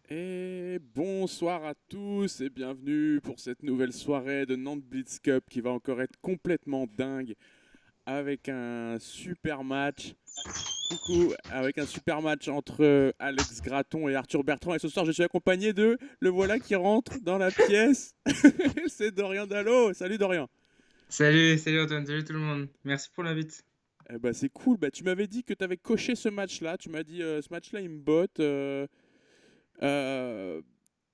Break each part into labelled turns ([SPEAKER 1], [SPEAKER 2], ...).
[SPEAKER 1] Et bonsoir à tous et bienvenue pour cette nouvelle soirée de Nantes Blitz Cup qui va encore être complètement dingue avec un super match. Coucou, avec un super match entre Alex Graton et Arthur Bertrand. Et ce soir, je suis accompagné de le voilà qui rentre dans la pièce. C'est Dorian Dallo. Salut Dorian.
[SPEAKER 2] Salut Antoine, salut tout le monde. Merci pour l'invite.
[SPEAKER 1] Eh ben, c'est cool. Bah, tu m'avais dit que tu avais coché ce match-là. Tu m'as dit ce match-là, il me botte. Euh,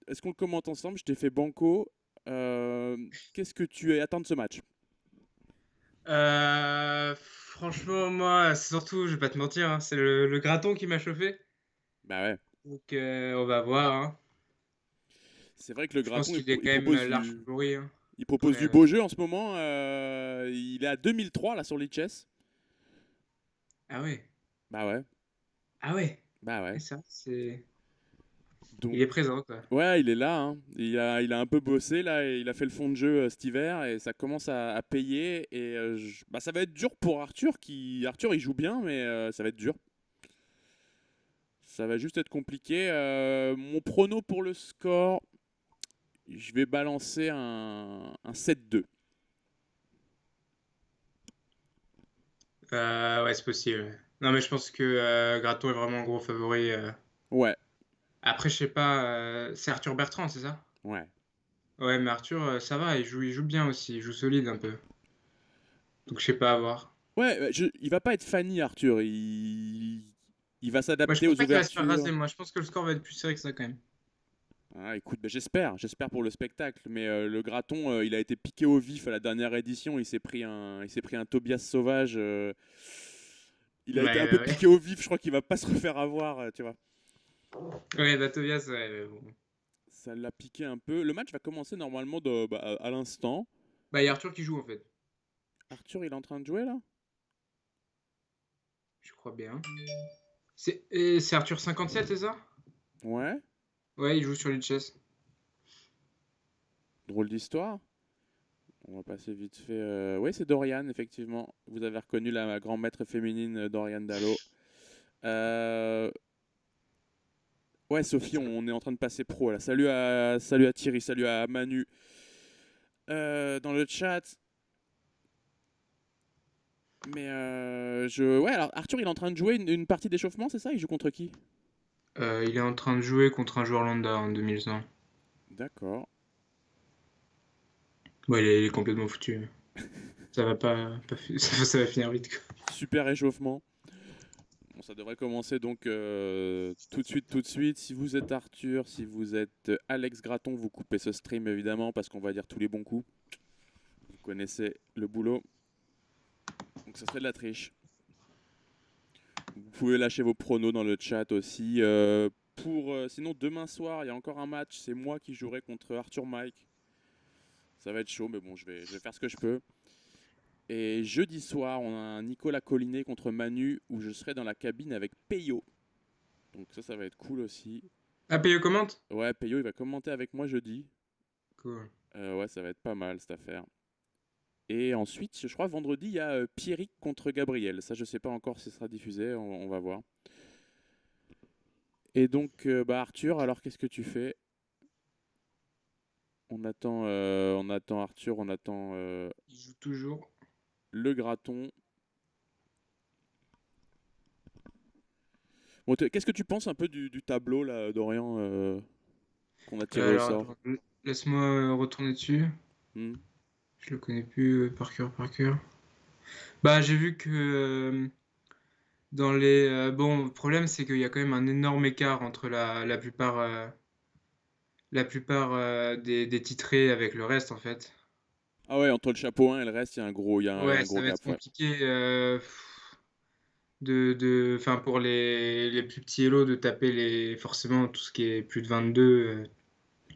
[SPEAKER 1] Est-ce qu'on le commente ensemble? Je t'ai fait banco. Qu'est-ce que tu attends de ce match?
[SPEAKER 2] Franchement, moi, c'est surtout, je vais pas te mentir, hein, c'est le graton qui m'a chauffé.
[SPEAKER 1] Bah ouais.
[SPEAKER 2] Donc, on va voir, hein.
[SPEAKER 1] C'est vrai que le
[SPEAKER 2] Je pense
[SPEAKER 1] Graton,
[SPEAKER 2] qu'il est
[SPEAKER 1] il
[SPEAKER 2] quand même
[SPEAKER 1] propose
[SPEAKER 2] large
[SPEAKER 1] du,
[SPEAKER 2] favori, hein.
[SPEAKER 1] il propose
[SPEAKER 2] Après,
[SPEAKER 1] du beau jeu en ce moment. Il est à 2003 là sur Lichess.
[SPEAKER 2] ah ouais,
[SPEAKER 1] Bah ouais.
[SPEAKER 2] ah ouais,
[SPEAKER 1] Bah
[SPEAKER 2] et
[SPEAKER 1] ouais.
[SPEAKER 2] ça, c'est. Il
[SPEAKER 1] Donc
[SPEAKER 2] est présent, quoi.
[SPEAKER 1] ouais, il est là, hein. Il a un peu bossé là et il a fait le fond de jeu cet hiver et ça commence à payer et bah, ça va être dur pour Arthur Arthur il joue bien mais ça va être dur. Ça va juste être compliqué. Mon prono pour le score, je vais balancer un 7-2.
[SPEAKER 2] Ouais, c'est possible. Non, mais je pense que Graton est vraiment un gros favori.
[SPEAKER 1] Ouais,
[SPEAKER 2] Après, je sais pas, c'est Arthur Bertrand, c'est ça?
[SPEAKER 1] ouais.
[SPEAKER 2] Ouais, mais Arthur, ça va, il joue bien aussi, il joue solide un peu. Donc, je sais pas à voir.
[SPEAKER 1] Ouais, il va pas être Fanny, Arthur. Il va
[SPEAKER 2] Moi, je
[SPEAKER 1] s'adapter
[SPEAKER 2] pense
[SPEAKER 1] aux
[SPEAKER 2] pas qu'il va se faire
[SPEAKER 1] ouvertures.
[SPEAKER 2] raser. Moi, je pense que le score va être plus serré que ça quand même.
[SPEAKER 1] Ah, écoute, bah, j'espère pour le spectacle. Mais le Graton, il a été piqué au vif à la dernière édition. Il s'est pris un Tobias sauvage. Il a été un
[SPEAKER 2] Ouais,
[SPEAKER 1] peu
[SPEAKER 2] ouais,
[SPEAKER 1] piqué
[SPEAKER 2] ouais.
[SPEAKER 1] au vif. Je crois qu'il va pas se refaire avoir, tu vois.
[SPEAKER 2] Ouais, bah, Tobias, ouais, mais bon.
[SPEAKER 1] Ça l'a piqué un peu. Le match va commencer normalement bah, à l'instant.
[SPEAKER 2] Bah, il y a Arthur qui joue en fait.
[SPEAKER 1] Arthur, il est en train de jouer là?
[SPEAKER 2] Je crois bien. C'est Arthur 57, c'est ça?
[SPEAKER 1] Ouais,
[SPEAKER 2] Ouais, il joue sur Lichess.
[SPEAKER 1] drôle d'histoire. On va passer vite fait. Oui, c'est Dorian, effectivement. Vous avez reconnu la grand maître féminine Dorian Dallo. Euh, Ouais, Sophie, on est en train de passer pro là. Salut à Thierry, salut à Manu. Dans le chat. Mais ouais, alors Arthur, il est en train de jouer une partie d'échauffement, c'est ça? Il joue contre qui?
[SPEAKER 2] Il est en train de jouer contre un joueur lambda en 2100.
[SPEAKER 1] D'accord.
[SPEAKER 2] Bon, il est complètement foutu. Ça va ça va finir vite, quoi.
[SPEAKER 1] Super échauffement. Bon, ça devrait commencer donc tout de suite, tout de suite. Si vous êtes Arthur, si vous êtes Alex Graton, vous coupez ce stream évidemment parce qu'on va dire tous les bons coups. Vous connaissez le boulot. Donc ça serait de la triche. Vous pouvez lâcher vos pronos dans le chat aussi. Sinon, demain soir, il y a encore un match. C'est moi qui jouerai contre Arthur Mike. Ça va être chaud, mais bon, je vais faire ce que je peux. Et jeudi soir, on a un Nicolas Collinet contre Manu où je serai dans la cabine avec Peyo. Donc ça va être cool aussi.
[SPEAKER 2] Ah, Payo commente?
[SPEAKER 1] Ouais, Peyo, il va commenter avec moi jeudi.
[SPEAKER 2] Cool.
[SPEAKER 1] Ouais, ça va être pas mal cette affaire. Et ensuite, je crois vendredi, il y a Pierrick contre Gabriel. Ça, je sais pas encore si ce sera diffusé. On va voir. Et donc, bah Arthur, alors qu'est-ce que tu fais? On attend Arthur, on attend
[SPEAKER 2] Il joue toujours.
[SPEAKER 1] le Graton. Bon, qu'est-ce que tu penses un peu du tableau là, d'Orient qu'on a tiré au
[SPEAKER 2] Alors,
[SPEAKER 1] sort?
[SPEAKER 2] attends, laisse-moi retourner dessus.
[SPEAKER 1] Hmm.
[SPEAKER 2] Je le connais plus par cœur. Bah, j'ai vu que dans les. Bon, le problème, c'est qu'il y a quand même un énorme écart entre la plupart des titrés avec le reste, en fait.
[SPEAKER 1] Ah ouais, entre le chapeau 1 et le reste, il y a un
[SPEAKER 2] Ouais,
[SPEAKER 1] gros
[SPEAKER 2] ça va
[SPEAKER 1] gap.
[SPEAKER 2] être
[SPEAKER 1] Ouais.
[SPEAKER 2] compliqué enfin, pour les plus petits Hello de taper forcément tout ce qui est plus de 22.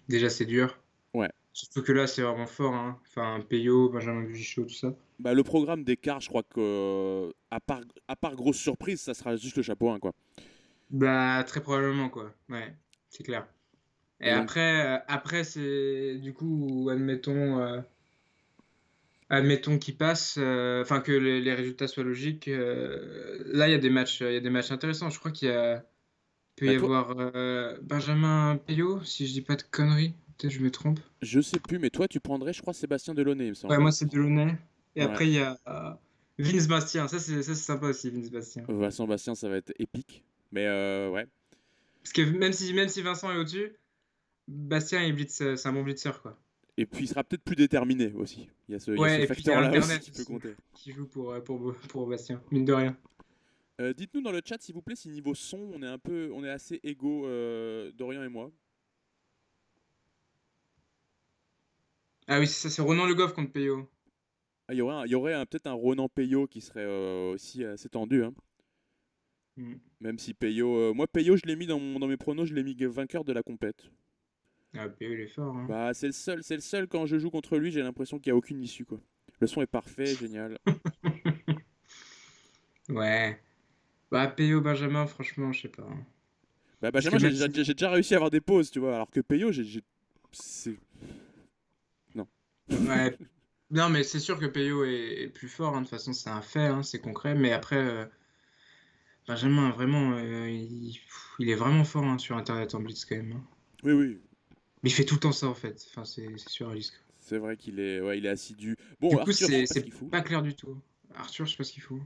[SPEAKER 2] Déjà, c'est dur.
[SPEAKER 1] Ouais.
[SPEAKER 2] Surtout que là, c'est vraiment fort, hein. Enfin, Peyo, Benjamin Bugichaud, tout ça.
[SPEAKER 1] Bah, le programme d'écart, je crois que, à part grosse surprise, ça sera juste le chapeau 1, quoi.
[SPEAKER 2] Bah, très probablement, quoi. Ouais, c'est clair. Et
[SPEAKER 1] Et donc,
[SPEAKER 2] après c'est du coup, admettons qu'il passe, enfin que les résultats soient logiques. Là, il y a des matchs intéressants. Je crois qu'il y a Peut y
[SPEAKER 1] Bah toi,
[SPEAKER 2] avoir Benjamin Payot, si je dis pas de conneries. Peut-être je me trompe.
[SPEAKER 1] je sais plus, mais toi tu prendrais, je crois, Sébastien Delaunay, il me
[SPEAKER 2] Ouais,
[SPEAKER 1] semble.
[SPEAKER 2] moi c'est Delaunay. Et
[SPEAKER 1] Ouais.
[SPEAKER 2] après il y a Vince Bastien. Ça, c'est sympa aussi, Vince Bastien.
[SPEAKER 1] Vincent Bastien, ça va être épique. Mais ouais.
[SPEAKER 2] Parce que même si Vincent est au-dessus, Bastien il blitz, c'est un bon blitzer quoi.
[SPEAKER 1] Et puis il sera peut-être plus déterminé aussi. Il y a ce
[SPEAKER 2] Ouais, et puis il y a
[SPEAKER 1] facteur-là aussi
[SPEAKER 2] Internet
[SPEAKER 1] qui peut
[SPEAKER 2] aussi
[SPEAKER 1] compter.
[SPEAKER 2] qui joue pour Bastien, mine de rien.
[SPEAKER 1] Dites-nous dans le chat, s'il vous plaît, si niveau son, on est assez égaux, Dorian et moi.
[SPEAKER 2] Ah oui, c'est ça, c'est Ronan Le Goff contre Payot.
[SPEAKER 1] Ah, il y aurait peut-être un Ronan Peyo qui serait aussi assez tendu, hein.
[SPEAKER 2] Hmm.
[SPEAKER 1] Même si Peyo, moi Peyo, je l'ai mis dans mes pronos, je l'ai mis vainqueur de la compète.
[SPEAKER 2] Ah, Payot il est fort, hein.
[SPEAKER 1] Bah c'est le seul quand je joue contre lui, j'ai l'impression qu'il n'y a aucune issue quoi. Le son est parfait, génial.
[SPEAKER 2] Ouais. Bah Payot, Benjamin, franchement, je sais pas, hein.
[SPEAKER 1] Bah
[SPEAKER 2] Parce
[SPEAKER 1] Benjamin,
[SPEAKER 2] que même si...
[SPEAKER 1] j'ai déjà réussi à avoir des pauses, tu vois, alors que Peyo, c'est non.
[SPEAKER 2] Ouais. Non, mais c'est sûr que Payot est plus fort, hein. De toute façon, c'est un fait, hein, c'est concret. Mais après, Benjamin, vraiment, il est vraiment fort hein, sur Internet en blitz quand même, hein.
[SPEAKER 1] Oui oui,
[SPEAKER 2] Mais il fait tout le temps ça en fait. Enfin, c'est surréaliste, quoi.
[SPEAKER 1] c'est vrai qu'il est ouais, il est assidu.
[SPEAKER 2] Du
[SPEAKER 1] Bon,
[SPEAKER 2] coup,
[SPEAKER 1] Arthur, je sais
[SPEAKER 2] c'est
[SPEAKER 1] pas ce
[SPEAKER 2] c'est
[SPEAKER 1] qu'il fout.
[SPEAKER 2] pas clair du tout. Arthur, je sais pas ce qu'il faut.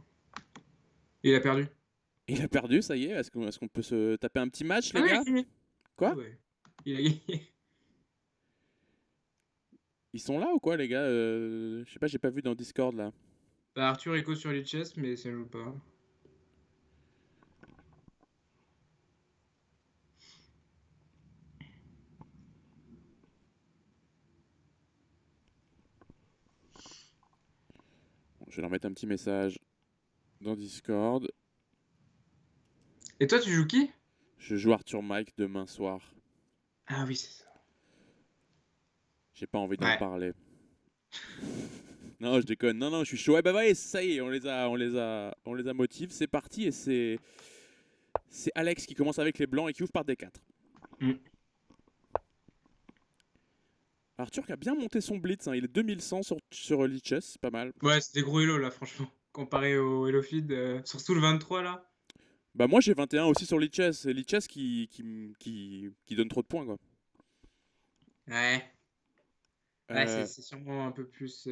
[SPEAKER 2] Il a perdu.
[SPEAKER 1] Il a perdu, ça y est. Est-ce qu'on peut se taper un petit match,
[SPEAKER 2] Ah
[SPEAKER 1] les
[SPEAKER 2] ouais, il
[SPEAKER 1] gars?
[SPEAKER 2] a gagné. Ah
[SPEAKER 1] Quoi?
[SPEAKER 2] ouais. Il a gagné.
[SPEAKER 1] Ils sont là ou quoi, les gars? Je sais pas, j'ai pas vu dans Discord là.
[SPEAKER 2] Bah, Arthur écho sur les chests, mais ça joue pas.
[SPEAKER 1] Bon, je vais leur mettre un petit message dans Discord.
[SPEAKER 2] Et toi, tu joues qui?
[SPEAKER 1] Je joue Arthur Mike demain soir.
[SPEAKER 2] Ah oui, c'est ça.
[SPEAKER 1] J'ai pas envie d'en
[SPEAKER 2] Ouais.
[SPEAKER 1] parler. Non, je déconne. Non, non, je suis chaud. Ouais, bah ouais, ça y est, on les a motivés. C'est parti et c'est Alex qui commence avec les blancs et qui ouvre par D4.
[SPEAKER 2] Mm.
[SPEAKER 1] Arthur qui a bien monté son blitz, hein. Il est 2100 sur Lichess, c'est pas mal.
[SPEAKER 2] Ouais, c'est des gros hello là, franchement. Comparé au Hello Feed, surtout le 23 là.
[SPEAKER 1] Bah moi j'ai 21 aussi sur Lichess. C'est Lichess qui donne trop de points quoi.
[SPEAKER 2] Ouais. Ouais, c'est
[SPEAKER 1] Euh,
[SPEAKER 2] c'est sûrement un peu plus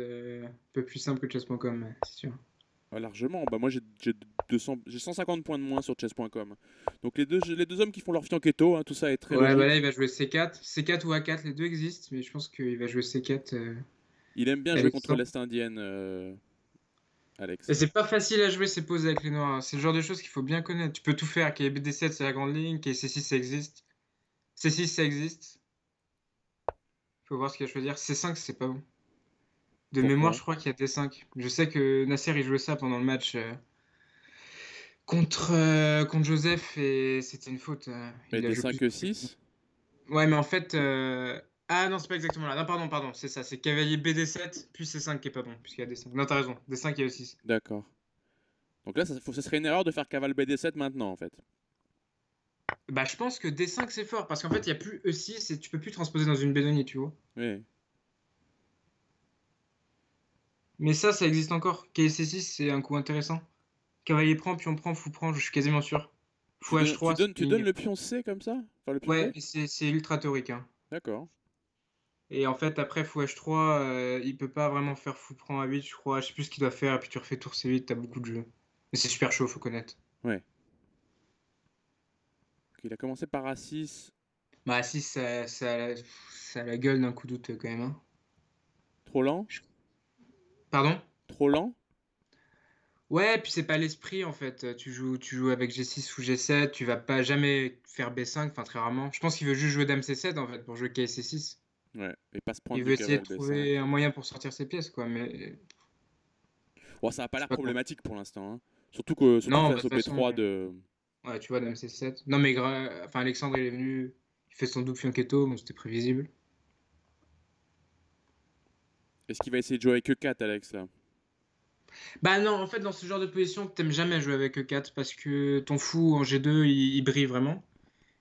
[SPEAKER 2] simple que chess.com, ouais, c'est sûr.
[SPEAKER 1] Largement. Bah moi j'ai 150 points de moins sur chess.com. Donc les deux hommes qui font leur fianchetto, hein, tout ça est très
[SPEAKER 2] Ouais, bah là, il
[SPEAKER 1] logique.
[SPEAKER 2] va jouer C4. C4 ou A4, les deux existent, mais je pense qu'il va jouer C4,
[SPEAKER 1] Il aime bien jouer contre
[SPEAKER 2] Alexandre.
[SPEAKER 1] l'Est indienne,
[SPEAKER 2] Et
[SPEAKER 1] Alex.
[SPEAKER 2] c'est pas facile à jouer ces poses avec les noirs, hein. C'est le genre de choses qu'il faut bien connaître. Tu peux tout faire. KBD7, c'est la grande ligne. C6, ça existe. C6, ça existe. Faut voir ce qu'il va choisir. C5, c'est pas bon. De mémoire,
[SPEAKER 1] Pourquoi?
[SPEAKER 2] je crois qu'il y a D5. Je sais que Nasser, il jouait ça pendant le match contre Joseph et c'était une faute.
[SPEAKER 1] Mais
[SPEAKER 2] Il a
[SPEAKER 1] des
[SPEAKER 2] joué
[SPEAKER 1] 5
[SPEAKER 2] plus.
[SPEAKER 1] e 6.
[SPEAKER 2] Ouais, mais en fait. Ah non, c'est pas exactement là. Non, pardon, c'est ça. C'est cavalier BD7, puis C5 qui est pas bon, puisqu'il y a D5. Non, t'as raison. D5, il y a E6.
[SPEAKER 1] D'accord. Donc là, ce serait une erreur de faire cavale BD7 maintenant en fait.
[SPEAKER 2] Bah, je pense que D5 c'est fort parce qu'en fait, il y a plus E6 et tu peux plus transposer dans une bédonie, tu vois.
[SPEAKER 1] Oui.
[SPEAKER 2] Mais ça existe encore. KC6, c'est un coup intéressant. Cavalier prend, pion prend, fou prend, je suis quasiment sûr. Fou H3,
[SPEAKER 1] Tu donnes
[SPEAKER 2] swing.
[SPEAKER 1] le pion C comme ça? Enfin le pion
[SPEAKER 2] Ouais,
[SPEAKER 1] D?
[SPEAKER 2] c'est ultra théorique, hein.
[SPEAKER 1] D'accord.
[SPEAKER 2] Et en fait, après fou H3, il peut pas vraiment faire fou prend A8, je crois. Je sais plus ce qu'il doit faire, et puis tu refais tour C8, t'as beaucoup de jeux. Mais c'est super chaud, faut connaître.
[SPEAKER 1] Ouais. Donc, il a commencé par A6.
[SPEAKER 2] Bah, si, ça a la gueule d'un coup d'août quand même, hein.
[SPEAKER 1] Trop lent?
[SPEAKER 2] Pardon?
[SPEAKER 1] Trop lent?
[SPEAKER 2] Ouais, puis c'est pas l'esprit en fait. Tu joues avec G6 ou G7, tu vas pas jamais faire B5, enfin très rarement. Je pense qu'il veut juste jouer Dame C7 en fait pour jouer KC6.
[SPEAKER 1] Ouais. Et pas se prendre
[SPEAKER 2] Il
[SPEAKER 1] du
[SPEAKER 2] veut essayer de
[SPEAKER 1] cavale B5.
[SPEAKER 2] trouver un moyen pour sortir ses pièces quoi, mais
[SPEAKER 1] Bon, ça a pas
[SPEAKER 2] c'est
[SPEAKER 1] l'air
[SPEAKER 2] pas quoi.
[SPEAKER 1] problématique pour l'instant, hein. Surtout
[SPEAKER 2] Non, bah, de
[SPEAKER 1] face au
[SPEAKER 2] toute façon,
[SPEAKER 1] B3 de.
[SPEAKER 2] ouais, tu vois Dame C7. Non mais enfin Alexandre il est venu, il fait son double fianchetto, bon c'était prévisible.
[SPEAKER 1] Est-ce qu'il va essayer de jouer avec E4, Alex là?
[SPEAKER 2] Bah non, en fait dans ce genre de position, t'aimes jamais jouer avec E4 parce que ton fou en G2 il brille vraiment.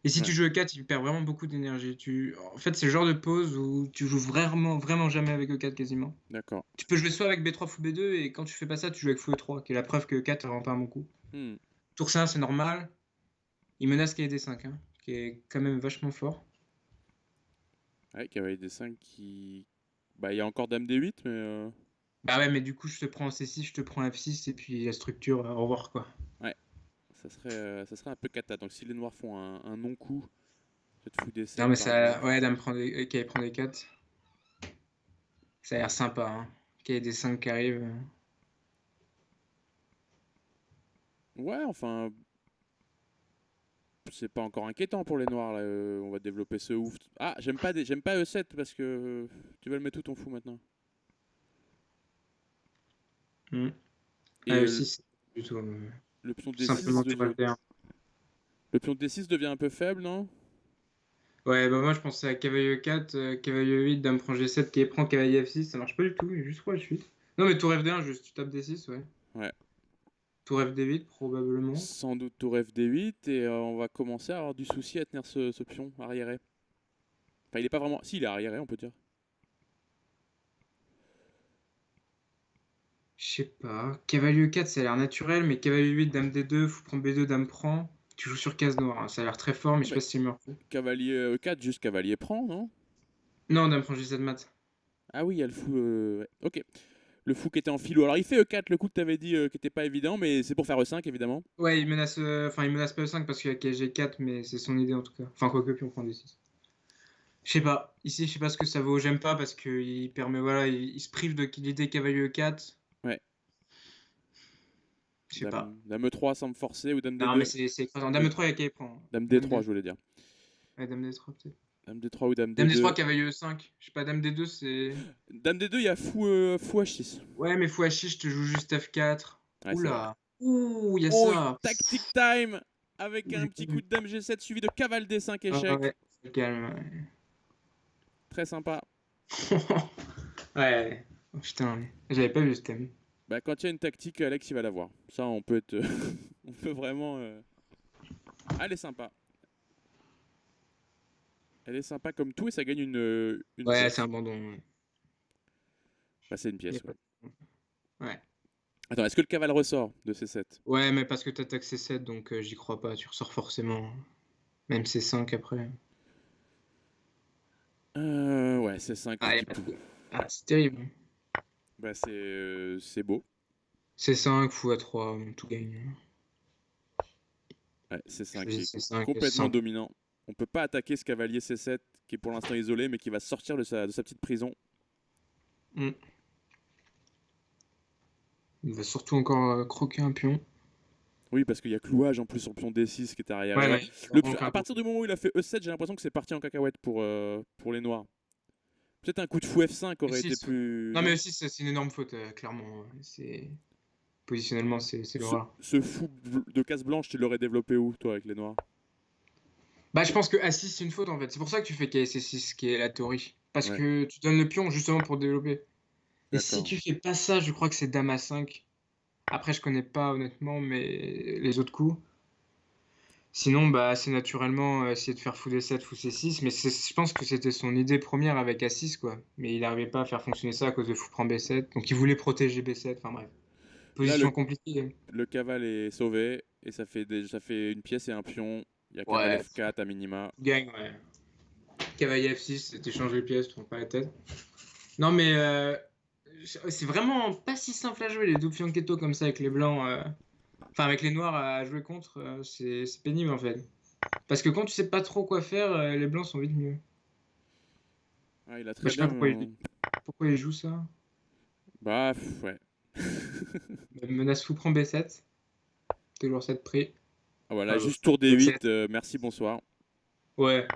[SPEAKER 2] Et si tu
[SPEAKER 1] Ouais.
[SPEAKER 2] joues E4, il perd vraiment beaucoup d'énergie. En fait, c'est le genre de pose où tu joues vraiment, vraiment jamais avec E4 quasiment.
[SPEAKER 1] D'accord.
[SPEAKER 2] Tu peux jouer soit avec B3 fou B2 et quand tu fais pas ça, tu joues avec fou E3, qui est la preuve que E4 est vraiment pas un bon coup.
[SPEAKER 1] Hmm.
[SPEAKER 2] Tour C1, c'est normal. Il menace KD5, hein, qui est quand même vachement fort.
[SPEAKER 1] Ouais, cavalier D5 qui. Bah, il y a encore dame D8, mais.
[SPEAKER 2] Bah ouais, mais du coup, je te prends C6, je te prends F6, et puis la structure, au revoir, quoi.
[SPEAKER 1] Ouais, ça serait un peu cata. Donc, si les noirs font un non-coup, peut-être fou
[SPEAKER 2] Non,
[SPEAKER 1] D7
[SPEAKER 2] mais
[SPEAKER 1] par
[SPEAKER 2] ça,
[SPEAKER 1] exemple.
[SPEAKER 2] ouais, dame prend KD prend des 4. Ça a l'air sympa, hein. KD5 qui arrive.
[SPEAKER 1] Ouais, enfin, c'est pas encore inquiétant pour les noirs là. On va développer ce ouf. Ah, j'aime pas E7 parce que tu vas le mettre où ton fou maintenant.
[SPEAKER 2] Hmm.
[SPEAKER 1] Et
[SPEAKER 2] Ah, aussi, c'est du tout.
[SPEAKER 1] le pion
[SPEAKER 2] Tout
[SPEAKER 1] D6
[SPEAKER 2] simplement du FD1.
[SPEAKER 1] le pion D6 devient un peu faible, non?
[SPEAKER 2] Ouais, bah moi je pensais à cavalier 4, cavalier 8, dame prend G7, qui prend cavalier F6, ça marche pas du tout, il est juste roi H8. Non mais tour F1, juste tu tapes D6, ouais.
[SPEAKER 1] Ouais.
[SPEAKER 2] Tour FD8 probablement.
[SPEAKER 1] Sans doute tour FD8 et on va commencer à avoir du souci à tenir ce pion arriéré. Enfin, il est pas vraiment. Si, il est arriéré, on peut dire.
[SPEAKER 2] Je sais pas. Cavalier 4, ça a l'air naturel, mais cavalier 8, dame D2, fou prend B2, dame prend. Tu joues sur case noire, hein. Ça a l'air très fort, mais
[SPEAKER 1] Ah
[SPEAKER 2] je sais
[SPEAKER 1] bah,
[SPEAKER 2] pas si c'est mieux.
[SPEAKER 1] cavalier E4, juste cavalier prend, non?
[SPEAKER 2] Non, dame prend G7 mat.
[SPEAKER 1] Ah oui, il y a le fou. Ouais. Ok. Le fou qui était en philo. Alors il fait E4, le coup que tu avais dit qui était pas évident, mais c'est pour faire E5 évidemment.
[SPEAKER 2] Ouais, il menace, enfin il menace pas E5 parce qu'il y a G4, mais c'est son idée en tout cas. Enfin, quoique, puis on prend D6. Je sais pas. Ici, je sais pas ce que ça vaut. J'aime pas parce qu'il permet, voilà, il se prive de l'idée cavalier 4.
[SPEAKER 1] Ouais.
[SPEAKER 2] Je sais pas.
[SPEAKER 1] Dame E3 sans me forcer ou dame
[SPEAKER 2] Non, mais
[SPEAKER 1] D2.
[SPEAKER 2] c'est écrasant. Dame
[SPEAKER 1] Euh,
[SPEAKER 2] E3, il y a qu'à y prendre.
[SPEAKER 1] dame
[SPEAKER 2] Dame
[SPEAKER 1] D3,
[SPEAKER 2] D2.
[SPEAKER 1] je voulais dire.
[SPEAKER 2] Ouais, Dame D3, peut-être.
[SPEAKER 1] Dame D3 ou dame
[SPEAKER 2] Dame D3,
[SPEAKER 1] D2.
[SPEAKER 2] cavalier E5. Je sais pas, Dame D2, c'est.
[SPEAKER 1] Dame D2, il y a fou H6.
[SPEAKER 2] Ouais, mais fou H6, je te joue juste F4.
[SPEAKER 1] Ouais, c'est vrai.
[SPEAKER 2] Oula. Ouh, il y a
[SPEAKER 1] Oh,
[SPEAKER 2] ça.
[SPEAKER 1] tactic time avec
[SPEAKER 2] Ouh,
[SPEAKER 1] un
[SPEAKER 2] j'ai
[SPEAKER 1] petit
[SPEAKER 2] pas
[SPEAKER 1] coup
[SPEAKER 2] vu.
[SPEAKER 1] de dame G7 suivi de cavale D5
[SPEAKER 2] Ah
[SPEAKER 1] échec.
[SPEAKER 2] ouais, c'est calme. Ouais.
[SPEAKER 1] Très sympa.
[SPEAKER 2] Ouais. Oh, putain, ouais. J'avais pas vu ce thème.
[SPEAKER 1] Bah, quand il y a une tactique, Alex, il va l'avoir. Ça, on peut être. On peut vraiment. Ah, elle est sympa. Elle est sympa comme tout et ça gagne une
[SPEAKER 2] Ouais, c'est
[SPEAKER 1] pièce.
[SPEAKER 2] abandon. Ouais.
[SPEAKER 1] Bah, c'est une
[SPEAKER 2] Y a
[SPEAKER 1] pièce, ouais.
[SPEAKER 2] pas Ouais.
[SPEAKER 1] Attends, est-ce que le cavale ressort de C7?
[SPEAKER 2] Ouais, mais parce que t'attaques C7, donc j'y crois pas. Tu ressors forcément. Même C5 après.
[SPEAKER 1] Ouais, C5,
[SPEAKER 2] Ah, y a
[SPEAKER 1] l'équipe
[SPEAKER 2] pas
[SPEAKER 1] tout.
[SPEAKER 2] de... Ah, c'est terrible.
[SPEAKER 1] Bah, c'est beau.
[SPEAKER 2] C5, fou A3, on tout gagne.
[SPEAKER 1] Ouais, C5 qui
[SPEAKER 2] Choisis
[SPEAKER 1] est
[SPEAKER 2] C5,
[SPEAKER 1] complètement
[SPEAKER 2] simple.
[SPEAKER 1] dominant. On peut pas attaquer ce cavalier C7 qui est pour l'instant isolé mais qui va sortir de sa petite prison.
[SPEAKER 2] Hmm. Il va surtout encore croquer un pion.
[SPEAKER 1] Oui, parce qu'il y a clouage en plus sur le pion D6 qui est
[SPEAKER 2] Ouais,
[SPEAKER 1] arriéré.
[SPEAKER 2] là, il va vraiment
[SPEAKER 1] À
[SPEAKER 2] qu'un
[SPEAKER 1] partir
[SPEAKER 2] croquer.
[SPEAKER 1] du moment où il a fait E7, j'ai l'impression que c'est parti en cacahuète pour les noirs. Peut-être un coup de fou F5 aurait été
[SPEAKER 2] E6, ouais.
[SPEAKER 1] plus.
[SPEAKER 2] Non, mais
[SPEAKER 1] Non?
[SPEAKER 2] E6, c'est une énorme faute, clairement. C'est... Positionnellement, c'est l'horreur.
[SPEAKER 1] Ce fou de case blanche, tu l'aurais développé où, toi, avec les noirs?
[SPEAKER 2] Bah, je pense que A6, c'est une faute, en fait. C'est pour ça que tu fais KSC6, qui est la théorie. Parce
[SPEAKER 1] Ouais,
[SPEAKER 2] que tu donnes le pion, justement, pour développer. Et si
[SPEAKER 1] d'accord.
[SPEAKER 2] tu fais pas ça, je crois que c'est Dame A5. Après, je connais pas, honnêtement, mais les autres coups. Sinon, bah, c'est naturellement essayer de faire fou D7, fou C6, mais je pense que c'était son idée première avec A6, quoi. Mais il n'arrivait pas à faire fonctionner ça à cause de fou prend B7, donc il voulait protéger B7, enfin bref.
[SPEAKER 1] Là,
[SPEAKER 2] Position compliquée, hein.
[SPEAKER 1] le cavale est sauvé et ça fait une pièce et un pion. Il y a cavale
[SPEAKER 2] Ouais,
[SPEAKER 1] F4 à minima.
[SPEAKER 2] gagne, ouais. Cavalier F6, t'échanges les pièces, tu prends pas la tête. Non, mais c'est vraiment pas si simple à jouer, les doubles fianchetto comme ça avec les blancs, enfin avec les noirs à jouer contre, c'est pénible en fait. Parce que quand tu sais pas trop quoi faire, les blancs sont vite mieux.
[SPEAKER 1] Ah, il a
[SPEAKER 2] Bah,
[SPEAKER 1] très
[SPEAKER 2] je sais pas
[SPEAKER 1] bien.
[SPEAKER 2] pourquoi il joue ça.
[SPEAKER 1] Bah, ouais.
[SPEAKER 2] Menace fou prend B7. Toujours 7 prix.
[SPEAKER 1] Ah, voilà,
[SPEAKER 2] Ah,
[SPEAKER 1] juste tour
[SPEAKER 2] B7.
[SPEAKER 1] D8. Merci, bonsoir.
[SPEAKER 2] Ouais.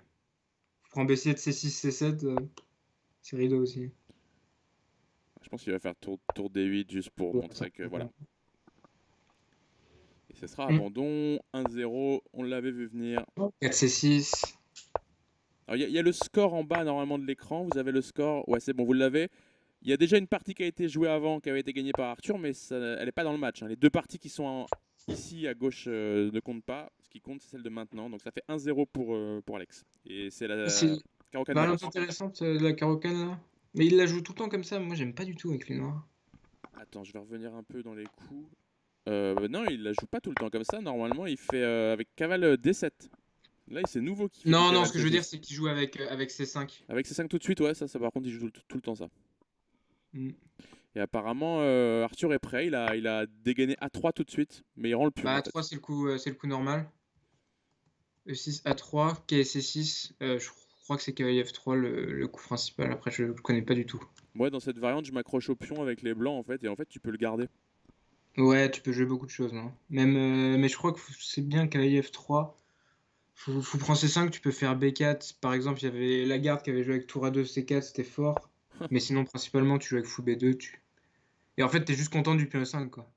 [SPEAKER 2] Fou prend B7, C6, C7. C'est rideau aussi.
[SPEAKER 1] Je pense qu'il va faire tour D8 juste pour
[SPEAKER 2] Ouais, ça
[SPEAKER 1] montrer que voilà.
[SPEAKER 2] reprend.
[SPEAKER 1] Et ce sera
[SPEAKER 2] Hmm.
[SPEAKER 1] abandon 1-0. On l'avait vu venir.
[SPEAKER 2] 4 C6.
[SPEAKER 1] Alors, il y a le score en bas normalement de l'écran. Vous avez le score. Ouais, c'est bon, vous l'avez. Il y a déjà une partie qui a été jouée avant, qui avait été gagnée par Arthur, mais elle n'est pas dans le match, hein. Les deux parties qui sont ici à gauche ne comptent pas. Ce qui compte, c'est celle de maintenant. Donc ça fait 1-0 pour Alex. Et c'est la
[SPEAKER 2] C'est
[SPEAKER 1] Caro-Can
[SPEAKER 2] variante
[SPEAKER 1] balance.
[SPEAKER 2] intéressante de la carocane là. Mais il la joue tout le temps comme ça. Moi, j'aime pas du tout avec les noirs.
[SPEAKER 1] Attends, je vais revenir un peu dans les coups. Non, il la joue pas tout le temps comme ça. Normalement, il fait avec cavale D7. Là, c'est nouveau qu'il fait du
[SPEAKER 2] Non, non,
[SPEAKER 1] cavale
[SPEAKER 2] ce que je veux dire,
[SPEAKER 1] C6.
[SPEAKER 2] c'est qu'il joue avec C5.
[SPEAKER 1] Avec C5 tout de suite, ouais, ça par contre, il joue tout le temps ça.
[SPEAKER 2] Mm.
[SPEAKER 1] Et apparemment, Arthur est prêt. Il a dégainé A3 tout de suite, mais il rend le pion
[SPEAKER 2] Bah,
[SPEAKER 1] en
[SPEAKER 2] A3,
[SPEAKER 1] fait.
[SPEAKER 2] c'est le coup normal. E6, A3, quai C6. Je crois que c'est cavalier F3 le coup principal. Après, je ne connais pas du tout.
[SPEAKER 1] Moi, dans cette variante, je m'accroche au pion avec les blancs en fait, et en fait, tu peux le garder.
[SPEAKER 2] Ouais, tu peux jouer beaucoup de choses, non? Même, mais je crois que c'est bien cavalier F3. Fou prend C5, tu peux faire B4. Par exemple, il y avait Lagarde qui avait joué avec tour A2, C4, c'était fort. Mais sinon, principalement, tu joues avec fou B2. Et en fait, t'es juste content du pion E5, quoi.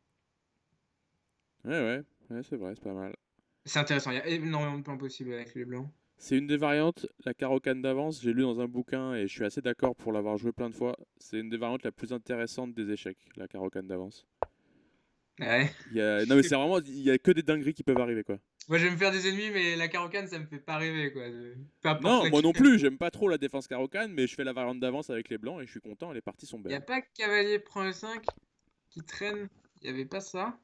[SPEAKER 1] Ouais, c'est vrai, c'est pas mal.
[SPEAKER 2] C'est intéressant, il y a énormément de plans possibles avec les blancs.
[SPEAKER 1] C'est une des variantes, la carocane d'avance, j'ai lu dans un bouquin et je suis assez d'accord pour l'avoir joué plein de fois. C'est une des variantes la plus intéressante des échecs, la carocane d'avance.
[SPEAKER 2] Ouais.
[SPEAKER 1] Non mais c'est vraiment, il y a que des dingueries qui peuvent arriver quoi.
[SPEAKER 2] Moi, je vais me faire des ennemis, mais la carocane, ça me fait pas rêver, quoi. Peu importe
[SPEAKER 1] Non, moi
[SPEAKER 2] laquelle.
[SPEAKER 1] non plus, j'aime pas trop la défense carocane, mais je fais la variante d'avance avec les blancs et je suis content, les parties sont
[SPEAKER 2] Il n'y
[SPEAKER 1] belles.
[SPEAKER 2] a pas cavalier prend E5 qui traîne. Il n'y avait pas ça.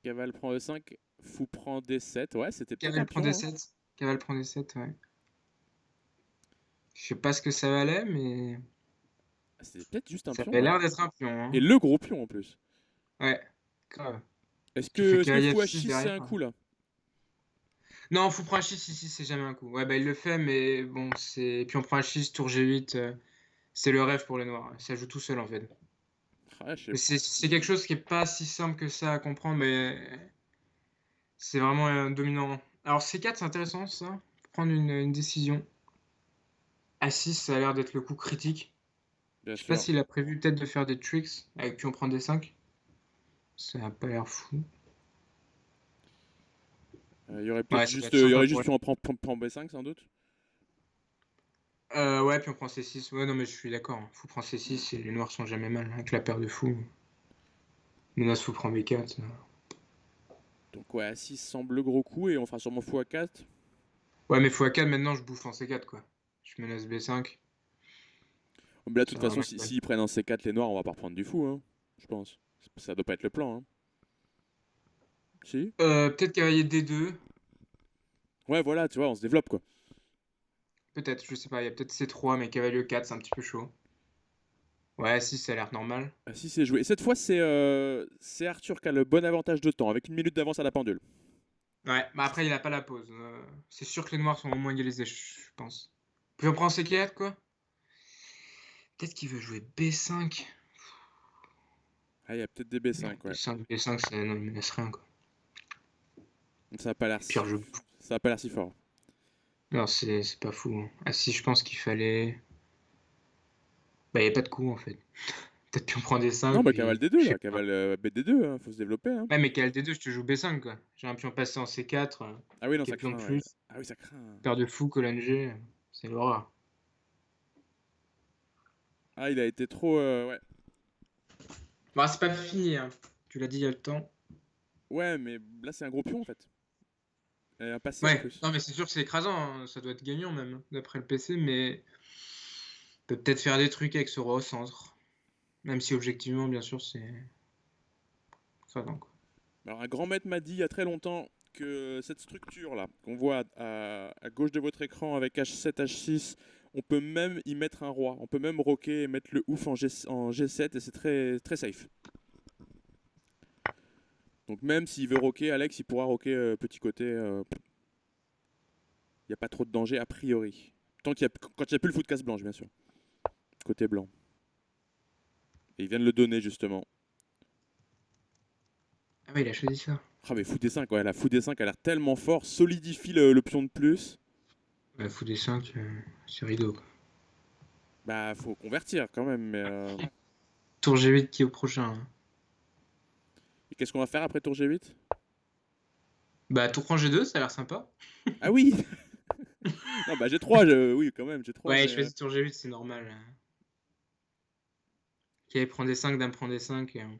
[SPEAKER 1] Cavale prend E5, fou prend D7, ouais, c'était peut-être un
[SPEAKER 2] Cavale prend
[SPEAKER 1] pion, hein.
[SPEAKER 2] D7. Cavale prend D7, ouais. Je sais pas ce que ça valait, mais
[SPEAKER 1] Ah, c'était peut-être juste un
[SPEAKER 2] ça
[SPEAKER 1] pion,
[SPEAKER 2] avait
[SPEAKER 1] hein.
[SPEAKER 2] l'air d'être un pion,
[SPEAKER 1] Et
[SPEAKER 2] hein.
[SPEAKER 1] le gros pion en plus.
[SPEAKER 2] Ouais, grave.
[SPEAKER 1] Est-ce
[SPEAKER 2] Tu fais
[SPEAKER 1] que, est-ce que
[SPEAKER 2] cavalier
[SPEAKER 1] fou
[SPEAKER 2] F6
[SPEAKER 1] H6 c'est
[SPEAKER 2] derrière,
[SPEAKER 1] un
[SPEAKER 2] hein.
[SPEAKER 1] coup là?
[SPEAKER 2] Non, fou prend H6, ici, c'est jamais un coup. Ouais, bah il le fait, mais bon, c'est. Puis on prend H6, tour G8. C'est le rêve pour les noirs. Ça joue tout seul, en fait.
[SPEAKER 1] Ah, je sais
[SPEAKER 2] Mais
[SPEAKER 1] pas.
[SPEAKER 2] c'est quelque chose qui est pas si simple que ça à comprendre, mais c'est vraiment dominant. Alors C4, c'est intéressant, ça. Prendre une décision. A6, ça a l'air d'être le coup critique.
[SPEAKER 1] Bien
[SPEAKER 2] Je sais pas
[SPEAKER 1] sûr.
[SPEAKER 2] s'il a prévu peut-être de faire des tricks avec puis on prend des 5. Ça a pas l'air fou.
[SPEAKER 1] Il y aurait peut-être
[SPEAKER 2] Ouais, ça doit
[SPEAKER 1] juste,
[SPEAKER 2] être
[SPEAKER 1] il y
[SPEAKER 2] sympa
[SPEAKER 1] aurait
[SPEAKER 2] pour
[SPEAKER 1] juste
[SPEAKER 2] lui.
[SPEAKER 1] pu en prendre B5 sans doute.
[SPEAKER 2] Ouais, puis on prend C6. Ouais, non, mais je suis d'accord, hein. Fou prend C6 et les noirs sont jamais mal, hein, avec la paire de fous. Menace fou prend B4.
[SPEAKER 1] Donc ouais, A6 semble le gros coup et on fera sûrement fou A4.
[SPEAKER 2] Ouais, mais fou A4, maintenant je bouffe en C4, quoi. Je menace B5.
[SPEAKER 1] Mais là, de toute
[SPEAKER 2] C'est
[SPEAKER 1] façon,
[SPEAKER 2] vraiment.
[SPEAKER 1] s'ils prennent un C4 les noirs, on va pas reprendre du fou, hein, je pense. Ça doit pas être le plan, hein. Si?
[SPEAKER 2] Peut-être cavalier D2.
[SPEAKER 1] Ouais, voilà, tu vois, on se développe quoi.
[SPEAKER 2] Peut-être, je sais pas. Il y a peut-être C3, mais cavalier E4, c'est un petit peu chaud. Ouais, si, ça a l'air normal.
[SPEAKER 1] A6 c'est joué. Et cette fois, c'est Arthur qui a le bon avantage de temps, avec une minute d'avance à la pendule.
[SPEAKER 2] Ouais, bah après, il a pas la pause. C'est sûr que les noirs sont au moins égalisés, je pense. Puis on prend C4, quoi. Peut-être qu'il veut jouer B5.
[SPEAKER 1] Ah, il y a peut-être des
[SPEAKER 2] Non,
[SPEAKER 1] B5, ouais.
[SPEAKER 2] B5, ça ne menace rien, quoi.
[SPEAKER 1] Ça a pas l'air
[SPEAKER 2] Pire
[SPEAKER 1] si...
[SPEAKER 2] jeu.
[SPEAKER 1] Ça a pas l'air si fort.
[SPEAKER 2] Non, c'est pas fou, hein. Ah si, je pense qu'il fallait. Bah, il n'y a pas de coup, en fait. Peut-être qu'on prend des
[SPEAKER 1] Non,
[SPEAKER 2] 5,
[SPEAKER 1] bah cavale
[SPEAKER 2] puis.
[SPEAKER 1] D2,
[SPEAKER 2] Je sais
[SPEAKER 1] là,
[SPEAKER 2] pas.
[SPEAKER 1] cavale BD2, hein, faut se développer, hein.
[SPEAKER 2] Ouais, mais quel D2, je te joue B5, quoi. J'ai un pion passé en C4,
[SPEAKER 1] Ah oui, non, ça
[SPEAKER 2] quelques pions de
[SPEAKER 1] craint, ouais.
[SPEAKER 2] plus,
[SPEAKER 1] Ah oui, ça craint.
[SPEAKER 2] paire de fou, colonne G, c'est l'horreur.
[SPEAKER 1] Ah, il a été trop... ouais.
[SPEAKER 2] Bah, c'est pas fini, hein. Tu l'as dit il y a le temps.
[SPEAKER 1] Ouais, mais là, c'est un gros pion, en fait. Et un passé, en
[SPEAKER 2] Ouais,
[SPEAKER 1] plus.
[SPEAKER 2] non, mais c'est sûr que c'est écrasant, hein. Ça doit être gagnant, même, hein, d'après le PC, mais. Peut peut-être faire des trucs avec ce roi au centre. Même si, objectivement, bien sûr, c'est écrasant, quoi.
[SPEAKER 1] Alors, un grand maître m'a dit il y a très longtemps que cette structure-là, qu'on voit à gauche de votre écran avec H7, H6, on peut même y mettre un roi. On peut même roquer et mettre le ouf en G7 et c'est très, très safe. Donc même s'il veut roquer, Alex, il pourra roquer petit côté. Il n'y a pas trop de danger a priori. Quand il n'y a plus le foot de casse blanche, bien sûr. Côté blanc. Et il vient de le donner justement.
[SPEAKER 2] Ah ouais, il a choisi ça.
[SPEAKER 1] Ah mais fou D5, ouais, la fou D5 a l'air tellement fort, solidifie le pion de plus.
[SPEAKER 2] Bah, fou des 5, c'est rideau, quoi.
[SPEAKER 1] Bah faut convertir quand même. Mais,
[SPEAKER 2] Tour G8 qui est au prochain, hein.
[SPEAKER 1] et qu'est-ce qu'on va faire après tour G8?
[SPEAKER 2] Bah, tour prend G2, ça a l'air sympa.
[SPEAKER 1] Ah oui. Non bah G3, oui quand même, G3
[SPEAKER 2] Ouais, il
[SPEAKER 1] mais...
[SPEAKER 2] choisit tour G8, c'est normal, hein. Ok, prend des 5, dame prend des 5, et un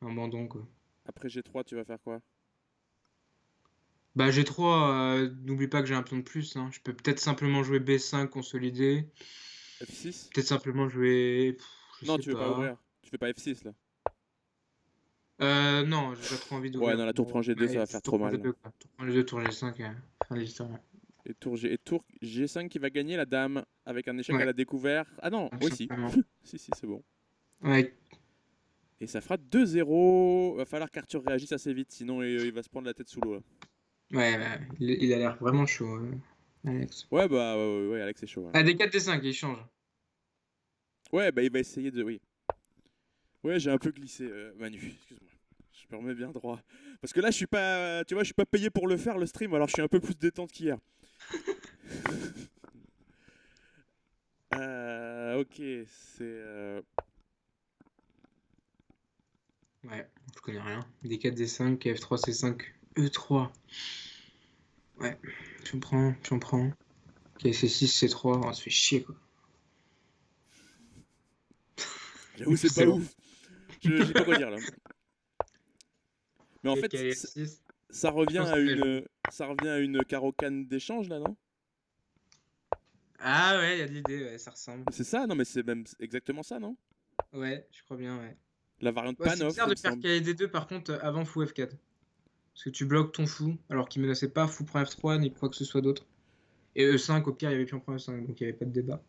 [SPEAKER 2] abandon, quoi.
[SPEAKER 1] Après G3 tu vas faire quoi?
[SPEAKER 2] Bah, G3, n'oublie pas que j'ai un pion de plus, hein. Je peux peut-être simplement jouer B5 consolidé.
[SPEAKER 1] F6?
[SPEAKER 2] Peut-être simplement jouer. Je
[SPEAKER 1] Non
[SPEAKER 2] sais
[SPEAKER 1] tu veux pas
[SPEAKER 2] pas.
[SPEAKER 1] ouvrir. Tu fais pas F6 là.
[SPEAKER 2] Non, j'ai pas trop envie
[SPEAKER 1] Ouais,
[SPEAKER 2] d'ouvrir.
[SPEAKER 1] non, la tour prend G2, ça va faire
[SPEAKER 2] Tour
[SPEAKER 1] trop
[SPEAKER 2] prend
[SPEAKER 1] mal.
[SPEAKER 2] G2, quoi. Tour prend G2, tour G5, fin de l'histoire.
[SPEAKER 1] Et tour G5 qui va gagner la dame avec un échec à
[SPEAKER 2] Ouais,
[SPEAKER 1] la découvert. Ah non,
[SPEAKER 2] tout
[SPEAKER 1] oui, si.
[SPEAKER 2] simplement.
[SPEAKER 1] Si, si, c'est bon.
[SPEAKER 2] Ouais,
[SPEAKER 1] Et ça fera 2-0. Va falloir qu'Arthur réagisse assez vite, sinon il va se prendre la tête sous l'eau là.
[SPEAKER 2] ouais, bah, il a l'air vraiment chaud, Alex.
[SPEAKER 1] Ouais, bah, ouais, Alex est chaud. Ouais,
[SPEAKER 2] Ah, des 4 des 5, il change.
[SPEAKER 1] ouais bah, il va essayer de. Oui. Ouais, j'ai un peu glissé, Manu. Excuse-moi. Je me remets bien droit. Parce que là, je suis pas. Tu vois, je suis pas payé pour le faire, le stream, alors je suis un peu plus détente qu'hier. Ok, c'est.
[SPEAKER 2] Ouais, je connais rien. Des 4 des 5, F3 C5, E3. Ouais, tu en prends. Ok, C6, C3, on se fait chier, quoi.
[SPEAKER 1] J'avoue, c'est pas
[SPEAKER 2] C'est bon.
[SPEAKER 1] ouf. Je sais pas quoi dire là. Mais en
[SPEAKER 2] Ok,
[SPEAKER 1] fait,
[SPEAKER 2] F6.
[SPEAKER 1] ça
[SPEAKER 2] Je
[SPEAKER 1] revient
[SPEAKER 2] pense
[SPEAKER 1] à
[SPEAKER 2] qu'il va
[SPEAKER 1] une.
[SPEAKER 2] jouer.
[SPEAKER 1] Ça revient à une carocane d'échange là, non?
[SPEAKER 2] Ah ouais, il y a de l'idée, ouais, ça ressemble.
[SPEAKER 1] C'est ça? Non, mais c'est même exactement ça, non?
[SPEAKER 2] Ouais, je crois bien, ouais.
[SPEAKER 1] La variante
[SPEAKER 2] Ouais, c'est
[SPEAKER 1] Panov,
[SPEAKER 2] bizarre
[SPEAKER 1] il
[SPEAKER 2] de
[SPEAKER 1] me
[SPEAKER 2] faire
[SPEAKER 1] semble.
[SPEAKER 2] KD2 par contre avant fou F4. Parce que tu bloques ton fou, alors qu'il menaçait pas fou prend F3 ni quoi que ce soit d'autre. Et E5, au pire, il y avait pion prend E5, donc il n'y avait pas de débat.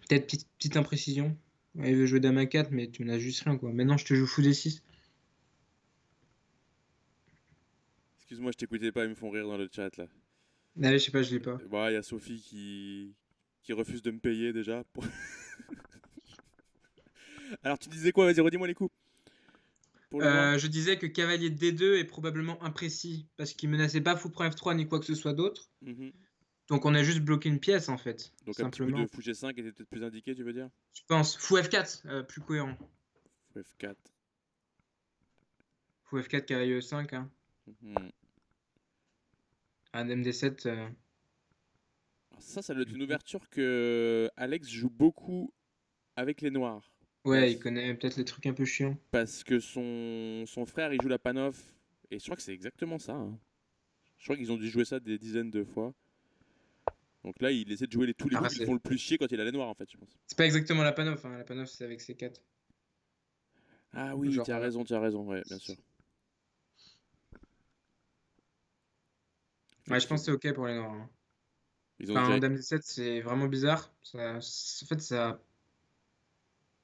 [SPEAKER 2] Peut-être petite imprécision. Ouais, il veut jouer dame A4, mais tu menaces juste rien, quoi. Maintenant, je te joue fou D6.
[SPEAKER 1] Excuse-moi, je t'écoutais pas, ils me font rire dans le chat là.
[SPEAKER 2] Ah ouais, je sais pas, je l'ai pas.
[SPEAKER 1] Bah, il y a Sophie qui refuse de me payer déjà. Alors, tu disais quoi? Vas-y, redis-moi les coups. Pour les noirs?
[SPEAKER 2] Je disais que cavalier D2 est probablement imprécis, parce qu'il menaçait pas fou prend F3 ni quoi que ce soit d'autre.
[SPEAKER 1] Mhm.
[SPEAKER 2] Donc on a juste bloqué une pièce, en fait,
[SPEAKER 1] Donc, un petit coup de
[SPEAKER 2] simplement.
[SPEAKER 1] fou G5 était peut-être plus indiqué, tu veux dire?
[SPEAKER 2] Je pense. Fou F4, plus cohérent.
[SPEAKER 1] Fou F4.
[SPEAKER 2] Fou F4, cavalier E5, hein.
[SPEAKER 1] Mhm.
[SPEAKER 2] Un MD7.
[SPEAKER 1] Alors ça doit être une ouverture que Alex joue beaucoup avec les noirs.
[SPEAKER 2] Ouais, il connaît peut-être les trucs un peu chiants.
[SPEAKER 1] Parce que son frère, il joue la Panov. Et je crois que c'est exactement ça, hein. Je crois qu'ils ont dû jouer ça des dizaines de fois. Donc là, il essaie de jouer tous les
[SPEAKER 2] Ah,
[SPEAKER 1] coups qui le font le plus chier quand il a les noirs, en fait, je pense.
[SPEAKER 2] c'est pas exactement la Panov, hein. La Panov, c'est avec C4.
[SPEAKER 1] Ah oui,
[SPEAKER 2] Genre,
[SPEAKER 1] tu as raison, ouais, bien sûr.
[SPEAKER 2] ouais, je pense que
[SPEAKER 1] Effectivement.
[SPEAKER 2] c'est OK pour les noirs, hein.
[SPEAKER 1] Ils ont
[SPEAKER 2] Enfin,
[SPEAKER 1] déjà.
[SPEAKER 2] Dame D7, c'est vraiment bizarre. En fait, ça.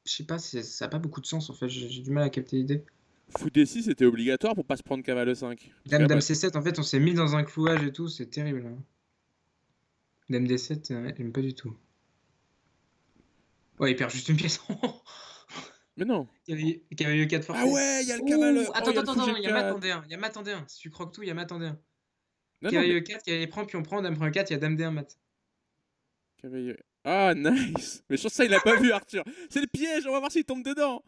[SPEAKER 2] Je sais pas, ça a pas beaucoup de sens, en fait. J'ai du mal à capter l'idée.
[SPEAKER 1] Fou D6 c'était obligatoire pour pas se prendre cavale 5. Parce que
[SPEAKER 2] Dame
[SPEAKER 1] là,
[SPEAKER 2] C7, en fait, on s'est mis dans un clouage et tout, c'est terrible, hein. Dame D7, j'aime pas du tout. Ouais, il perd juste une pièce.
[SPEAKER 1] mais non.
[SPEAKER 2] Cavalier 4
[SPEAKER 1] Ah
[SPEAKER 2] forcé.
[SPEAKER 1] ouais, il y a le cavale.
[SPEAKER 2] Ouh,
[SPEAKER 1] Oh,
[SPEAKER 2] attends,
[SPEAKER 1] il y a
[SPEAKER 2] attends,
[SPEAKER 1] le fou
[SPEAKER 2] attends, il y a mat en
[SPEAKER 1] G4.
[SPEAKER 2] D1. Il y a mat en D1. Si tu croques tout, il y a mat en D1.
[SPEAKER 1] Non, non, mais.
[SPEAKER 2] Cavalier 4, cavalier prend, pion prend, dame prend 4, il y a dame D1 mat.
[SPEAKER 1] Cavalier. Ah, nice. Mais je pense que ça, il a pas vu, Arthur. C'est le piège, on va voir s'il tombe dedans.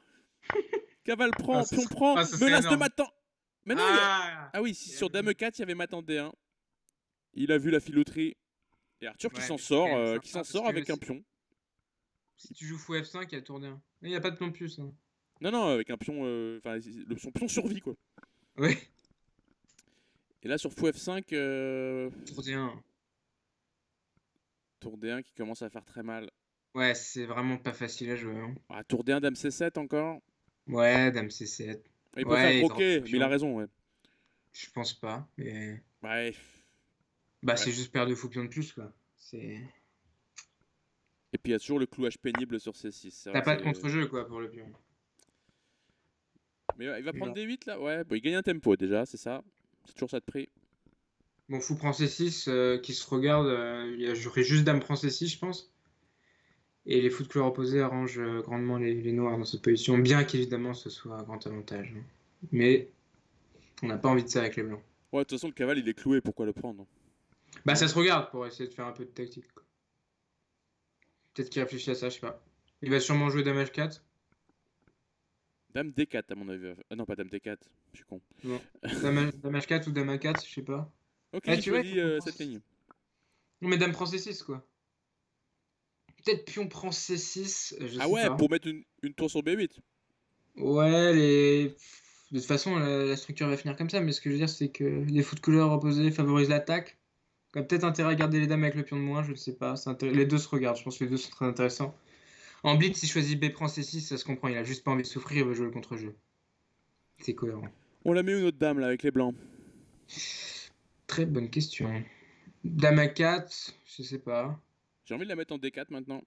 [SPEAKER 1] Cavale
[SPEAKER 2] Ah,
[SPEAKER 1] prend, pion prend,
[SPEAKER 2] ah, ce serait
[SPEAKER 1] menace de
[SPEAKER 2] énorme.
[SPEAKER 1] matant. Mais non, il y a.
[SPEAKER 2] Ah!
[SPEAKER 1] Ah oui, si
[SPEAKER 2] Il a
[SPEAKER 1] sur
[SPEAKER 2] vu.
[SPEAKER 1] Dame 4, il y avait mat en D1. Il a vu la filouterie. Et Arthur
[SPEAKER 2] Ouais, mais c'est quand même
[SPEAKER 1] qui s'en
[SPEAKER 2] sympa parce
[SPEAKER 1] sort
[SPEAKER 2] que
[SPEAKER 1] avec un pion.
[SPEAKER 2] si tu joues fou F5, il y a tour D1. Mais il n'y a pas de pion plus, hein.
[SPEAKER 1] Non, non, avec un pion. Enfin, son pion survie, quoi.
[SPEAKER 2] Ouais,
[SPEAKER 1] Et là, sur fou F5,
[SPEAKER 2] tour D1.
[SPEAKER 1] tour D1 qui commence à faire très mal.
[SPEAKER 2] Ouais, c'est vraiment pas facile à jouer, hein.
[SPEAKER 1] Ah, tour D1, Dame C7 encore.
[SPEAKER 2] Ouais, dame C7.
[SPEAKER 1] Il préfère
[SPEAKER 2] Ouais, il drop
[SPEAKER 1] croquer,
[SPEAKER 2] le
[SPEAKER 1] mais il a
[SPEAKER 2] pion.
[SPEAKER 1] raison, ouais.
[SPEAKER 2] Je pense pas, mais.
[SPEAKER 1] Ouais.
[SPEAKER 2] Bah,
[SPEAKER 1] Ouais.
[SPEAKER 2] c'est juste perdre de fou pion de plus, quoi. C'est.
[SPEAKER 1] Et puis il y a toujours le clouage pénible sur C6. C'est vrai
[SPEAKER 2] T'as
[SPEAKER 1] que
[SPEAKER 2] pas de
[SPEAKER 1] c'est.
[SPEAKER 2] contre-jeu, quoi, pour le pion.
[SPEAKER 1] Mais ouais, il va prendre
[SPEAKER 2] Genre.
[SPEAKER 1] D8 là. Ouais, bon, il gagne un tempo déjà, c'est ça. C'est toujours ça de prix.
[SPEAKER 2] Bon, fou prend C6, qui se regarde, j'aurais juste dame prend C6, je pense. Et les fous de couleur opposée arrangent grandement les noirs dans cette position, bien qu'évidemment ce soit un grand avantage, hein. Mais on n'a pas envie de ça avec les blancs.
[SPEAKER 1] Ouais, de toute façon, le cavale il est cloué, pourquoi le prendre?
[SPEAKER 2] Bah,
[SPEAKER 1] Non.
[SPEAKER 2] ça se regarde pour essayer de faire un peu de tactique, quoi. Peut-être qu'il réfléchit à ça, je sais pas. Il va sûrement jouer dame H4.
[SPEAKER 1] Dame D4 à mon avis. Ah non, pas Dame D4, je suis con.
[SPEAKER 2] Non. Dame H4 ou dame A4, je sais pas.
[SPEAKER 1] Ok,
[SPEAKER 2] Ah,
[SPEAKER 1] il
[SPEAKER 2] tu vois,
[SPEAKER 1] choisit cette ligne.
[SPEAKER 2] non, mais dame prend C6, quoi. Peut-être pion prend C6, je
[SPEAKER 1] Ah
[SPEAKER 2] sais
[SPEAKER 1] ouais,
[SPEAKER 2] pas.
[SPEAKER 1] pour mettre une tour sur B8.
[SPEAKER 2] Ouais, de toute façon, la structure va finir comme ça, mais ce que je veux dire, c'est que les fous de couleur opposés favorisent l'attaque. On a peut-être intérêt à garder les dames avec le pion de moins, je ne sais pas. Les deux se regardent, je pense que les deux sont très intéressants. En blitz, il choisit B prend C6, ça se comprend. Il a juste pas envie de souffrir, il veut jouer le contre-jeu. C'est cohérent.
[SPEAKER 1] On la met où notre dame là avec les blancs?
[SPEAKER 2] Très bonne question. Dame à 4, je sais pas.
[SPEAKER 1] J'ai envie de la mettre en D4 maintenant.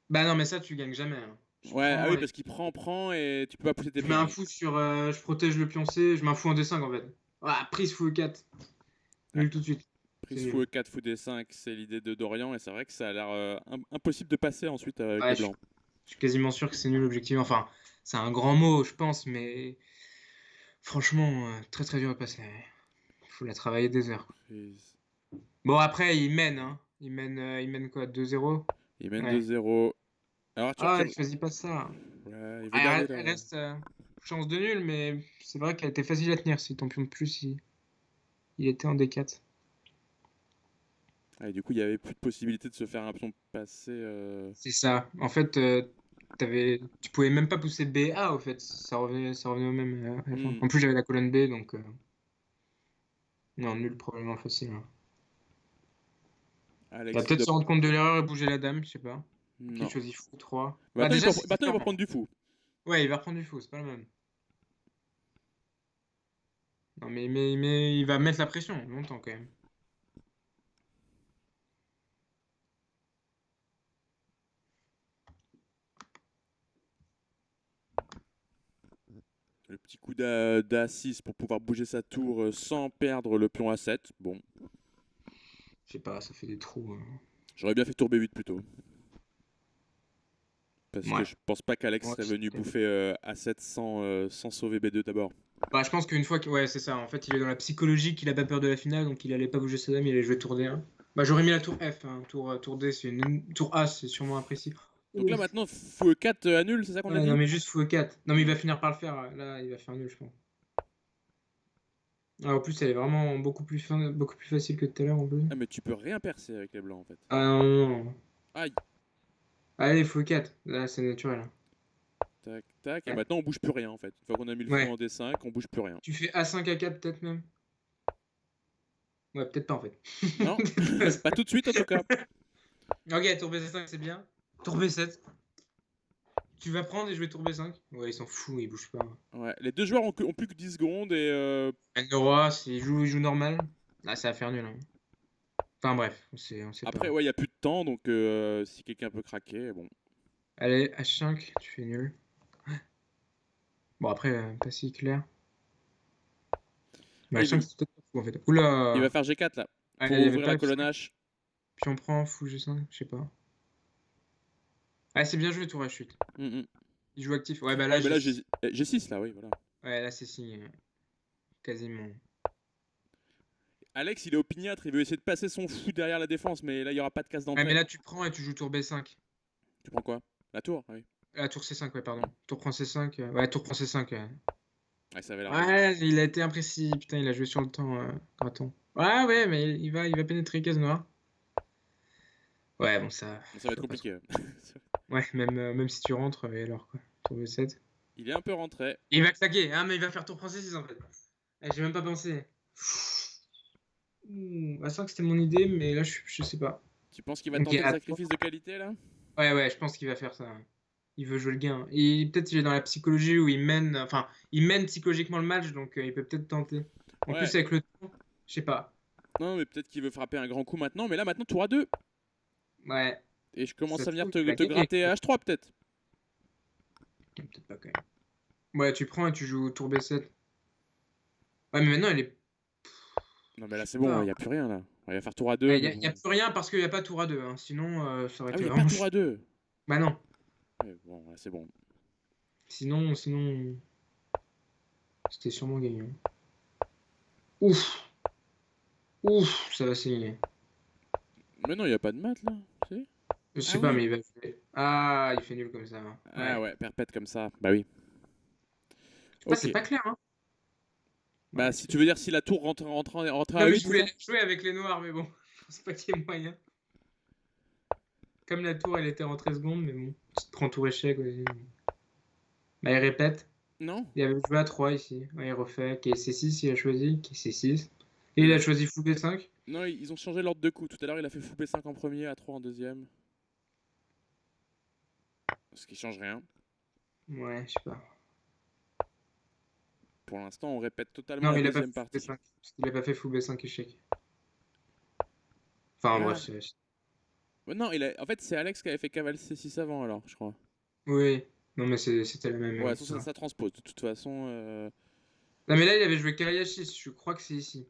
[SPEAKER 2] Bah non, mais ça, tu gagnes jamais, hein. Je
[SPEAKER 1] Ouais, ah
[SPEAKER 2] prends
[SPEAKER 1] oui,
[SPEAKER 2] et
[SPEAKER 1] parce qu'il prend et tu peux pas pousser tes
[SPEAKER 2] je mets
[SPEAKER 1] pions.
[SPEAKER 2] un fou sur. Je protège le pion C, je mets un fou en D5 en fait. Ah, prise fou E4.
[SPEAKER 1] Ouais.
[SPEAKER 2] Nul tout de suite. C'est
[SPEAKER 1] Prise fou
[SPEAKER 2] nul.
[SPEAKER 1] E4, fou D5, c'est l'idée de Dorian et c'est vrai que ça a l'air impossible de passer ensuite avec
[SPEAKER 2] Ouais,
[SPEAKER 1] les blancs.
[SPEAKER 2] je suis quasiment sûr que c'est nul objectivement. Enfin, c'est un grand mot, je pense, mais franchement, très très dur à passer. Faut la travailler des heures.
[SPEAKER 1] Prise.
[SPEAKER 2] Bon, après, il mène, hein. Il mène quoi, 2-0?
[SPEAKER 1] Il mène
[SPEAKER 2] Ouais.
[SPEAKER 1] 2-0. Alors Arthur
[SPEAKER 2] Ah,
[SPEAKER 1] qui
[SPEAKER 2] il choisit pas ça.
[SPEAKER 1] ouais, il veut
[SPEAKER 2] Ah,
[SPEAKER 1] garder
[SPEAKER 2] elle
[SPEAKER 1] la...
[SPEAKER 2] reste chance de nul, mais c'est vrai qu'elle était facile à tenir si ton pion de plus il était en D4.
[SPEAKER 1] Ah, et du coup, il y avait plus de possibilité de se faire un pion passé.
[SPEAKER 2] C'est ça. En fait, tu pouvais même pas pousser B A, au fait. Ça revenait au même à la fin.
[SPEAKER 1] Hmm.
[SPEAKER 2] En plus, j'avais la colonne B, donc non, nul probablement facile, hein. Il va
[SPEAKER 1] Alex qui
[SPEAKER 2] peut-être
[SPEAKER 1] doit...
[SPEAKER 2] se rendre compte de l'erreur et bouger la dame, je sais pas. Ok, il
[SPEAKER 1] Non.
[SPEAKER 2] choisit fou 3. Bah
[SPEAKER 1] Maintenant,
[SPEAKER 2] déjà, c'est
[SPEAKER 1] maintenant, il va
[SPEAKER 2] différent.
[SPEAKER 1] prendre du fou.
[SPEAKER 2] Ouais, il va reprendre du fou, c'est pas le même. Non, mais il va mettre la pression longtemps quand même.
[SPEAKER 1] Le petit coup d'A6 pour pouvoir bouger sa tour sans perdre le pion A7. Bon,
[SPEAKER 2] Je sais pas, ça fait des trous, hein.
[SPEAKER 1] j'aurais bien fait tour B8 plutôt. Parce que
[SPEAKER 2] Ouais.
[SPEAKER 1] je pense pas qu'Alex
[SPEAKER 2] Ouais,
[SPEAKER 1] serait venu bouffer A7 sans sauver B2 d'abord.
[SPEAKER 2] bah, je pense qu'une fois que. Ouais, c'est ça. En fait, il est dans la psychologie qu'il a pas peur de la finale, donc il allait pas bouger sa dame, il allait jouer tour D1. Bah, j'aurais mis la tour F, hein. Tour D, c'est une. Tour A, c'est sûrement imprécis.
[SPEAKER 1] Donc là
[SPEAKER 2] Ouf.
[SPEAKER 1] maintenant, fou E4 annule, c'est ça qu'on a
[SPEAKER 2] Ouais, non,
[SPEAKER 1] dit?
[SPEAKER 2] mais juste fou E4. Non, mais il va finir par le faire. Là, il va faire nul, je pense. Ah, en plus, elle est vraiment beaucoup plus facile que tout à l'heure, en plus.
[SPEAKER 1] Ah mais tu peux rien percer avec les blancs en fait.
[SPEAKER 2] Ah, non, non, non.
[SPEAKER 1] Aïe,
[SPEAKER 2] Allez, fou E4. Là, c'est naturel, hein.
[SPEAKER 1] tac, tac, et
[SPEAKER 2] Ouais.
[SPEAKER 1] maintenant on bouge plus rien en fait. Une fois qu'on a mis le fou
[SPEAKER 2] Ouais.
[SPEAKER 1] en D5, on bouge plus rien.
[SPEAKER 2] Tu fais A5, A4, peut-être même. Ouais, peut-être pas, en fait.
[SPEAKER 1] Non,
[SPEAKER 2] Peut-être
[SPEAKER 1] pas tout de suite en tout cas.
[SPEAKER 2] pas. Ok, tour B5, c'est bien. Tour B7. Tu vas prendre et jouer tour B5. Ouais, ils s'en foutent, ils bougent pas.
[SPEAKER 1] Ouais, les deux joueurs ont plus que 10 secondes et
[SPEAKER 2] Le roi, il joue normal. Ah, ça va faire nul, hein. Enfin bref, on sait
[SPEAKER 1] après
[SPEAKER 2] pas.
[SPEAKER 1] ouais, il y a plus de temps donc si quelqu'un peut craquer, bon.
[SPEAKER 2] Allez, H5, tu fais nul. Bon, après, pas si clair. Mais
[SPEAKER 1] Ah,
[SPEAKER 2] H5, c'est peut-être pas fou en fait.
[SPEAKER 1] il va
[SPEAKER 2] Oula!
[SPEAKER 1] faire G4 là
[SPEAKER 2] Ah,
[SPEAKER 1] pour
[SPEAKER 2] il y avait
[SPEAKER 1] ouvrir
[SPEAKER 2] pas
[SPEAKER 1] la colonne
[SPEAKER 2] F5.
[SPEAKER 1] H.
[SPEAKER 2] Puis on prend fou G5, je sais pas. Ah, c'est bien joué tour H8.
[SPEAKER 1] Mm, mm.
[SPEAKER 2] Il joue actif. Ouais, bah là,
[SPEAKER 1] Ouais, mais là j'ai 6 là, oui, voilà.
[SPEAKER 2] Ouais, là, c'est signé. Quasiment.
[SPEAKER 1] Alex, il est opiniâtre, il veut essayer de passer son fou derrière la défense, mais là il y aura pas de case
[SPEAKER 2] Ouais, mais
[SPEAKER 1] d'entrée.
[SPEAKER 2] là, tu prends et tu joues tour B5.
[SPEAKER 1] Tu prends quoi? La tour? Ah oui.
[SPEAKER 2] Ah, tour C5, ouais, pardon. Tour prend C5. Ouais, tour prend C5.
[SPEAKER 1] Ouais, ça avait l'air bien.
[SPEAKER 2] Ouais, il a été imprécis. Putain, il a joué sur le temps, graton. Ouais, ouais, mais il va pénétrer case noire. Ouais, bon,
[SPEAKER 1] Ça va être
[SPEAKER 2] ça passe.
[SPEAKER 1] compliqué.
[SPEAKER 2] Ouais, même si tu rentres, et alors quoi. Tour B7.
[SPEAKER 1] Il est un peu rentré.
[SPEAKER 2] Il va claquer, hein, mais il va faire tour français 6 en fait. J'ai même pas pensé. A5 c'était mon idée, mais là je sais pas.
[SPEAKER 1] Tu penses qu'il va
[SPEAKER 2] Ok,
[SPEAKER 1] tenter le
[SPEAKER 2] A3.
[SPEAKER 1] sacrifice de qualité là?
[SPEAKER 2] Ouais, je pense qu'il va faire ça. Il veut jouer le gain. Et peut-être il est dans la psychologie où il mène psychologiquement le match, donc il peut peut-être tenter. En
[SPEAKER 1] Ouais.
[SPEAKER 2] plus, avec le temps, je sais pas.
[SPEAKER 1] Non, mais peut-être qu'il veut frapper un grand coup maintenant, mais là maintenant tour A2.
[SPEAKER 2] Ouais,
[SPEAKER 1] Et je commence
[SPEAKER 2] ça
[SPEAKER 1] à
[SPEAKER 2] se
[SPEAKER 1] venir
[SPEAKER 2] trouve, il va
[SPEAKER 1] te
[SPEAKER 2] gagner.
[SPEAKER 1] gratter à H3 peut-être.
[SPEAKER 2] Peut-être pas quand même. Ouais, tu prends et tu joues tour B7. Ouais, mais maintenant, elle est.
[SPEAKER 1] Non, mais là c'est
[SPEAKER 2] Je sais
[SPEAKER 1] bon,
[SPEAKER 2] pas.
[SPEAKER 1] il n'y a plus rien là. Il va faire tour
[SPEAKER 2] Il
[SPEAKER 1] A2, mais
[SPEAKER 2] y a
[SPEAKER 1] bon.
[SPEAKER 2] plus rien parce qu'il n'y a pas tour A2, hein. Sinon, ça aurait
[SPEAKER 1] Ah oui, il
[SPEAKER 2] été
[SPEAKER 1] n'y a pas
[SPEAKER 2] vraiment.
[SPEAKER 1] tour A2.
[SPEAKER 2] Bah non.
[SPEAKER 1] Ouais, bon, là c'est bon.
[SPEAKER 2] Sinon, c'était sûrement gagnant. Ouf, ouf, ça va saigner.
[SPEAKER 1] Mais non, il n'y a pas de mat là. Si.
[SPEAKER 2] Je
[SPEAKER 1] Ah
[SPEAKER 2] sais pas,
[SPEAKER 1] oui.
[SPEAKER 2] mais il va jouer. Ah, il fait nul comme ça, hein.
[SPEAKER 1] Ah
[SPEAKER 2] Ouais.
[SPEAKER 1] ouais, perpète comme ça. Bah oui.
[SPEAKER 2] Ah, c'est
[SPEAKER 1] Ok.
[SPEAKER 2] pas clair, hein.
[SPEAKER 1] Bah
[SPEAKER 2] Ouais,
[SPEAKER 1] si tu veux dire si la tour rentre
[SPEAKER 2] non,
[SPEAKER 1] à
[SPEAKER 2] mais je
[SPEAKER 1] 8, c'est
[SPEAKER 2] voulais
[SPEAKER 1] ça?
[SPEAKER 2] la jouer avec les noirs, mais bon, je pense pas qu'il y ait moyen. Comme la tour, elle était en 13 secondes, mais bon, tu te prends tour échec, vas-y. Bah, il répète.
[SPEAKER 1] Non?
[SPEAKER 2] Il avait joué à 3 ici. Ouais, il refait. Qui est C6, il a choisi. Qui est C6. Et il a choisi fou B5.
[SPEAKER 1] Non, ils ont changé l'ordre de coups. Tout à l'heure, il a fait fou B5 en premier, A3 en deuxième. Ce qui change rien.
[SPEAKER 2] Ouais, je sais pas.
[SPEAKER 1] Pour l'instant, on répète totalement
[SPEAKER 2] Non,
[SPEAKER 1] la
[SPEAKER 2] il a pas
[SPEAKER 1] deuxième
[SPEAKER 2] fait fou
[SPEAKER 1] partie.
[SPEAKER 2] B5. Parce qu'il a pas fait fou B5 échec. Enfin, bref,
[SPEAKER 1] Ah, ouais, non, en fait, c'est Alex qui avait fait cavale C6 avant, alors, je crois.
[SPEAKER 2] oui. Non, mais c'était la même.
[SPEAKER 1] Ouais, ça,
[SPEAKER 2] Histoire.
[SPEAKER 1] ça transpose. De toute façon,
[SPEAKER 2] Non, mais là, il avait joué cavalier H6. Je crois que c'est ici.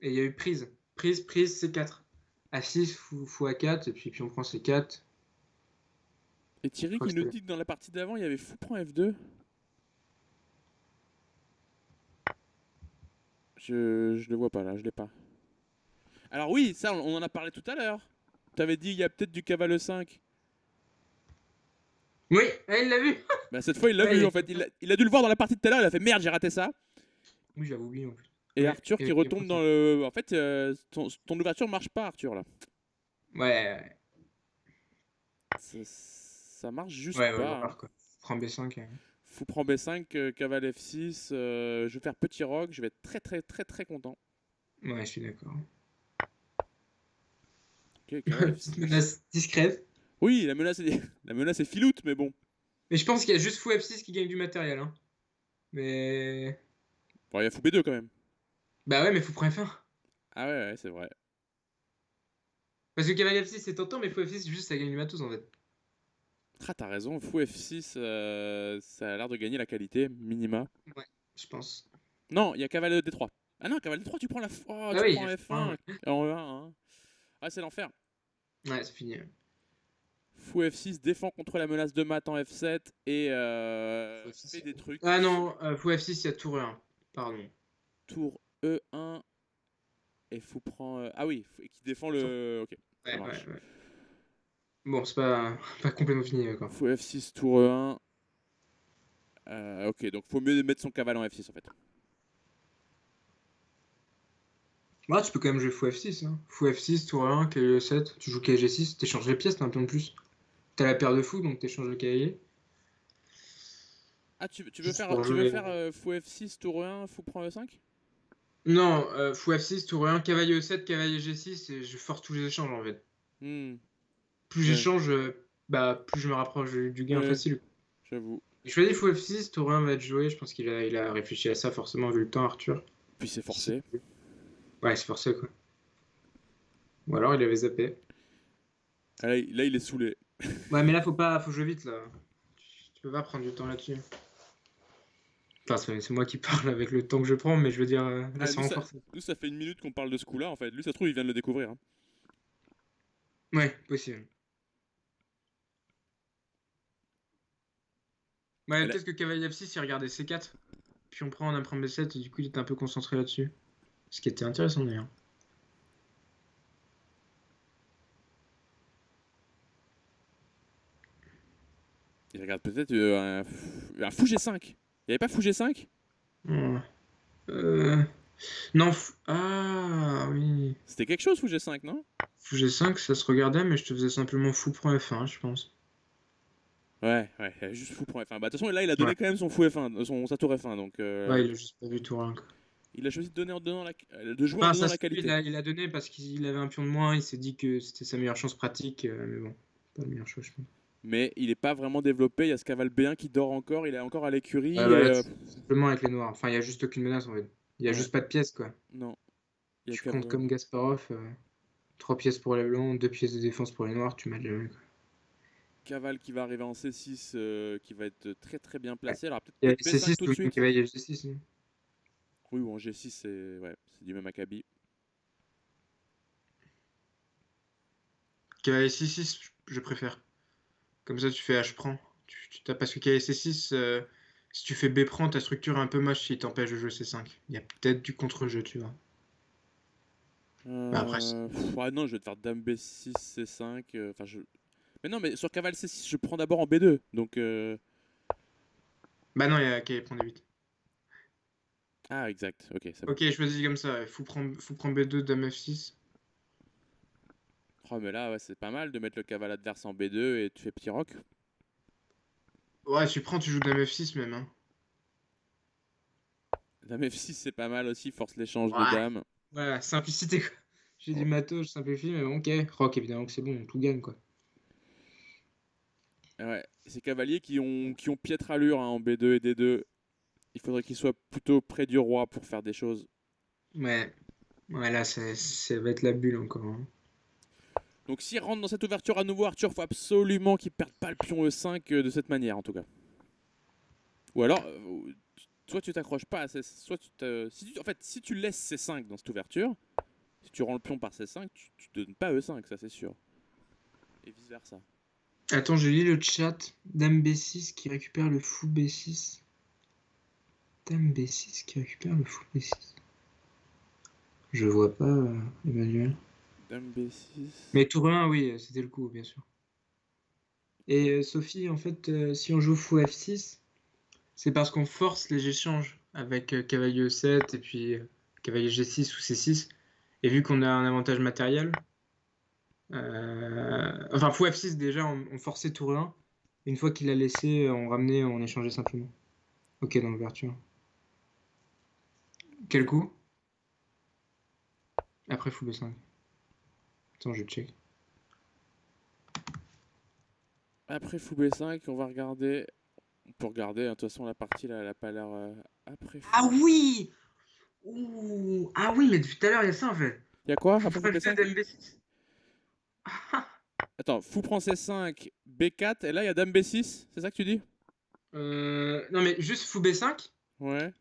[SPEAKER 2] Et il y a eu prise. Prise, C4. A6, fou A4. Et puis on prend C4.
[SPEAKER 1] et
[SPEAKER 2] Je
[SPEAKER 1] Thierry
[SPEAKER 2] crois
[SPEAKER 1] qui
[SPEAKER 2] que
[SPEAKER 1] nous
[SPEAKER 2] c'était.
[SPEAKER 1] dit que dans la partie d'avant, il y avait fou prend F2. Je le vois pas là, je l'ai pas. Alors oui, ça, on en a parlé tout à l'heure. Tu avais dit il y a peut-être du cavale E5.
[SPEAKER 2] Oui, ah, il l'a vu.
[SPEAKER 1] Bah cette fois, il l'a
[SPEAKER 2] Ouais,
[SPEAKER 1] vu en fait. Il a dû le voir dans la partie de tout à l'heure. Il a fait merde, j'ai raté ça.
[SPEAKER 2] Oui, j'avais oublié en plus.
[SPEAKER 1] Et
[SPEAKER 2] Ouais,
[SPEAKER 1] Arthur qui
[SPEAKER 2] et
[SPEAKER 1] retombe
[SPEAKER 2] pourtant.
[SPEAKER 1] dans le. En fait, ton ouverture marche pas, Arthur là.
[SPEAKER 2] Ouais,
[SPEAKER 1] Ça marche juste
[SPEAKER 2] ouais,
[SPEAKER 1] pas, hein.
[SPEAKER 2] voir quoi. Prends B5.
[SPEAKER 1] Fou prend B5, cavale F6. Je vais faire petit roc. Je vais être très très très très content.
[SPEAKER 2] Ouais, je suis d'accord.
[SPEAKER 1] Ok, cavale
[SPEAKER 2] Petite
[SPEAKER 1] F6.
[SPEAKER 2] menace discrète.
[SPEAKER 1] Oui, la menace est filoute, mais bon.
[SPEAKER 2] Mais je pense qu'il y a juste fou F6 qui gagne du matériel. Hein. Mais.
[SPEAKER 1] Bon, il y a fou B2 quand même.
[SPEAKER 2] Bah ouais, mais fou prend F1.
[SPEAKER 1] Ah ouais, ouais, c'est vrai.
[SPEAKER 2] Parce que cavalier F6 c'est tentant, mais fou F6 juste ça gagne du matos en fait.
[SPEAKER 1] Ah, t'as raison, fou F6, ça a l'air de gagner la qualité, minima.
[SPEAKER 2] Ouais, je pense.
[SPEAKER 1] Non, il y a cavale D3. Ah non, cavale D3, oh,
[SPEAKER 2] Ah
[SPEAKER 1] tu
[SPEAKER 2] oui,
[SPEAKER 1] prends
[SPEAKER 2] F1.
[SPEAKER 1] F1 en E1, hein. Ah, c'est l'enfer.
[SPEAKER 2] Ouais, c'est fini.
[SPEAKER 1] Fou F6 défend contre la menace de mat en F7 et
[SPEAKER 2] Fou F6.
[SPEAKER 1] fait des trucs.
[SPEAKER 2] Ah non, fou F6 il y a tour 1. Pardon.
[SPEAKER 1] Tour E1 et fou prend. Ah oui, qui défend
[SPEAKER 2] Tour.
[SPEAKER 1] le. Ok, ça
[SPEAKER 2] Ouais, ouais,
[SPEAKER 1] marche.
[SPEAKER 2] ouais. Bon, c'est pas, pas complètement fini quoi.
[SPEAKER 1] Fou F6, tour E1. Ok, donc faut mieux mettre son cavale en F6 en fait.
[SPEAKER 2] Ah, tu peux quand même jouer fou F6. Hein. Fou F6, tour 1, cavalier E7. Tu joues cavalier G6, t'échanges les pièces, t'as un pion de plus. T'as la paire de fou, donc t'échanges le cavalier.
[SPEAKER 1] Ah, tu veux
[SPEAKER 2] Juste
[SPEAKER 1] faire,
[SPEAKER 2] pour
[SPEAKER 1] tu veux
[SPEAKER 2] jouer.
[SPEAKER 1] faire fou F6, tour E1, fou prend E5.
[SPEAKER 2] Non, fou F6, tour 1, cavalier E7, cavalier G6, et je force tous les échanges en fait.
[SPEAKER 1] Hmm,
[SPEAKER 2] Plus
[SPEAKER 1] ouais,
[SPEAKER 2] j'échange, bah, plus je me rapproche du gain
[SPEAKER 1] ouais,
[SPEAKER 2] facile.
[SPEAKER 1] j'avoue.
[SPEAKER 2] Il choisit fou F6, tour 1 va être joué. Je pense il a réfléchi à ça forcément vu le temps, Arthur.
[SPEAKER 1] Puis c'est
[SPEAKER 2] Qui sait.
[SPEAKER 1] forcé.
[SPEAKER 2] Ouais, c'est forcé quoi. Ou alors il avait zappé.
[SPEAKER 1] Ah, là, il est saoulé.
[SPEAKER 2] Ouais, mais là faut jouer vite là. Tu peux pas prendre du temps là-dessus. Enfin, c'est moi qui parle avec le temps que je prends, mais je veux dire, là
[SPEAKER 1] Ah,
[SPEAKER 2] c'est encore ça.
[SPEAKER 1] nous, ça fait une minute qu'on parle de ce coup-là en fait. Lui, ça se trouve, il vient de le découvrir, hein.
[SPEAKER 2] Ouais, possible. Ouais,
[SPEAKER 1] Elle a-
[SPEAKER 2] peut-être que cavalier F6 il regardait C4, puis on prend B7 et du coup il était un peu concentré là-dessus. Ce qui était intéressant d'ailleurs.
[SPEAKER 1] Il regarde peut-être un fou G5. Il n'y avait pas fou G5?
[SPEAKER 2] Ouais. Euh, Non, ah oui.
[SPEAKER 1] C'était quelque chose, fou G5, non?
[SPEAKER 2] Fou G5, ça se regardait, mais je te faisais simplement fou prend F1, je pense.
[SPEAKER 1] Ouais, ouais, juste fou prend F1. Bah, de toute façon, là, il a
[SPEAKER 2] Ouais.
[SPEAKER 1] donné quand même son fou F1, sa tour F1. Donc,
[SPEAKER 2] Ouais, il a juste pas vu tour 1. Quoi.
[SPEAKER 1] il a choisi de, donner en donnant de jouer en
[SPEAKER 2] Enfin,
[SPEAKER 1] donnant
[SPEAKER 2] ça
[SPEAKER 1] la
[SPEAKER 2] se peut,
[SPEAKER 1] qualité.
[SPEAKER 2] il a donné parce qu'il avait un pion de moins, il s'est dit que c'était sa meilleure chance pratique, mais bon, pas la meilleure chose, je pense.
[SPEAKER 1] Mais il n'est pas vraiment développé. Il y a ce cavale B1 qui dort encore. Il est encore à l'écurie.
[SPEAKER 2] Bah
[SPEAKER 1] Et
[SPEAKER 2] là, simplement avec les noirs. Enfin, il y a juste aucune menace en fait. Il y a
[SPEAKER 1] ouais,
[SPEAKER 2] juste pas de pièces, quoi.
[SPEAKER 1] non. Il y a
[SPEAKER 2] Tu comptes comme
[SPEAKER 1] cavale.
[SPEAKER 2] Gasparov, 3 pièces pour les blancs, 2 pièces de défense pour les noirs, tu mets le jeu, quoi.
[SPEAKER 1] Cavale qui va arriver en C6, qui va être très très bien
[SPEAKER 2] Ouais.
[SPEAKER 1] placé. Alors
[SPEAKER 2] Il y a
[SPEAKER 1] peut-être B5
[SPEAKER 2] C6,
[SPEAKER 1] tout
[SPEAKER 2] tu
[SPEAKER 1] de
[SPEAKER 2] joues un
[SPEAKER 1] suite.
[SPEAKER 2] cavalier G6. Non.
[SPEAKER 1] Oui, ou en G6, c'est ouais, du même acabit.
[SPEAKER 2] Cavalier C6, je préfère. Comme ça, tu fais H prend. Parce que cavalier C6, si tu fais B prend, ta structure est un peu moche si t'empêche de jouer C5. Il y a peut-être du contre-jeu, tu vois. Bah après,
[SPEAKER 1] Ah non, je vais te faire Dame B6, C5. Enfin, mais non, mais sur cavale C6, je prends d'abord en B2. Donc,
[SPEAKER 2] bah non, il y a cavalier prend D8.
[SPEAKER 1] ah, exact. Ok, c'est bon.
[SPEAKER 2] Ok, choisis comme ça. Ouais. Fou prend B2, Dame F6.
[SPEAKER 1] Oh, mais là, ouais, c'est pas mal de mettre le cavale adverse en B2 et tu fais petit roc.
[SPEAKER 2] Ouais, tu prends, tu joues Dame F6 même. Hein.
[SPEAKER 1] Dame F6, c'est pas mal aussi, force l'échange de
[SPEAKER 2] Ouais.
[SPEAKER 1] dames.
[SPEAKER 2] Voilà, simplicité quoi. J'ai du
[SPEAKER 1] Oh,
[SPEAKER 2] matos, je simplifie, mais bon, ok. Rock, évidemment que c'est bon, on tout gagne quoi.
[SPEAKER 1] Ouais, ces cavaliers qui ont piètre allure hein, en B2 et D2. Il faudrait qu'ils soient plutôt près du roi pour faire des choses.
[SPEAKER 2] Ouais, ouais, là, ça va être la bulle encore, hein.
[SPEAKER 1] Donc s'il rentre dans cette ouverture à nouveau, Arthur, faut absolument qu'il perde pas le pion E5 de cette manière en tout cas. Ou alors, soit tu t'accroches pas à C, soit en fait, si tu laisses C5 dans cette ouverture, si tu rends le pion par C5, tu donnes pas E5, ça c'est sûr. Et vice versa.
[SPEAKER 2] Attends, je lis le chat. Dame B6 qui récupère le fou B6. Dame B6 qui récupère le fou B6. Je vois pas, Emmanuel.
[SPEAKER 1] Dame B6.
[SPEAKER 2] Mais tour 1, oui, c'était le coup, bien sûr. Et Sophie, en fait, si on joue fou F6, c'est parce qu'on force les échanges avec cavalier E7 et puis cavalier G6 ou C6. Et vu qu'on a un avantage matériel, enfin fou F6 déjà, on forçait tour 1. Une fois qu'il a laissé, on ramenait, on échangeait simplement. Ok, dans l'ouverture. Quel coup? Après fou B5. Attends, je check.
[SPEAKER 1] Après fou B5, on va regarder. On peut regarder, hein, de toute façon la partie là, elle a pas l'air. Après fou.
[SPEAKER 2] Ah oui! Ouh. Ah oui, mais depuis tout à l'heure, il y a ça en fait.
[SPEAKER 1] Y a quoi
[SPEAKER 2] Fou
[SPEAKER 1] après fou
[SPEAKER 2] F7
[SPEAKER 1] B5?
[SPEAKER 2] MB6.
[SPEAKER 1] Attends, fou prend C5, B4, et là il y a Dame B6, c'est ça que tu dis?
[SPEAKER 2] Non, mais juste fou B5.
[SPEAKER 1] Ouais.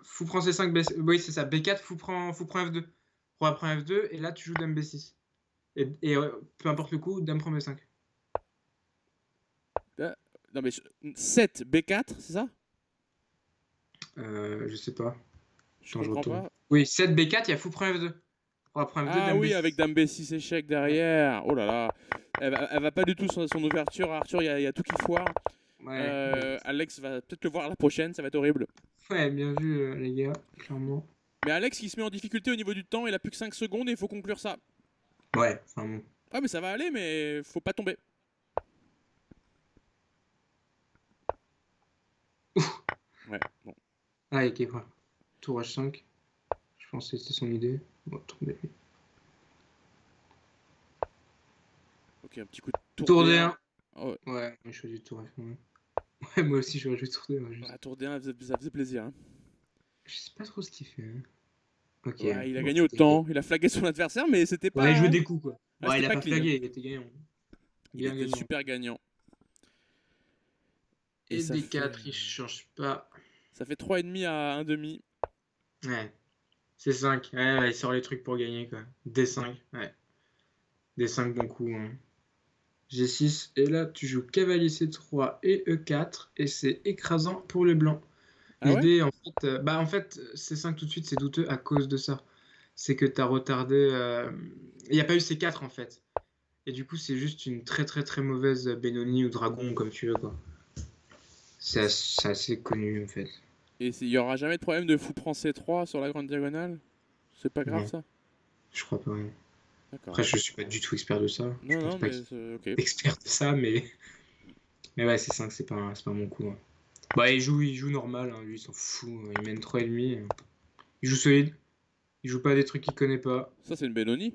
[SPEAKER 2] Fou prend C5, B... oui, c'est ça. B4, fou prend F2. Roi prend F2, et là tu joues Dame B6. Et peu importe le coup, Dame prend B5.
[SPEAKER 1] Non mais 7, B4, c'est ça?
[SPEAKER 2] Je sais pas.
[SPEAKER 1] Je
[SPEAKER 2] Attends, je
[SPEAKER 1] comprends
[SPEAKER 2] retourne.
[SPEAKER 1] pas.
[SPEAKER 2] Oui, 7 B4, il y a fou prend F2. Roi prend F2,
[SPEAKER 1] Ah
[SPEAKER 2] Dame
[SPEAKER 1] oui, avec
[SPEAKER 2] B6.
[SPEAKER 1] Dame B6 échec
[SPEAKER 2] Ouais,
[SPEAKER 1] derrière. Oh là là. Elle va pas du tout son ouverture. Arthur, il y a tout qui foire.
[SPEAKER 2] ouais,
[SPEAKER 1] Alex va peut-être le voir la prochaine, ça va être horrible.
[SPEAKER 2] ouais, bien vu, les gars, clairement.
[SPEAKER 1] Mais Alex qui se met en difficulté au niveau du temps, il a plus que 5 secondes et il faut conclure ça.
[SPEAKER 2] Ouais, enfin bon.
[SPEAKER 1] Ah mais ça va aller, mais faut pas tomber. Ouais, bon.
[SPEAKER 2] Ah, ok, quoi. Tour H5. Je pensais que c'était son idée. Bon, tour B.
[SPEAKER 1] Ok, un petit coup de tour
[SPEAKER 2] Tour
[SPEAKER 1] D1.
[SPEAKER 2] D1.
[SPEAKER 1] Oh, ouais.
[SPEAKER 2] Ouais, j'ai choisi tour F1. Ouais, moi aussi, j'aurais joué tour D1. Juste.
[SPEAKER 1] Ah, tour D1, ça faisait plaisir. Hein.
[SPEAKER 2] Je sais pas trop ce qu'il fait, hein. Ok,
[SPEAKER 1] Ouais, il a
[SPEAKER 2] bon,
[SPEAKER 1] gagné au
[SPEAKER 2] t'inquiète.
[SPEAKER 1] temps, il a flagué son adversaire, mais c'était
[SPEAKER 2] Ouais, il
[SPEAKER 1] pas,
[SPEAKER 2] jouait des coups, quoi.
[SPEAKER 1] ah,
[SPEAKER 2] Ouais,
[SPEAKER 1] c'était
[SPEAKER 2] il a
[SPEAKER 1] pas
[SPEAKER 2] pas
[SPEAKER 1] clean. Hein.
[SPEAKER 2] flagué, il était gagnant.
[SPEAKER 1] Il
[SPEAKER 2] Bien
[SPEAKER 1] était
[SPEAKER 2] gagnant.
[SPEAKER 1] super gagnant. Et
[SPEAKER 2] Et
[SPEAKER 1] ça fait,
[SPEAKER 2] D4, il change pas.
[SPEAKER 1] ça fait 3,5 à 1,5.
[SPEAKER 2] Ouais, c'est 5. Ouais, ouais, il sort les trucs pour gagner, quoi. D5, ouais. D5, bon coup, hein. G6, et là, tu joues cavalier C3 et E4, et c'est écrasant pour les blancs.
[SPEAKER 1] Ah ouais?
[SPEAKER 2] L'idée, en fait, C5 tout de suite, c'est douteux à cause de ça. C'est que tu as retardé. Il n'y a pas eu C4 en fait. Et du coup, c'est juste une très très très mauvaise Benoni ou Dragon, comme tu veux, quoi.
[SPEAKER 1] Et
[SPEAKER 2] C'est assez connu en fait.
[SPEAKER 1] il y aura jamais de problème de fou prend C3 sur la grande diagonale? C'est pas grave
[SPEAKER 2] Non,
[SPEAKER 1] ça?
[SPEAKER 2] je crois pas.
[SPEAKER 1] D'accord.
[SPEAKER 2] Après, je suis pas du tout expert de ça. Je
[SPEAKER 1] Non,
[SPEAKER 2] pense
[SPEAKER 1] non,
[SPEAKER 2] pas
[SPEAKER 1] mais
[SPEAKER 2] qu'il
[SPEAKER 1] ok.
[SPEAKER 2] est expert de ça, mais ouais, C5, c'est pas mon coup, hein. Bah, il joue normal, hein, lui, il s'en fout. Il mène 3,5. Il joue solide. Il joue pas des trucs qu'il connaît pas.
[SPEAKER 1] Ça, c'est une Benoni?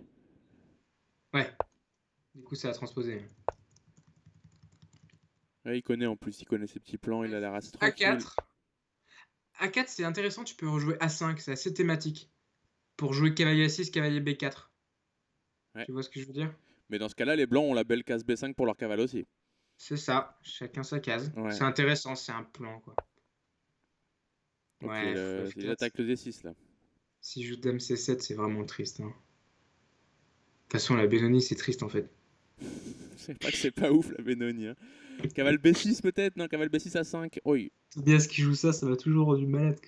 [SPEAKER 2] Ouais, du coup, ça a transposé.
[SPEAKER 1] Ouais, il connaît en plus, il connaît ses petits plans, il a l'air assez tranquille.
[SPEAKER 2] A4. A4, c'est intéressant, tu peux rejouer A5, c'est assez thématique. Pour jouer cavalier A6, cavalier B4.
[SPEAKER 1] Ouais.
[SPEAKER 2] Tu vois ce que je veux dire?
[SPEAKER 1] Mais dans ce cas-là, les blancs ont la belle case B5 pour leur cavale aussi.
[SPEAKER 2] C'est ça, chacun sa case.
[SPEAKER 1] Ouais.
[SPEAKER 2] C'est intéressant, c'est un plan, quoi.
[SPEAKER 1] Ok,
[SPEAKER 2] Ouais, fou
[SPEAKER 1] il
[SPEAKER 2] F4.
[SPEAKER 1] attaque le D6 là.
[SPEAKER 2] Si je joue Dame C7, c'est vraiment triste, hein. De toute façon, la Benoni, c'est triste, en fait.
[SPEAKER 1] C'est pas que c'est pas ouf la Benoni. Hein. Cavale B6 peut-être? Non, cavale B6 à 5. Oui.
[SPEAKER 2] Tobias qui joue ça, ça va toujours rendre du malade.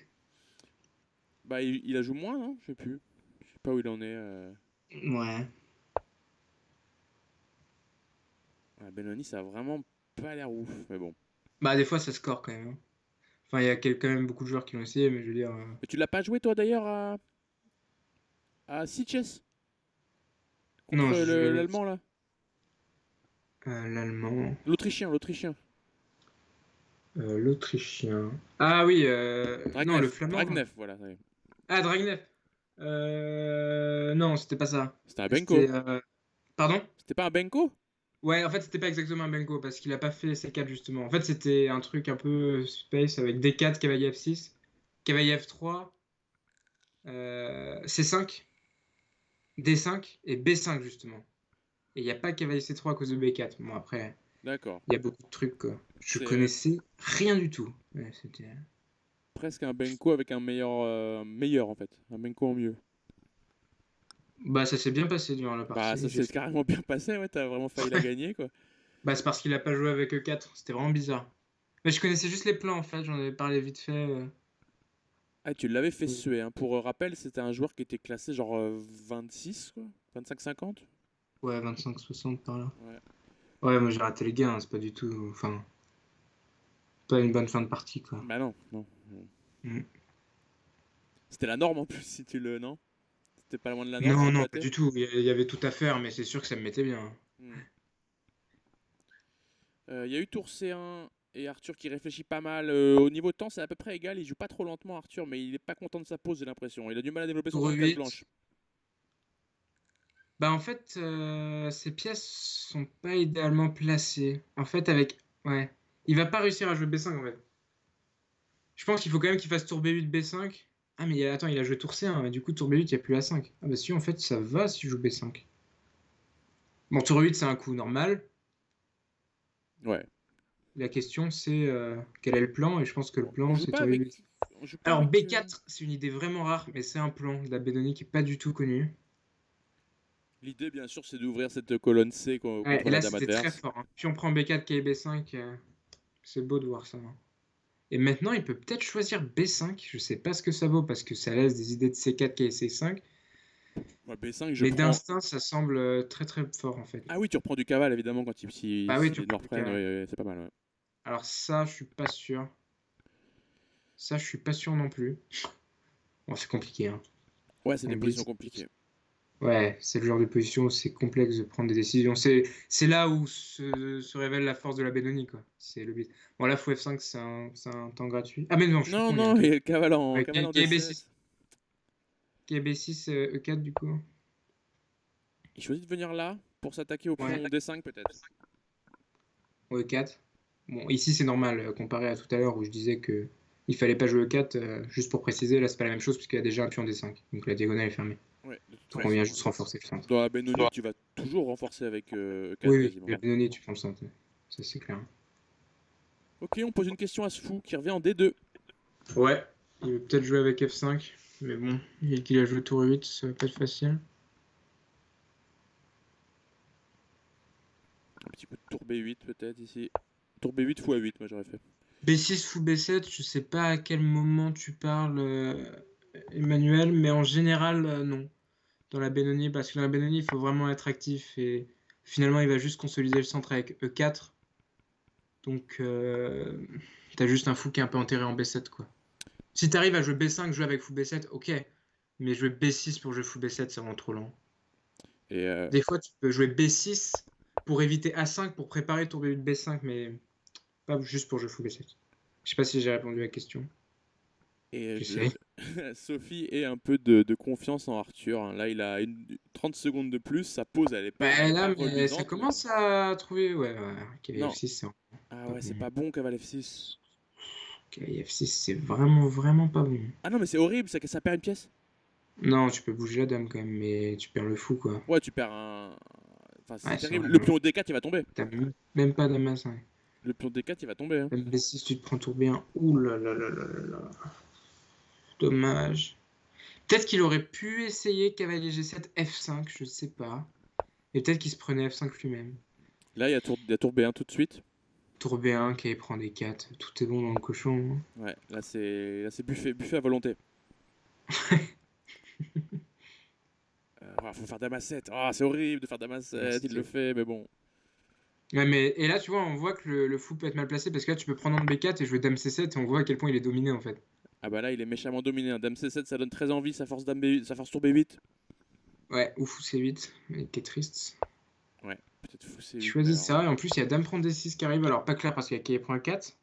[SPEAKER 1] Bah, il la joue moins, non? Je sais plus. Je sais pas où il en est.
[SPEAKER 2] Ouais.
[SPEAKER 1] Ouais, Benoni, ça a vraiment pas l'air ouf. Mais bon.
[SPEAKER 2] Bah, des fois, ça score quand même, hein. Enfin, il y a quand même beaucoup de joueurs qui l'ont essayé, mais je veux dire.
[SPEAKER 1] Mais tu l'as pas joué toi d'ailleurs à Sitges?
[SPEAKER 2] Non,
[SPEAKER 1] Contre
[SPEAKER 2] je jouais
[SPEAKER 1] l'Allemand là?
[SPEAKER 2] l'Allemand.
[SPEAKER 1] L'Autrichien.
[SPEAKER 2] L'Autrichien. Ah oui, non, le
[SPEAKER 1] Dragnev.
[SPEAKER 2] Flamand, là.
[SPEAKER 1] Dragnev, voilà. Ça y est.
[SPEAKER 2] Ah, Dragnev. Non, c'était pas ça.
[SPEAKER 1] C'était un Benko.
[SPEAKER 2] C'était. Pardon?
[SPEAKER 1] C'était pas un Benko?
[SPEAKER 2] Ouais, en fait, c'était pas exactement un Benko parce qu'il a pas fait C4 justement. En fait, c'était un truc un peu space avec D4, cavalier F6, cavalier F3, C5, D5 et B5 justement. Et il n'y a pas cavalier C3 à cause de B4. Bon, après,
[SPEAKER 1] D'accord.
[SPEAKER 2] il y a beaucoup de trucs quoi. Je
[SPEAKER 1] C'est
[SPEAKER 2] connaissais rien du tout. Ouais, c'était...
[SPEAKER 1] presque un Benko avec un meilleur en fait. Un Benko en mieux.
[SPEAKER 2] Bah, ça s'est bien passé durant la
[SPEAKER 1] Bah,
[SPEAKER 2] partie.
[SPEAKER 1] ça s'est carrément bien passé, ouais, t'as vraiment failli la gagner, quoi.
[SPEAKER 2] Bah, c'est parce qu'il a pas joué avec E4. C'était vraiment bizarre. Mais je connaissais juste les plans en fait. J'en avais parlé vite fait.
[SPEAKER 1] Ah, tu l'avais fait suer, hein. Pour rappel, c'était un joueur qui était classé genre 26, quoi. 25-50.
[SPEAKER 2] Ouais, 25-60 par là.
[SPEAKER 1] Ouais.
[SPEAKER 2] Ouais, moi j'ai raté les gains. C'est pas du tout. Enfin, pas une bonne fin de partie quoi.
[SPEAKER 1] Bah non, non. Non.
[SPEAKER 2] Mm.
[SPEAKER 1] C'était la norme en plus, si tu le. Non. C'était pas loin de la norme
[SPEAKER 2] Non,
[SPEAKER 1] s'il
[SPEAKER 2] non, pas
[SPEAKER 1] battait.
[SPEAKER 2] du tout. Il y avait tout à faire, mais c'est sûr que ça me mettait bien.
[SPEAKER 1] Hmm. Il y a eu tour C1 et Arthur qui réfléchit pas mal. Au niveau de temps, c'est à peu près égal. Il joue pas trop lentement, Arthur, mais il est pas content de sa pose, j'ai l'impression. Il a du mal à développer son
[SPEAKER 2] Tour
[SPEAKER 1] jeu en case
[SPEAKER 2] 8.
[SPEAKER 1] blanche.
[SPEAKER 2] Bah en fait, ces pièces sont pas idéalement placées. En fait, avec... Ouais. Il va pas réussir à jouer B5 en fait. Je pense qu'il faut quand même qu'il fasse tour B8, B5. Ah mais attends, il a joué tour C1. Mais du coup, tour B8, il n'y a plus A5. Ah bah si, en fait, ça va si je joue B5. Bon, tour 8, c'est un coup normal.
[SPEAKER 1] Ouais.
[SPEAKER 2] La question, c'est quel est le plan? Et je pense que le
[SPEAKER 1] On
[SPEAKER 2] plan,
[SPEAKER 1] joue
[SPEAKER 2] c'est
[SPEAKER 1] pas
[SPEAKER 2] tour
[SPEAKER 1] avec.
[SPEAKER 2] 8.
[SPEAKER 1] On joue pas
[SPEAKER 2] Alors
[SPEAKER 1] avec.
[SPEAKER 2] B4, c'est une idée vraiment rare, mais c'est un plan de la Benoni qui est pas du tout connu.
[SPEAKER 1] L'idée, bien sûr, c'est d'ouvrir cette colonne C
[SPEAKER 2] Ouais,
[SPEAKER 1] contre
[SPEAKER 2] et
[SPEAKER 1] la
[SPEAKER 2] là,
[SPEAKER 1] dame
[SPEAKER 2] c'était très
[SPEAKER 1] adverse.
[SPEAKER 2] fort, hein. Puis on prend B4, K et B5, c'est beau de voir ça, hein. Et maintenant, il peut peut-être choisir B5. Je sais pas ce que ça vaut parce que ça laisse des idées de C4, K et C5.
[SPEAKER 1] Ouais, B5, je
[SPEAKER 2] Mais
[SPEAKER 1] prends.
[SPEAKER 2] d'instinct, ça semble très très fort en fait.
[SPEAKER 1] Ah oui, tu reprends du cavale, évidemment, quand
[SPEAKER 2] Bah oui,
[SPEAKER 1] si
[SPEAKER 2] tu
[SPEAKER 1] les Noirs
[SPEAKER 2] prends le
[SPEAKER 1] prennent. Ouais,
[SPEAKER 2] cas.
[SPEAKER 1] ouais, c'est pas mal, ouais.
[SPEAKER 2] Alors ça, je suis pas sûr. Ça, je suis pas sûr non plus. Bon, c'est compliqué, hein.
[SPEAKER 1] Ouais, c'est
[SPEAKER 2] En
[SPEAKER 1] des positions
[SPEAKER 2] blitz.
[SPEAKER 1] compliquées.
[SPEAKER 2] Ouais, c'est le genre de position où c'est complexe de prendre des décisions. C'est là où se révèle la force de la Benoni, quoi. C'est le blitz. Bon, là, fou F5, c'est un temps gratuit. Ah, mais non, je suis
[SPEAKER 1] Non,
[SPEAKER 2] con, il y a un
[SPEAKER 1] non,
[SPEAKER 2] tour.
[SPEAKER 1] il y a le
[SPEAKER 2] Ouais,
[SPEAKER 1] cavale en D7.
[SPEAKER 2] KB6. KB6, E4, du coup.
[SPEAKER 1] Il choisit de venir là pour s'attaquer au
[SPEAKER 2] Ouais,
[SPEAKER 1] pion D5, peut-être.
[SPEAKER 2] au E4. Bon, ici, c'est normal, comparé à tout à l'heure où je disais que il fallait pas jouer E4. Juste pour préciser, là, c'est pas la même chose puisqu'il y a déjà un pion D5. Donc la diagonale est fermée.
[SPEAKER 1] Ouais, de toute
[SPEAKER 2] Donc on vient
[SPEAKER 1] façon.
[SPEAKER 2] juste renforcer le centre.
[SPEAKER 1] Dans la Benoni, tu vas toujours renforcer avec E4
[SPEAKER 2] Oui, oui,
[SPEAKER 1] quasiment,
[SPEAKER 2] la
[SPEAKER 1] hein.
[SPEAKER 2] Benoni, tu prends le centre. Ça, c'est clair.
[SPEAKER 1] Ok, on pose une question à ce fou qui revient en D2.
[SPEAKER 2] Ouais, il veut peut-être jouer avec F5, mais bon, il qu'il a joué tour 8, ça va pas être facile.
[SPEAKER 1] Un petit coup de tour B8 peut-être ici. Tour B8 fou A8, moi j'aurais fait.
[SPEAKER 2] B6 fou B7, je sais pas à quel moment tu parles, Emmanuel, mais en général, non. Dans la Benoni, parce que dans la Benoni, il faut vraiment être actif et finalement, il va juste consolider le centre avec E4. Donc, t'as juste un fou qui est un peu enterré en B7, quoi. Si t'arrives à jouer B5, jouer avec fou B7, ok. Mais jouer B6 pour jouer fou B7, c'est vraiment trop lent.
[SPEAKER 1] Et
[SPEAKER 2] Des fois, tu peux jouer B6 pour éviter A5 pour préparer ton début de B5, mais pas juste pour jouer fou B7. Je sais pas si j'ai répondu à la question.
[SPEAKER 1] Et
[SPEAKER 2] J'essaie.
[SPEAKER 1] Sophie est un peu de confiance en Arthur, hein. Là, il a 30 secondes de plus. Sa pause, elle
[SPEAKER 2] Bah
[SPEAKER 1] est
[SPEAKER 2] là,
[SPEAKER 1] pas
[SPEAKER 2] mais ça
[SPEAKER 1] reluisante, mais bon.
[SPEAKER 2] commence à trouver. Ouais, ouais.
[SPEAKER 1] Non.
[SPEAKER 2] KF6, c'est
[SPEAKER 1] Ah
[SPEAKER 2] pas
[SPEAKER 1] ouais, c'est
[SPEAKER 2] bon.
[SPEAKER 1] pas bon, cavale F6.
[SPEAKER 2] KF6, c'est vraiment, vraiment pas bon.
[SPEAKER 1] Ah non, mais c'est horrible, ça perd une pièce.
[SPEAKER 2] Non, tu peux bouger la dame quand même, mais tu perds le fou, quoi.
[SPEAKER 1] Ouais, tu perds un. Enfin, c'est
[SPEAKER 2] Ouais, c'est
[SPEAKER 1] terrible. Le
[SPEAKER 2] vraiment.
[SPEAKER 1] pion D4, il va tomber.
[SPEAKER 2] T'as même pas dame A5.
[SPEAKER 1] Le pion D4, il va tomber, hein.
[SPEAKER 2] Dame B6, tu te prends tour B1. Ouh là là là là là là. Dommage. Peut-être qu'il aurait pu essayer cavalier G7 F5, je sais pas. Et peut-être qu'il se prenait F5 lui-même.
[SPEAKER 1] Là, il y a tour B1 tout de suite.
[SPEAKER 2] Tour B1 qui prend des 4. Tout est bon dans le cochon, hein.
[SPEAKER 1] Ouais, là c'est buffet à volonté. Faut faire dame A7. Ah, c'est horrible de faire dame A7. Il le fait, mais bon.
[SPEAKER 2] Ouais, mais, et là, tu vois, on voit que le fou peut être mal placé parce que là, tu peux prendre en B4 et jouer dame C7 et on voit à quel point il est dominé en fait.
[SPEAKER 1] Ah bah là, il est méchamment dominé, hein. Dame C7, ça donne très envie. Ça force dame B8, ça force tour B8.
[SPEAKER 2] Ouais, ou fou C8, mais qui est triste.
[SPEAKER 1] Ouais, peut-être fou
[SPEAKER 2] Il
[SPEAKER 1] C8, mais
[SPEAKER 2] choisit
[SPEAKER 1] alors.
[SPEAKER 2] ça et en plus, il y a dame prend D6 qui arrive. Alors, pas clair parce qu'il y a qui prend 4.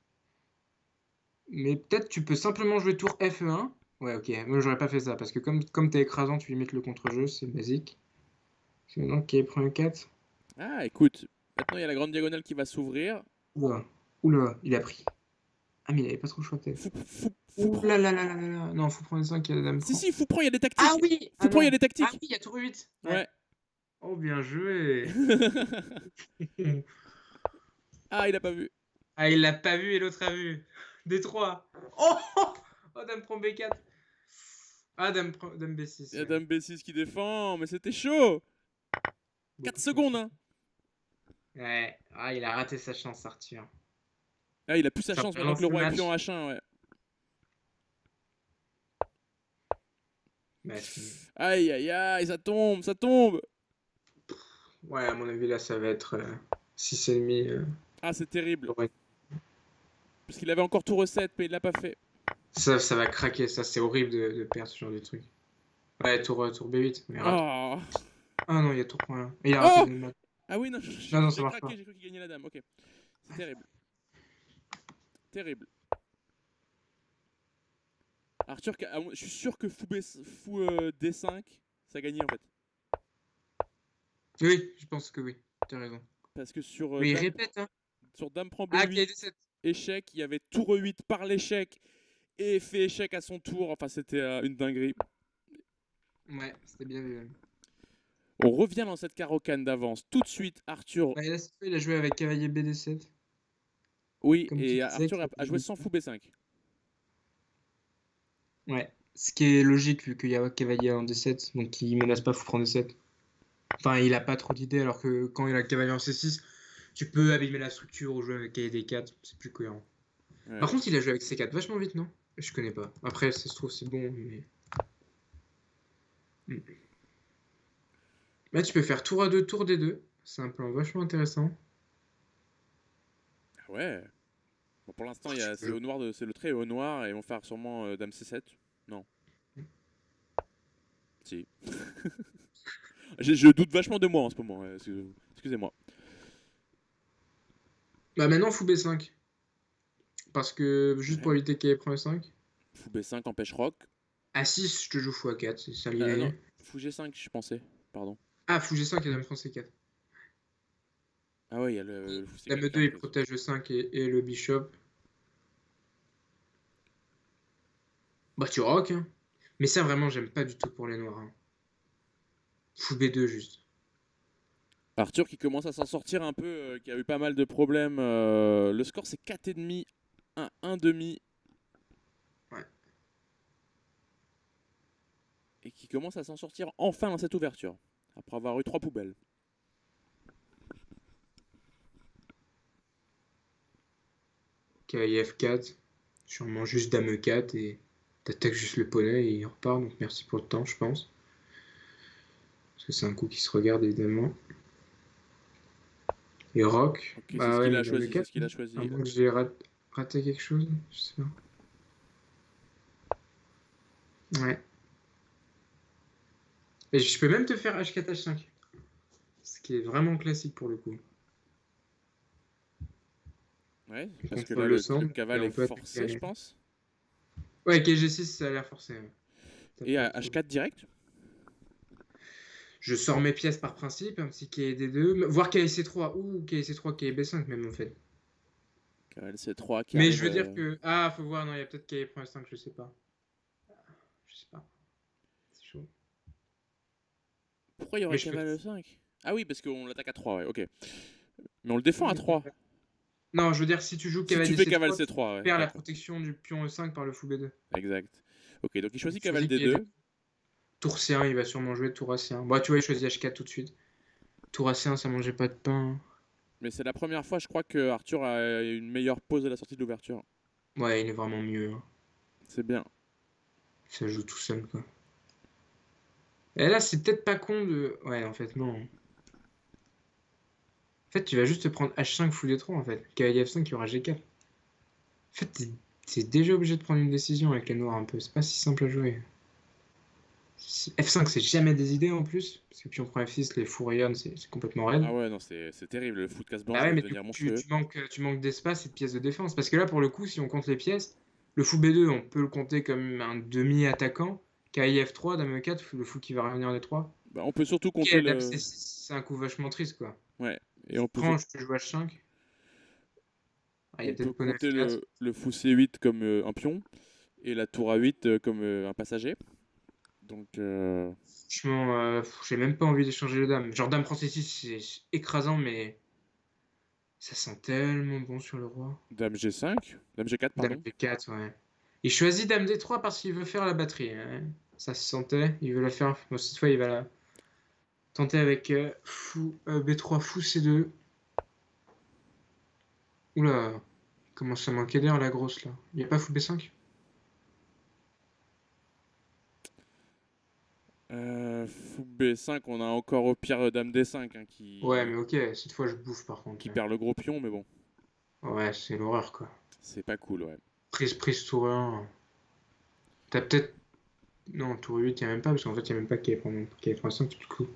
[SPEAKER 2] Mais peut-être tu peux simplement jouer tour Fe1. Ouais, ok. Moi, j'aurais pas fait ça parce que comme t'es écrasant, tu limites le contre-jeu, c'est basique. Parce que maintenant, qui prend 4.
[SPEAKER 1] Ah, écoute. Maintenant, il y a la grande diagonale qui va s'ouvrir.
[SPEAKER 2] Oula, oula, il a pris. Ah, mais il avait pas trop le choix peut-être.
[SPEAKER 1] Fou
[SPEAKER 2] Ouh là là là là là là. Non, fou prendre 5, il y a la dame
[SPEAKER 1] Si,
[SPEAKER 2] prend.
[SPEAKER 1] si, fou prend, il y a des
[SPEAKER 2] Ah
[SPEAKER 1] tactiques.
[SPEAKER 2] oui!
[SPEAKER 1] Fou
[SPEAKER 2] Ah
[SPEAKER 1] prend, il y a
[SPEAKER 2] non.
[SPEAKER 1] des
[SPEAKER 2] Ah
[SPEAKER 1] tactiques.
[SPEAKER 2] oui, il y a tour 8. Ouais.
[SPEAKER 1] Ouais.
[SPEAKER 2] Oh, bien joué.
[SPEAKER 1] Ah, il a pas vu.
[SPEAKER 2] Ah, il l'a pas vu et l'autre a vu. Des 3. Oh! Oh, dame prend B4. Ah, dame
[SPEAKER 1] Il
[SPEAKER 2] B6.
[SPEAKER 1] y a
[SPEAKER 2] Ouais.
[SPEAKER 1] Dame B6 qui défend, mais c'était chaud. 4
[SPEAKER 2] Beaucoup trop
[SPEAKER 1] secondes,
[SPEAKER 2] chaud.
[SPEAKER 1] hein.
[SPEAKER 2] Ouais. Ah, il a raté sa chance, Arthur.
[SPEAKER 1] Ah, il a plus sa
[SPEAKER 2] Ça
[SPEAKER 1] chance maintenant que
[SPEAKER 2] relance
[SPEAKER 1] le
[SPEAKER 2] le
[SPEAKER 1] roi est plus en
[SPEAKER 2] match.
[SPEAKER 1] H1, ouais.
[SPEAKER 2] Bah, c'est nul.
[SPEAKER 1] Aïe, aïe, aïe, ça tombe, ça tombe.
[SPEAKER 2] Ouais, à mon avis, là, ça va être 6,5.
[SPEAKER 1] Ah, c'est terrible.
[SPEAKER 2] Ouais.
[SPEAKER 1] Parce qu'il avait encore tout recette, mais il l'a pas fait.
[SPEAKER 2] Ça va craquer, ça. C'est horrible de perdre ce genre de truc. Ouais, tour B8. Mais rate.
[SPEAKER 1] Oh.
[SPEAKER 2] Ah non, il y a tour point là. Et il a raté
[SPEAKER 1] Oh.
[SPEAKER 2] le match.
[SPEAKER 1] Ah oui, non,
[SPEAKER 2] Non, non, ça
[SPEAKER 1] j'ai
[SPEAKER 2] marche pas.
[SPEAKER 1] craqué, j'ai cru qu'il gagnait la dame. Ok. C'est terrible. Terrible. Arthur, je suis sûr que fou D5, ça gagnait en fait.
[SPEAKER 2] Oui, je pense que oui. T'as raison.
[SPEAKER 1] Parce que sur,
[SPEAKER 2] Mais il répète, hein.
[SPEAKER 1] sur dame prend
[SPEAKER 2] Ah,
[SPEAKER 1] B8,
[SPEAKER 2] KD7.
[SPEAKER 1] échec, il y avait tour E8 par l'échec et fait échec à son tour. Enfin, c'était une dinguerie.
[SPEAKER 2] Ouais, c'était bien vu.
[SPEAKER 1] On revient dans cette carocane d'avance. Tout de suite, Arthur.
[SPEAKER 2] Ouais, là, cette fois, il a joué avec cavalier BD7.
[SPEAKER 1] Oui,
[SPEAKER 2] Comme tu
[SPEAKER 1] et
[SPEAKER 2] disais,
[SPEAKER 1] Arthur
[SPEAKER 2] qu'il
[SPEAKER 1] a
[SPEAKER 2] avait
[SPEAKER 1] joué
[SPEAKER 2] joué
[SPEAKER 1] sans
[SPEAKER 2] ça.
[SPEAKER 1] fou B5.
[SPEAKER 2] Ouais. Ce qui est logique vu qu'il y a cavalier en D7, donc il menace pas fou prendre D7. Enfin, il a pas trop d'idées, alors que quand il a cavalier en C6, tu peux abîmer la structure ou jouer avec cavalier D4, c'est plus cohérent.
[SPEAKER 1] Ouais.
[SPEAKER 2] Par contre, il a joué avec C4 vachement vite, non? Je connais pas. Après, ça se trouve, c'est bon, mais. Là, tu peux faire tour A2, tour D2. C'est un plan vachement intéressant.
[SPEAKER 1] Ah ouais. Bon, pour l'instant,
[SPEAKER 2] Tu
[SPEAKER 1] c'est
[SPEAKER 2] peux-
[SPEAKER 1] au noir, c'est le trait est au noir et ils vont faire sûrement dame C7. Non. Si. Je doute vachement de moi en ce moment. Excusez-moi.
[SPEAKER 2] Bah, maintenant, fou B5. Parce que, juste
[SPEAKER 1] Ouais.
[SPEAKER 2] pour éviter qu'il prenne 5.
[SPEAKER 1] Fou B5 empêche rock.
[SPEAKER 2] A6, je te joue fou A4, c'est ça
[SPEAKER 1] Non,
[SPEAKER 2] l'idée.
[SPEAKER 1] fou G5, je pensais. Pardon.
[SPEAKER 2] Ah, fou G5 et dame prend C4.
[SPEAKER 1] Ah ouais, il y a le fou
[SPEAKER 2] Dame
[SPEAKER 1] C4 qui est
[SPEAKER 2] E2,
[SPEAKER 1] en
[SPEAKER 2] il
[SPEAKER 1] prise.
[SPEAKER 2] protège le 5 et le bishop. Bah, tu rock, hein. Mais ça, vraiment, j'aime pas du tout pour les noirs. Hein. Fou B2, juste.
[SPEAKER 1] Arthur qui commence à s'en sortir un peu, qui a eu pas mal de problèmes. Le score c'est 4,5, 1 demi.
[SPEAKER 2] Ouais.
[SPEAKER 1] Et qui commence à s'en sortir enfin dans cette ouverture. Après avoir eu 3 poubelles.
[SPEAKER 2] Cavalier F4. Sûrement juste dame E4 et t'attaques juste le poney et il repart. Donc merci pour le temps, je pense. Parce que c'est un coup qui se regarde évidemment. Et rock.
[SPEAKER 1] Ok, c'est
[SPEAKER 2] Bah
[SPEAKER 1] ce
[SPEAKER 2] ouais,
[SPEAKER 1] qu'il
[SPEAKER 2] mais
[SPEAKER 1] a
[SPEAKER 2] dame
[SPEAKER 1] choisi, c'est
[SPEAKER 2] E4.
[SPEAKER 1] ce qu'il a
[SPEAKER 2] À
[SPEAKER 1] choisi.
[SPEAKER 2] moins que j'ai raté quelque chose. Je sais pas. Ouais. Et je peux même te faire H4, H5. Ce qui est vraiment classique pour le coup.
[SPEAKER 1] Ouais,
[SPEAKER 2] On
[SPEAKER 1] parce que
[SPEAKER 2] contrôle
[SPEAKER 1] là
[SPEAKER 2] le
[SPEAKER 1] le
[SPEAKER 2] centre et
[SPEAKER 1] cavale est
[SPEAKER 2] on peut
[SPEAKER 1] forcé, je
[SPEAKER 2] attaquer.
[SPEAKER 1] pense.
[SPEAKER 2] Ouais, KG6, ça a l'air forcé. Ouais. T'as
[SPEAKER 1] Et
[SPEAKER 2] pas
[SPEAKER 1] à
[SPEAKER 2] trop.
[SPEAKER 1] H4 direct.
[SPEAKER 2] Je sors mes pièces par principe, un petit KD2, voire KC3 ou KC3, KB5 même en fait.
[SPEAKER 1] Cavale C3 qui
[SPEAKER 2] Mais je
[SPEAKER 1] arrive.
[SPEAKER 2] veux dire que. Ah, faut voir, non, il y a peut-être KB.5, je sais pas. Je sais pas. C'est chaud.
[SPEAKER 1] Pourquoi il y
[SPEAKER 2] Mais
[SPEAKER 1] aurait
[SPEAKER 2] je peux.
[SPEAKER 1] cavale E5? Ah oui, parce qu'on l'attaque à 3, ouais, ok. Mais on le défend à
[SPEAKER 2] Oui,
[SPEAKER 1] 3.
[SPEAKER 2] non, je veux dire, si tu joues
[SPEAKER 1] Si tu
[SPEAKER 2] cavalier
[SPEAKER 1] fais cavale
[SPEAKER 2] C3, tu
[SPEAKER 1] C3, ouais,
[SPEAKER 2] perds la
[SPEAKER 1] d'accord.
[SPEAKER 2] protection du pion E5 par le fou B2.
[SPEAKER 1] Exact. Ok, donc il
[SPEAKER 2] Donc,
[SPEAKER 1] choisit
[SPEAKER 2] tu
[SPEAKER 1] cavale
[SPEAKER 2] choisis KD2.
[SPEAKER 1] D2.
[SPEAKER 2] Tour C1, il va sûrement jouer tour A C1. Bah, tu vois, il choisit H4 tout de suite. Tour A C1, ça mangeait pas de pain.
[SPEAKER 1] Mais c'est la première fois, je crois, que Arthur a une meilleure pause à la sortie de l'ouverture.
[SPEAKER 2] Ouais, il est vraiment mieux. Hein.
[SPEAKER 1] C'est bien.
[SPEAKER 2] Ça joue tout seul, quoi. Et là, c'est peut-être pas con de. Ouais, en fait, non. En fait, tu vas juste te prendre H5 fou D3 en fait. Cavalier F5, il y aura G4. En fait, t'es déjà obligé de prendre une décision avec les noirs un peu. C'est pas si simple à jouer. F5, c'est jamais des idées en plus. Parce que pion prend F6, les fous rayonnent, c'est complètement raide.
[SPEAKER 1] Ah ouais, non, c'est terrible. Le foot casse
[SPEAKER 2] Bah
[SPEAKER 1] blanche
[SPEAKER 2] ouais,
[SPEAKER 1] va
[SPEAKER 2] mais du
[SPEAKER 1] devenir
[SPEAKER 2] coup,
[SPEAKER 1] monstrueux.
[SPEAKER 2] tu manques d'espace et de pièces de défense. Parce que là, pour le coup, si on compte les pièces, le fou B2, on peut le compter comme un demi-attaquant. Cavalier F3, dame E4, le fou qui va revenir en D3.
[SPEAKER 1] Bah, on peut surtout
[SPEAKER 2] Ok,
[SPEAKER 1] compter
[SPEAKER 2] dame
[SPEAKER 1] le.
[SPEAKER 2] C6, c'est un coup vachement triste, quoi.
[SPEAKER 1] Ouais. Et on peut,
[SPEAKER 2] Prends, je peux jouer H5. Ah, il y a
[SPEAKER 1] on peut
[SPEAKER 2] peut-être poney
[SPEAKER 1] compter
[SPEAKER 2] F4.
[SPEAKER 1] le fou C8 comme un pion et la tour A8 comme un passager. Donc,
[SPEAKER 2] Franchement, j'ai même pas envie d'échanger le dame. Genre dame prend C6, c'est écrasant, mais ça sent tellement bon sur le roi.
[SPEAKER 1] dame G5, dame G4,
[SPEAKER 2] Dame
[SPEAKER 1] pardon.
[SPEAKER 2] D4, ouais. Il choisit dame D3 parce qu'il veut faire la batterie, hein. Ça se sentait, il veut la faire. Bon, cette fois, il va la tenter avec fou, B3, fou C2. Oula, il commence à manquer d'air la grosse là. Il n'y a pas fou B5?
[SPEAKER 1] Fou B5, on a encore au pire dame D5 hein,
[SPEAKER 2] Ouais, mais ok, cette fois je bouffe par contre,
[SPEAKER 1] qui
[SPEAKER 2] là.
[SPEAKER 1] perd le gros pion, mais bon,
[SPEAKER 2] Ouais, c'est l'horreur quoi.
[SPEAKER 1] c'est pas cool, ouais.
[SPEAKER 2] Prise tour 1. T'as peut-être. Non, tour 8, il n'y a même pas, parce qu'en fait, il n'y a même pas KF5 du coup.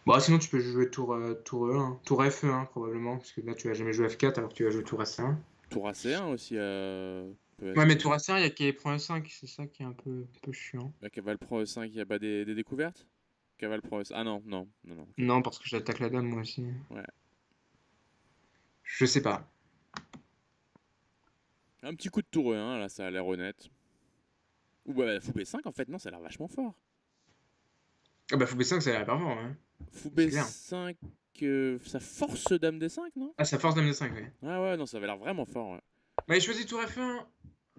[SPEAKER 2] Bon, sinon, tu peux jouer tour E1, tour FE1 probablement, parce que là, tu vas jamais jouer F4 alors que tu vas jouer tour AC1.
[SPEAKER 1] Tour AC1 aussi peut
[SPEAKER 2] Ouais, mais
[SPEAKER 1] être.
[SPEAKER 2] tour AC1, il y a KF prend E5, c'est ça qui est un peu chiant.
[SPEAKER 1] La cavale Pro E5, il y a pas des découvertes. Cavale Pro E5. Ah non, non, non, non. Ok.
[SPEAKER 2] Non, parce que j'attaque la dame moi aussi.
[SPEAKER 1] Ouais.
[SPEAKER 2] Je sais pas.
[SPEAKER 1] Un petit coup de tour E1, là, ça a l'air honnête. Ou bah, fou B5, en fait, non, ça a l'air vachement fort.
[SPEAKER 2] Ah bah, fou B5, ça a l'air performant, hein.
[SPEAKER 1] Fou
[SPEAKER 2] C'est clair.
[SPEAKER 1] B5, ça force dame D5, non?
[SPEAKER 2] Ah, ça force dame D5, ouais.
[SPEAKER 1] Ah ouais, non, ça avait l'air vraiment fort, ouais.
[SPEAKER 2] Bah, il choisit tour F1.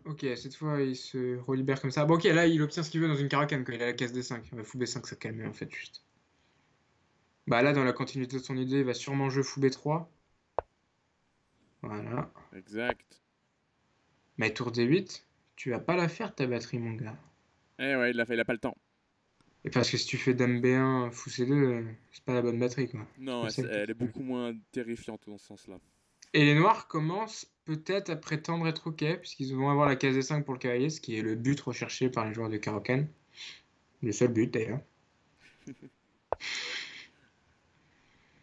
[SPEAKER 2] Ok, cette fois, il se relibère comme ça. Bon, ok, là, il obtient ce qu'il veut dans une caracane quand il a la case D5. Ouais, fou B5, ça calme en fait, juste. Bah, là, dans la continuité de son idée, il va sûrement jouer fou B3. Voilà.
[SPEAKER 1] Exact.
[SPEAKER 2] Mais tour D8, tu vas pas la faire ta batterie, mon gars.
[SPEAKER 1] Eh ouais, il a pas le temps.
[SPEAKER 2] Et parce que si tu fais dame B1, fou C2, c'est pas la bonne batterie, quoi. C'est
[SPEAKER 1] Non,
[SPEAKER 2] comme ça que
[SPEAKER 1] elle est beaucoup moins terrifiante dans ce sens-là.
[SPEAKER 2] Et les noirs commencent peut-être à prétendre être ok, puisqu'ils vont avoir la case D5 pour le cavalier, ce qui est le but recherché par les joueurs de Caro-Kann. Le seul but, d'ailleurs.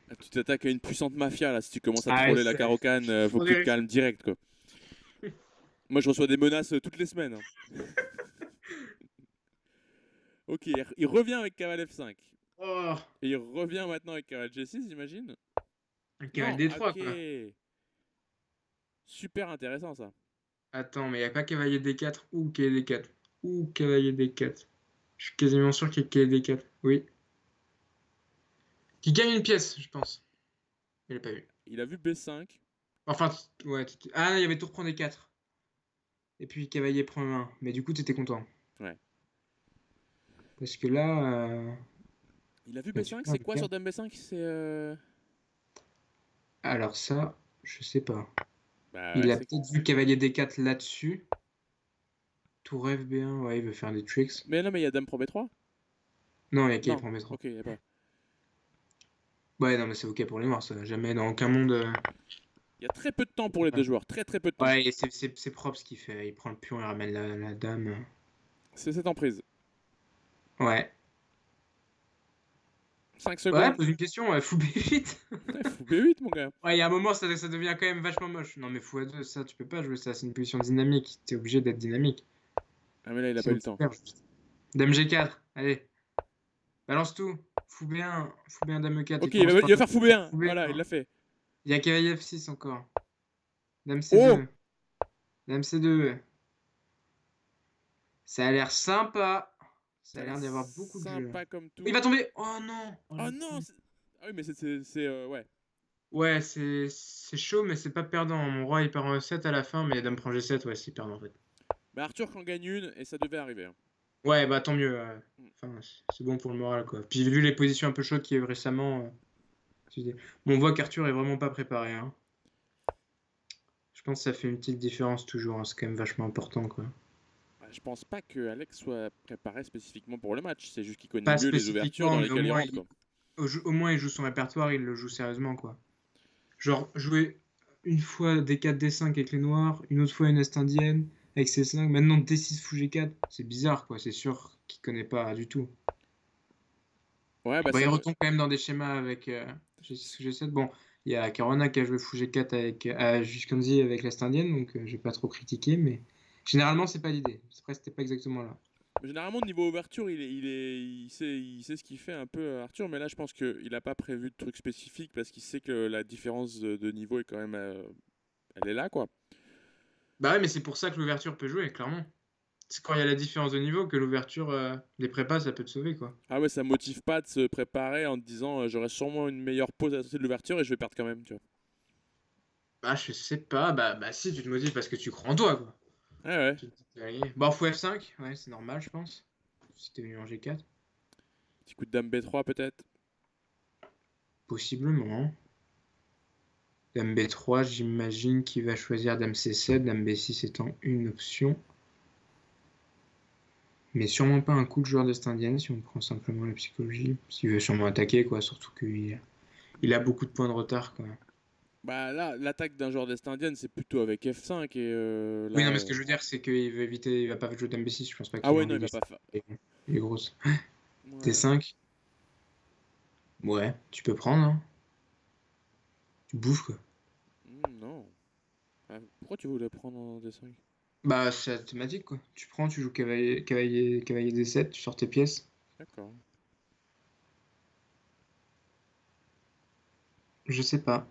[SPEAKER 1] Ah, tu t'attaques à une puissante mafia, là, si tu commences à
[SPEAKER 2] Ah, ouais,
[SPEAKER 1] troller la carocane, faut que tu te calmes direct, quoi. Moi, je reçois des menaces toutes les semaines, hein. Ok, il revient avec cavale F5.
[SPEAKER 2] Oh,
[SPEAKER 1] Et il revient maintenant avec cavale G6, j'imagine.
[SPEAKER 2] un
[SPEAKER 1] Non,
[SPEAKER 2] cavalier D3, quoi.
[SPEAKER 1] ok. Super intéressant, ça.
[SPEAKER 2] Attends, mais il n'y a pas cavalier D4 ou cavalier D4. Ou cavalier D4. Je suis quasiment sûr qu'il y a cavalier D4. Oui. Qui gagne une pièce, je pense. Il l'a pas vu.
[SPEAKER 1] Il a vu B5.
[SPEAKER 2] Enfin, ouais. Ah, il y avait tour prend D4. Et puis cavalier prend 1. Mais du coup, t'étais content.
[SPEAKER 1] Ouais.
[SPEAKER 2] Parce que là,
[SPEAKER 1] Il a vu
[SPEAKER 2] bah, tu
[SPEAKER 1] B5,
[SPEAKER 2] perds
[SPEAKER 1] c'est quoi
[SPEAKER 2] D4.
[SPEAKER 1] sur Dame B5? C'est.
[SPEAKER 2] Alors ça, je sais pas.
[SPEAKER 1] Bah ouais,
[SPEAKER 2] Il a
[SPEAKER 1] c'est.
[SPEAKER 2] peut-être vu cavalier D4 là-dessus. Tour FB1, ouais, il veut faire des tricks.
[SPEAKER 1] Mais non, mais il y a Dame Pro B3?
[SPEAKER 2] Non, il y a cavalier
[SPEAKER 1] Non.
[SPEAKER 2] prend B3.
[SPEAKER 1] Ok, il y a pas.
[SPEAKER 2] Ouais, non, mais c'est ok pour les noirs, ça. Jamais dans aucun monde.
[SPEAKER 1] Il y a très peu de temps pour les deux joueurs, très très peu de temps.
[SPEAKER 2] Ouais, et c'est propre ce qu'il fait. Il prend le pion et ramène la dame.
[SPEAKER 1] C'est cette emprise.
[SPEAKER 2] Ouais.
[SPEAKER 1] 5
[SPEAKER 2] Ouais,
[SPEAKER 1] secondes.
[SPEAKER 2] pose une question, ouais, fou B8.
[SPEAKER 1] Ouais, fou B8, mon gars.
[SPEAKER 2] Ouais, il y a un moment, ça devient quand même vachement moche. Non, mais fou A2, ça, tu peux pas jouer ça. C'est une position dynamique. T'es obligé d'être dynamique.
[SPEAKER 1] Ah, mais là, il a pas eu
[SPEAKER 2] Sinon,
[SPEAKER 1] le
[SPEAKER 2] tu
[SPEAKER 1] temps.
[SPEAKER 2] perds juste. Dame G4, allez. Balance tout. Fou B1, Dame E4.
[SPEAKER 1] Ok,
[SPEAKER 2] Il commence
[SPEAKER 1] il
[SPEAKER 2] par
[SPEAKER 1] va faire fou B1.
[SPEAKER 2] fou
[SPEAKER 1] Voilà, il
[SPEAKER 2] B1.
[SPEAKER 1] l'a fait.
[SPEAKER 2] Il y a cavalier F6 encore. Dame
[SPEAKER 1] Oh!
[SPEAKER 2] C2. Dame C2. Ça a l'air sympa. Ça
[SPEAKER 1] Ça
[SPEAKER 2] a
[SPEAKER 1] a l'air
[SPEAKER 2] l'air d'y avoir beaucoup de jeux.
[SPEAKER 1] sympa comme
[SPEAKER 2] Il
[SPEAKER 1] tout.
[SPEAKER 2] va tomber. Oh non. Oh,
[SPEAKER 1] Oh
[SPEAKER 2] le
[SPEAKER 1] non!
[SPEAKER 2] con.
[SPEAKER 1] Ah oui, mais ouais.
[SPEAKER 2] Ouais, c'est chaud, mais c'est pas perdant. Mon roi, il part en E7 à la fin, mais dame prend G7, ouais, c'est perdant en fait.
[SPEAKER 1] Bah, Arthur en gagne une et ça devait arriver, hein.
[SPEAKER 2] Ouais, bah tant mieux. Enfin, c'est bon pour le moral, quoi. Puis vu les positions un peu chaudes qu'il y a eu récemment, bon, on voit qu'Arthur est vraiment pas préparé, hein. Je pense que ça fait une petite différence toujours, hein. C'est quand même vachement important, quoi.
[SPEAKER 1] Bah, je pense pas que Alex soit préparé spécifiquement pour le match. C'est juste qu'il connaît
[SPEAKER 2] Pas
[SPEAKER 1] mieux les ouvertures
[SPEAKER 2] spécifiquement,
[SPEAKER 1] dans
[SPEAKER 2] mais
[SPEAKER 1] lesquelles il rentre, quoi.
[SPEAKER 2] au moins il joue son répertoire, il le joue sérieusement, quoi. Genre, jouer une fois D4, D5 avec les noirs, une autre fois une Est indienne avec C5, maintenant D6 fou G4, c'est bizarre, quoi. C'est sûr qu'il connaît pas du tout.
[SPEAKER 1] Ouais, bah
[SPEAKER 2] Bah, il
[SPEAKER 1] c'est.
[SPEAKER 2] retombe quand même dans des schémas avec G6 ou G7. Bon, il y a Caruana qui a joué fou G4 avec Gisconzi avec l'Est indienne, donc je vais pas trop critiquer, mais généralement, c'est pas l'idée. Après, c'était pas exactement là.
[SPEAKER 1] Généralement, niveau ouverture, il sait ce qu'il fait un peu, Arthur, mais là, je pense qu'il n'a pas prévu de trucs spécifiques parce qu'il sait que la différence de niveau est quand même. Elle est là, quoi.
[SPEAKER 2] Bah ouais, mais c'est pour ça que l'ouverture peut jouer, clairement. C'est quand il y a la différence de niveau que l'ouverture, les prépas, ça peut te sauver, quoi.
[SPEAKER 1] Ah ouais, ça motive pas de se préparer en te disant j'aurai sûrement une meilleure pause à la sortie de l'ouverture et je vais perdre quand même, tu vois.
[SPEAKER 2] Bah, je sais pas, bah si, tu te motives parce que tu crois en toi, quoi.
[SPEAKER 1] Ouais, ouais.
[SPEAKER 2] Tu te dis que tu vas gagner. Bon, fou F5, ouais, c'est normal, je pense. Si t'es venu en G4.
[SPEAKER 1] Petit coup de dame B3 peut-être.
[SPEAKER 2] Possiblement. Dame B3, j'imagine qu'il va choisir Dame C7, Dame B6 étant une option. Mais sûrement pas un coup de joueur d'Est indienne si on prend simplement la psychologie. S'il veut sûrement attaquer, quoi. Surtout qu'il a beaucoup de points de retard, quoi.
[SPEAKER 1] Bah là, l'attaque d'un joueur d'Est indienne, c'est plutôt avec F5 et
[SPEAKER 2] Oui,
[SPEAKER 1] là.
[SPEAKER 2] non, mais ce que je veux dire, c'est qu'il veut éviter, il va pas jouer Dame B6. Je pense pas
[SPEAKER 1] Ah
[SPEAKER 2] qu'il ait
[SPEAKER 1] ouais, non,
[SPEAKER 2] envie
[SPEAKER 1] il
[SPEAKER 2] de
[SPEAKER 1] va pas faire.
[SPEAKER 2] les grosses.
[SPEAKER 1] Ouais.
[SPEAKER 2] T5, ouais, tu peux prendre, hein. Tu bouffes, quoi.
[SPEAKER 1] Non. Ah, pourquoi tu voulais prendre en D5?
[SPEAKER 2] Bah, c'est la thématique, quoi. Tu prends, tu joues cavalier D7, tu sors tes pièces.
[SPEAKER 1] D'accord.
[SPEAKER 2] Je sais pas.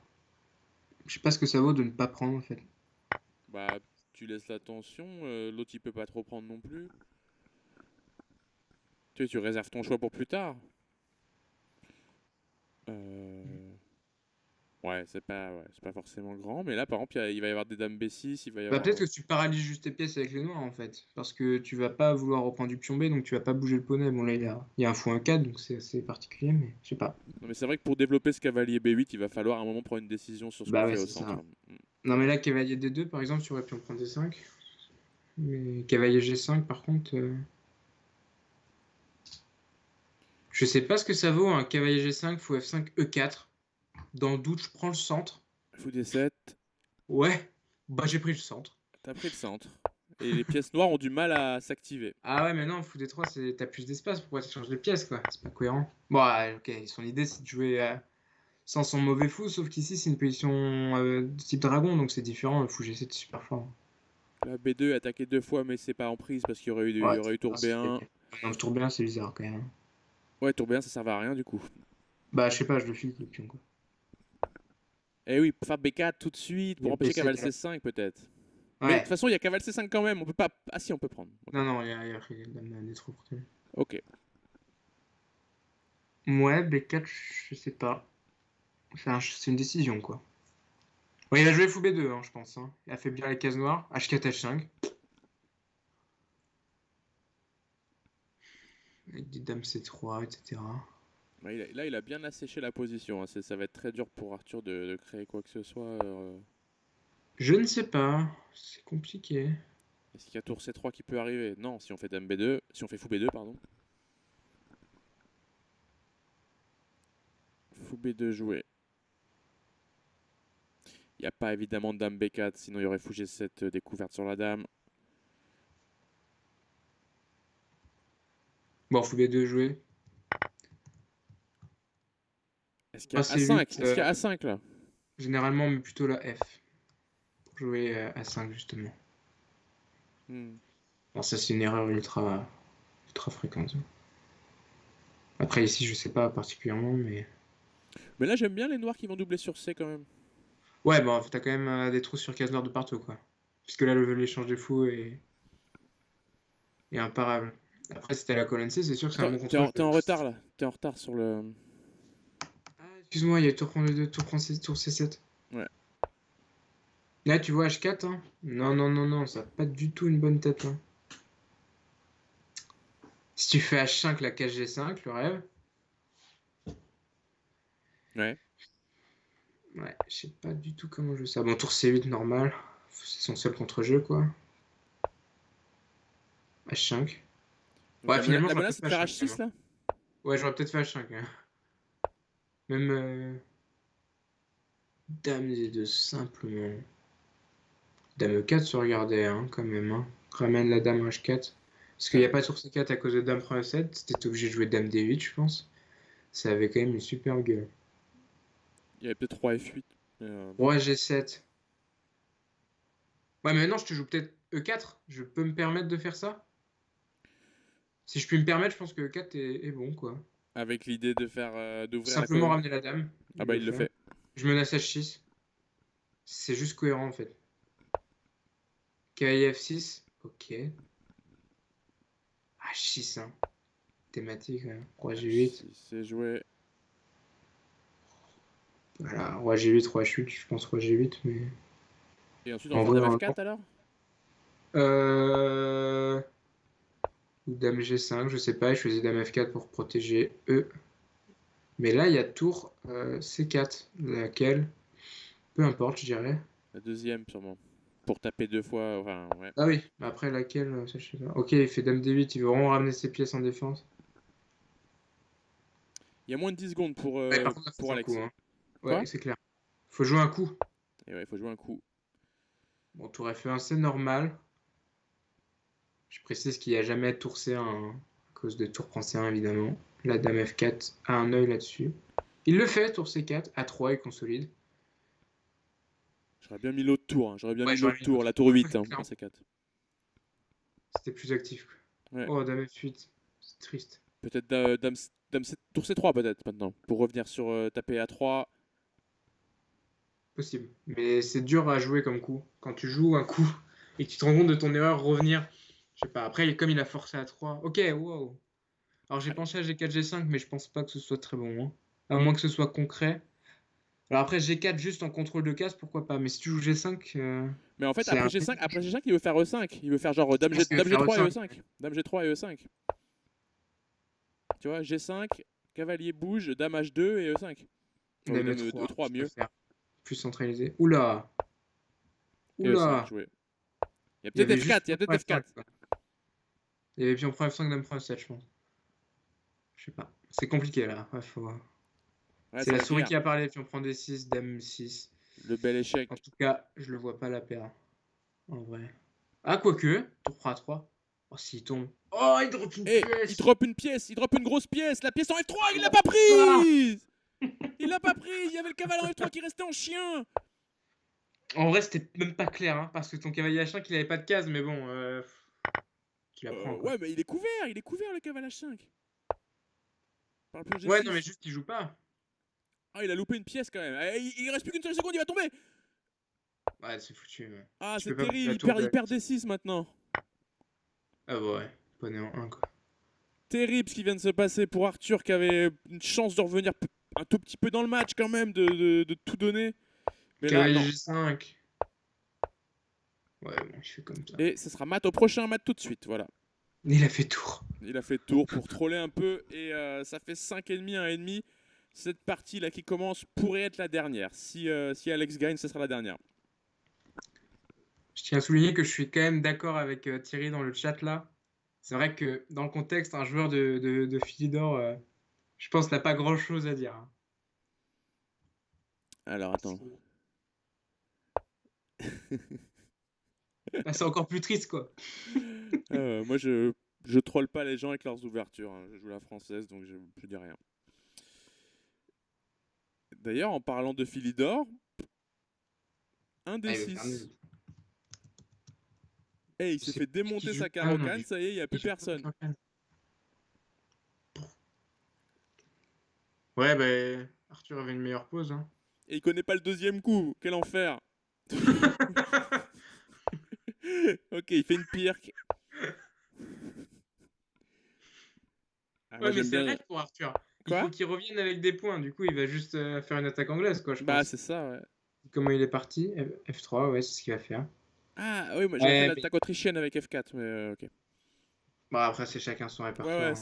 [SPEAKER 2] Je sais pas ce que ça vaut de ne pas prendre, en fait.
[SPEAKER 1] Bah, tu laisses la tension, l'autre il peut pas trop prendre non plus. Tu sais, tu réserves ton choix pour plus tard. Euh, ouais, c'est pas forcément grand, mais là par exemple, il va y avoir des dames B6, il va y
[SPEAKER 2] Bah,
[SPEAKER 1] avoir.
[SPEAKER 2] peut-être que tu paralyses juste tes pièces avec les noirs, en fait. Parce que tu vas pas vouloir reprendre du pion B, donc tu vas pas bouger le poney. Bon, là, il y a un fou 1-4, donc c'est assez particulier, mais je sais pas.
[SPEAKER 1] Non, mais c'est vrai que pour développer ce cavalier B8, il va falloir à un moment prendre une décision sur ce qu'on
[SPEAKER 2] Bah ouais,
[SPEAKER 1] fait au
[SPEAKER 2] c'est
[SPEAKER 1] centre.
[SPEAKER 2] ça. Non, mais là, cavalier D2, par exemple, tu aurais pu en prendre D5. Mais cavalier G5, par contre, je sais pas ce que ça vaut, un cavalier G5, fou F5, E4. Dans le doute, je prends le centre.
[SPEAKER 1] Fou D7,
[SPEAKER 2] Ouais, bah j'ai pris le centre.
[SPEAKER 1] t'as pris le centre. Et les pièces noires ont du mal à s'activer.
[SPEAKER 2] Ah ouais, mais non, fou D3, t'as plus d'espace, pourquoi tu changes les pièces, quoi? C'est pas cohérent. Bon, ouais, ok, son idée, c'est de jouer sans son mauvais fou, sauf qu'ici, c'est une position de type dragon, donc c'est différent. Le fou G7 est super fort.
[SPEAKER 1] La B2 est attaqué deux fois, mais c'est pas en prise parce il y
[SPEAKER 2] Ouais,
[SPEAKER 1] aurait eu tour B1.
[SPEAKER 2] non, le tour bien, c'est bizarre quand même.
[SPEAKER 1] Ouais, tour B1, ça servait à rien du coup.
[SPEAKER 2] Bah, je sais pas, je le file, le pion, quoi.
[SPEAKER 1] Eh oui, pour faire B4 tout de suite,
[SPEAKER 2] Il y
[SPEAKER 1] pour
[SPEAKER 2] a
[SPEAKER 1] empêcher
[SPEAKER 2] PC,
[SPEAKER 1] cavale C5 peut-être. Mais de toute
[SPEAKER 2] ouais.
[SPEAKER 1] façon, il y a cavale C5 quand même, on peut pas. Ah si, on peut prendre. Ok.
[SPEAKER 2] Non, non, il y a dame D3 pour toi.
[SPEAKER 1] Ok.
[SPEAKER 2] Ouais, B4, je sais pas. C'est une décision, quoi. Ouais, il va jouer fou B2, hein, je pense. Hein. Et affaiblir les cases noires. H4, H5. Avec des dames C3, etc.
[SPEAKER 1] Ouais, là, il a bien asséché la position, hein. Ça va être très dur pour Arthur de créer quoi que ce soit.
[SPEAKER 2] Je ne sais pas. C'est compliqué.
[SPEAKER 1] Est-ce qu'il y a tour C3 qui peut arriver? Non, si on fait dame B2, si on fait fou B2, pardon. Fou B2 joué. Il n'y a pas évidemment de dame B4, sinon il y aurait fou G7 découverte sur la dame.
[SPEAKER 2] Bon, fou B2 joué.
[SPEAKER 1] Est-ce qu'il y
[SPEAKER 2] Moi,
[SPEAKER 1] a
[SPEAKER 2] c'est
[SPEAKER 1] A5?
[SPEAKER 2] 8.
[SPEAKER 1] Est-ce qu'il y a A5 là?
[SPEAKER 2] Généralement, mais plutôt la F. Pour jouer A5, justement.
[SPEAKER 1] Hmm.
[SPEAKER 2] Alors, ça, c'est une erreur ultra fréquente. Après, ici, je sais pas particulièrement, mais.
[SPEAKER 1] Mais là, j'aime bien les noirs qui vont doubler sur C quand même.
[SPEAKER 2] Ouais, bon, t'as quand même des trous sur case noire de partout, quoi. Puisque là, l'échange des fous est imparable. Après, si t'as la colonne C, c'est sûr que c'est un
[SPEAKER 1] Attends,
[SPEAKER 2] bon contrôle.
[SPEAKER 1] t'es en retard là. T'es en retard sur le.
[SPEAKER 2] Ah, excuse-moi, il y a tour prendre 2, tour C7.
[SPEAKER 1] Ouais.
[SPEAKER 2] Là, tu vois H4, hein? Non, non, non, non, ça n'a pas du tout une bonne tête, hein. Si tu fais H5, la cage G5, le rêve.
[SPEAKER 1] Ouais.
[SPEAKER 2] Ouais, je sais pas du tout comment jouer ça. Bon, tour C8, normal. C'est son seul contre-jeu, quoi. H5.
[SPEAKER 1] Donc
[SPEAKER 2] Ouais, finalement,
[SPEAKER 1] la
[SPEAKER 2] j'aurais
[SPEAKER 1] menace
[SPEAKER 2] peut-être
[SPEAKER 1] c'est de
[SPEAKER 2] fait
[SPEAKER 1] faire
[SPEAKER 2] H5, quand même,
[SPEAKER 1] H6
[SPEAKER 2] hein.
[SPEAKER 1] là?
[SPEAKER 2] Ouais, j'aurais peut-être fait H5, hein. Même Dame D2, simplement. Dame E4 se regardait, hein, quand même, hein. Ramène la dame H4. Parce qu'il n'y a pas tour C4 à cause de dame prend E7. T'étais obligé de jouer dame D8, je pense. Ça avait quand même une super gueule.
[SPEAKER 1] Il y avait peut-être 3 F8.
[SPEAKER 2] Roi G7. Ouais, mais maintenant, je te joue peut-être E4. Je peux me permettre de faire ça? Si je puis me permettre, je pense que E4 est bon, quoi.
[SPEAKER 1] Avec l'idée de faire d'ouvrir la
[SPEAKER 2] Simplement
[SPEAKER 1] colonne.
[SPEAKER 2] ramener la dame,
[SPEAKER 1] Ah
[SPEAKER 2] il
[SPEAKER 1] bah
[SPEAKER 2] le
[SPEAKER 1] il le
[SPEAKER 2] fait.
[SPEAKER 1] fait.
[SPEAKER 2] Je menace H6. C'est juste cohérent, en fait. Cavalier F6. Ok. H6, hein. Thématique, hein. Roi G8.
[SPEAKER 1] Si c'est joué.
[SPEAKER 2] Voilà, roi G8, roi H8, je pense roi G8, mais...
[SPEAKER 1] Et ensuite on va
[SPEAKER 2] En
[SPEAKER 1] faire
[SPEAKER 2] vrai,
[SPEAKER 1] dame
[SPEAKER 2] normalement...
[SPEAKER 1] F4 alors.
[SPEAKER 2] Euh... Ou dame G5, je sais pas, je choisis dame F4 pour protéger E. Mais là, il y a tour C4, laquelle, peu importe, je dirais.
[SPEAKER 1] La deuxième sûrement. Pour taper 2 fois. Enfin ouais.
[SPEAKER 2] Ah oui, mais après laquelle, ça je sais pas. Ok, il fait dame D8, il veut vraiment ramener ses pièces en défense.
[SPEAKER 1] Il y a moins de 10 secondes
[SPEAKER 2] Ouais, par contre, là, faut
[SPEAKER 1] pour
[SPEAKER 2] jouer un coup,
[SPEAKER 1] Alex.
[SPEAKER 2] hein.
[SPEAKER 1] Quoi?
[SPEAKER 2] Ouais, c'est clair. Faut jouer un coup.
[SPEAKER 1] Et ouais, il faut jouer un coup.
[SPEAKER 2] Bon, tour F1, c'est normal. Je précise qu'il n'y a jamais tour C1, hein, à cause de tour prend C1, évidemment. La dame F4 a un œil là-dessus. Il le fait, tour C4, A3, il consolide.
[SPEAKER 1] J'aurais bien mis l'autre tour. Hein. J'aurais bien
[SPEAKER 2] Ouais,
[SPEAKER 1] mis
[SPEAKER 2] j'aurais
[SPEAKER 1] l'autre
[SPEAKER 2] mis
[SPEAKER 1] tour.
[SPEAKER 2] l'autre.
[SPEAKER 1] La tour 8
[SPEAKER 2] Ouais,
[SPEAKER 1] hein, en
[SPEAKER 2] clairement.
[SPEAKER 1] C4.
[SPEAKER 2] C'était plus actif, quoi.
[SPEAKER 1] Ouais.
[SPEAKER 2] Oh, dame F8, c'est triste.
[SPEAKER 1] Peut-être tour C3 peut-être maintenant. Pour revenir sur taper A3.
[SPEAKER 2] Possible. Mais c'est dur à jouer comme coup. Quand tu joues un coup et que tu te rends compte de ton erreur, revenir. Je sais pas. Après, comme il a forcé à 3. Ok, wow. Alors j'ai
[SPEAKER 1] Ouais.
[SPEAKER 2] penché à G4, G5, mais je pense pas que ce soit très bon, hein. À moins que ce soit concret. Alors après, G4 juste en contrôle de case, pourquoi pas. Mais si tu joues G5,
[SPEAKER 1] Mais en fait,
[SPEAKER 2] c'est un.
[SPEAKER 1] Après G5, il veut faire E5. Il veut faire genre
[SPEAKER 2] Je pense qu'il veut
[SPEAKER 1] Dame
[SPEAKER 2] faire
[SPEAKER 1] G3 et
[SPEAKER 2] E5.
[SPEAKER 1] E5. Dame G3 et E5. Tu vois, G5, cavalier bouge, Dame H2 et E5. Ou
[SPEAKER 2] Dame
[SPEAKER 1] Dame
[SPEAKER 2] E3,
[SPEAKER 1] E3
[SPEAKER 2] je
[SPEAKER 1] mieux.
[SPEAKER 2] préfère. Plus centralisé. Oula.
[SPEAKER 1] Et E5
[SPEAKER 2] Oula.
[SPEAKER 1] joué. Il y a
[SPEAKER 2] Il y
[SPEAKER 1] peut-être
[SPEAKER 2] avait juste
[SPEAKER 1] F4, il y a
[SPEAKER 2] pion
[SPEAKER 1] peut-être
[SPEAKER 2] prend F5,
[SPEAKER 1] F4.
[SPEAKER 2] quoi. Il y avait pion prend F5, dame prend F7, je pense. Je sais pas. C'est compliqué là. Ouais,
[SPEAKER 1] Ouais,
[SPEAKER 2] c'est
[SPEAKER 1] ça
[SPEAKER 2] la
[SPEAKER 1] va
[SPEAKER 2] souris
[SPEAKER 1] écrire.
[SPEAKER 2] qui a parlé, pion prend D6, dame 6.
[SPEAKER 1] Le bel
[SPEAKER 2] En
[SPEAKER 1] échec.
[SPEAKER 2] tout cas, je le vois pas la paire. En vrai. Ah, quoique. Tour prend A3. Oh, s'il tombe. Oh, il drop une
[SPEAKER 1] Et il
[SPEAKER 2] pièce.
[SPEAKER 1] drop une pièce, il drop une grosse pièce. La pièce en F3,
[SPEAKER 2] Oh,
[SPEAKER 1] il
[SPEAKER 2] il
[SPEAKER 1] l'a
[SPEAKER 2] a
[SPEAKER 1] pas
[SPEAKER 2] pas.
[SPEAKER 1] prise. Il l'a pas prise. Il y avait le cavalier en F3 qui restait en chien.
[SPEAKER 2] En vrai, c'était même pas clair, hein, parce que ton cavalier H5, il avait pas de case, mais bon, tu la prends, quoi.
[SPEAKER 1] Ouais, mais il est couvert le cavalier H5. Par le pion
[SPEAKER 2] Ouais, non, mais
[SPEAKER 1] G6.
[SPEAKER 2] juste, il joue pas.
[SPEAKER 1] Ah, il a loupé une pièce quand même. Il reste plus qu'une seule seconde, il va tomber.
[SPEAKER 2] Ouais, c'est foutu. Ouais.
[SPEAKER 1] Ah,
[SPEAKER 2] Tu
[SPEAKER 1] c'est
[SPEAKER 2] peux pas bouger
[SPEAKER 1] terrible,
[SPEAKER 2] la tour de
[SPEAKER 1] il
[SPEAKER 2] la
[SPEAKER 1] perd
[SPEAKER 2] pièce.
[SPEAKER 1] D6 maintenant.
[SPEAKER 2] Ah, bah ouais, poney en 1, quoi.
[SPEAKER 1] Terrible ce qui vient de se passer pour Arthur qui avait une chance de revenir un tout petit peu dans le match quand même, de tout donner. Mais là,
[SPEAKER 2] Cavalier
[SPEAKER 1] non.
[SPEAKER 2] G5. Ouais, bon, je fais comme ça.
[SPEAKER 1] Et ce sera mat au prochain mat tout de suite, voilà.
[SPEAKER 2] Il a fait tour.
[SPEAKER 1] Il a fait tour pour troller un peu et ça fait 5,5, 1,5. Cette partie là qui commence pourrait être la dernière. Si Alex gagne, ce sera la dernière.
[SPEAKER 2] Je tiens à souligner que je suis quand même d'accord avec Thierry dans le chat là. C'est vrai que dans le contexte, un joueur de Philidor, je pense, n'a pas grand chose à dire, hein.
[SPEAKER 1] Alors attends.
[SPEAKER 2] Là, c'est encore plus triste, quoi.
[SPEAKER 1] Moi je troll pas les gens avec leurs ouvertures, hein. Je joue la française donc je dis rien. D'ailleurs en parlant de Philidor, un
[SPEAKER 2] Ah,
[SPEAKER 1] des
[SPEAKER 2] il veut faire
[SPEAKER 1] 6.
[SPEAKER 2] nul.
[SPEAKER 1] Et il
[SPEAKER 2] Je
[SPEAKER 1] s'est
[SPEAKER 2] sais
[SPEAKER 1] fait
[SPEAKER 2] plus qui
[SPEAKER 1] démonter
[SPEAKER 2] joue.
[SPEAKER 1] sa
[SPEAKER 2] Ah non,
[SPEAKER 1] carocane, ça y est, il n'y a
[SPEAKER 2] il
[SPEAKER 1] plus
[SPEAKER 2] joue pas
[SPEAKER 1] personne.
[SPEAKER 2] Carocane. Ouais, bah, Arthur avait une meilleure pause, hein.
[SPEAKER 1] Et il connaît pas le deuxième coup, quel enfer. Ok, il fait une pirque. Ah, moi
[SPEAKER 2] Ouais, mais
[SPEAKER 1] j'aime
[SPEAKER 2] c'est le
[SPEAKER 1] bien.
[SPEAKER 2] rêve pour Arthur. Il
[SPEAKER 1] Quoi?
[SPEAKER 2] faut qu'il revienne avec des points. Du coup, il va juste faire une attaque anglaise, quoi, je
[SPEAKER 1] Bah
[SPEAKER 2] pense.
[SPEAKER 1] c'est ça, ouais.
[SPEAKER 2] Comment il est parti? F3, ouais, c'est ce qu'il va faire.
[SPEAKER 1] Ah oui, moi j'avais fait
[SPEAKER 2] Ouais, mais
[SPEAKER 1] l'attaque autrichienne avec F4, mais ok.
[SPEAKER 2] bon, après, c'est chacun son
[SPEAKER 1] Ouais,
[SPEAKER 2] répertoire,
[SPEAKER 1] ouais,
[SPEAKER 2] hein.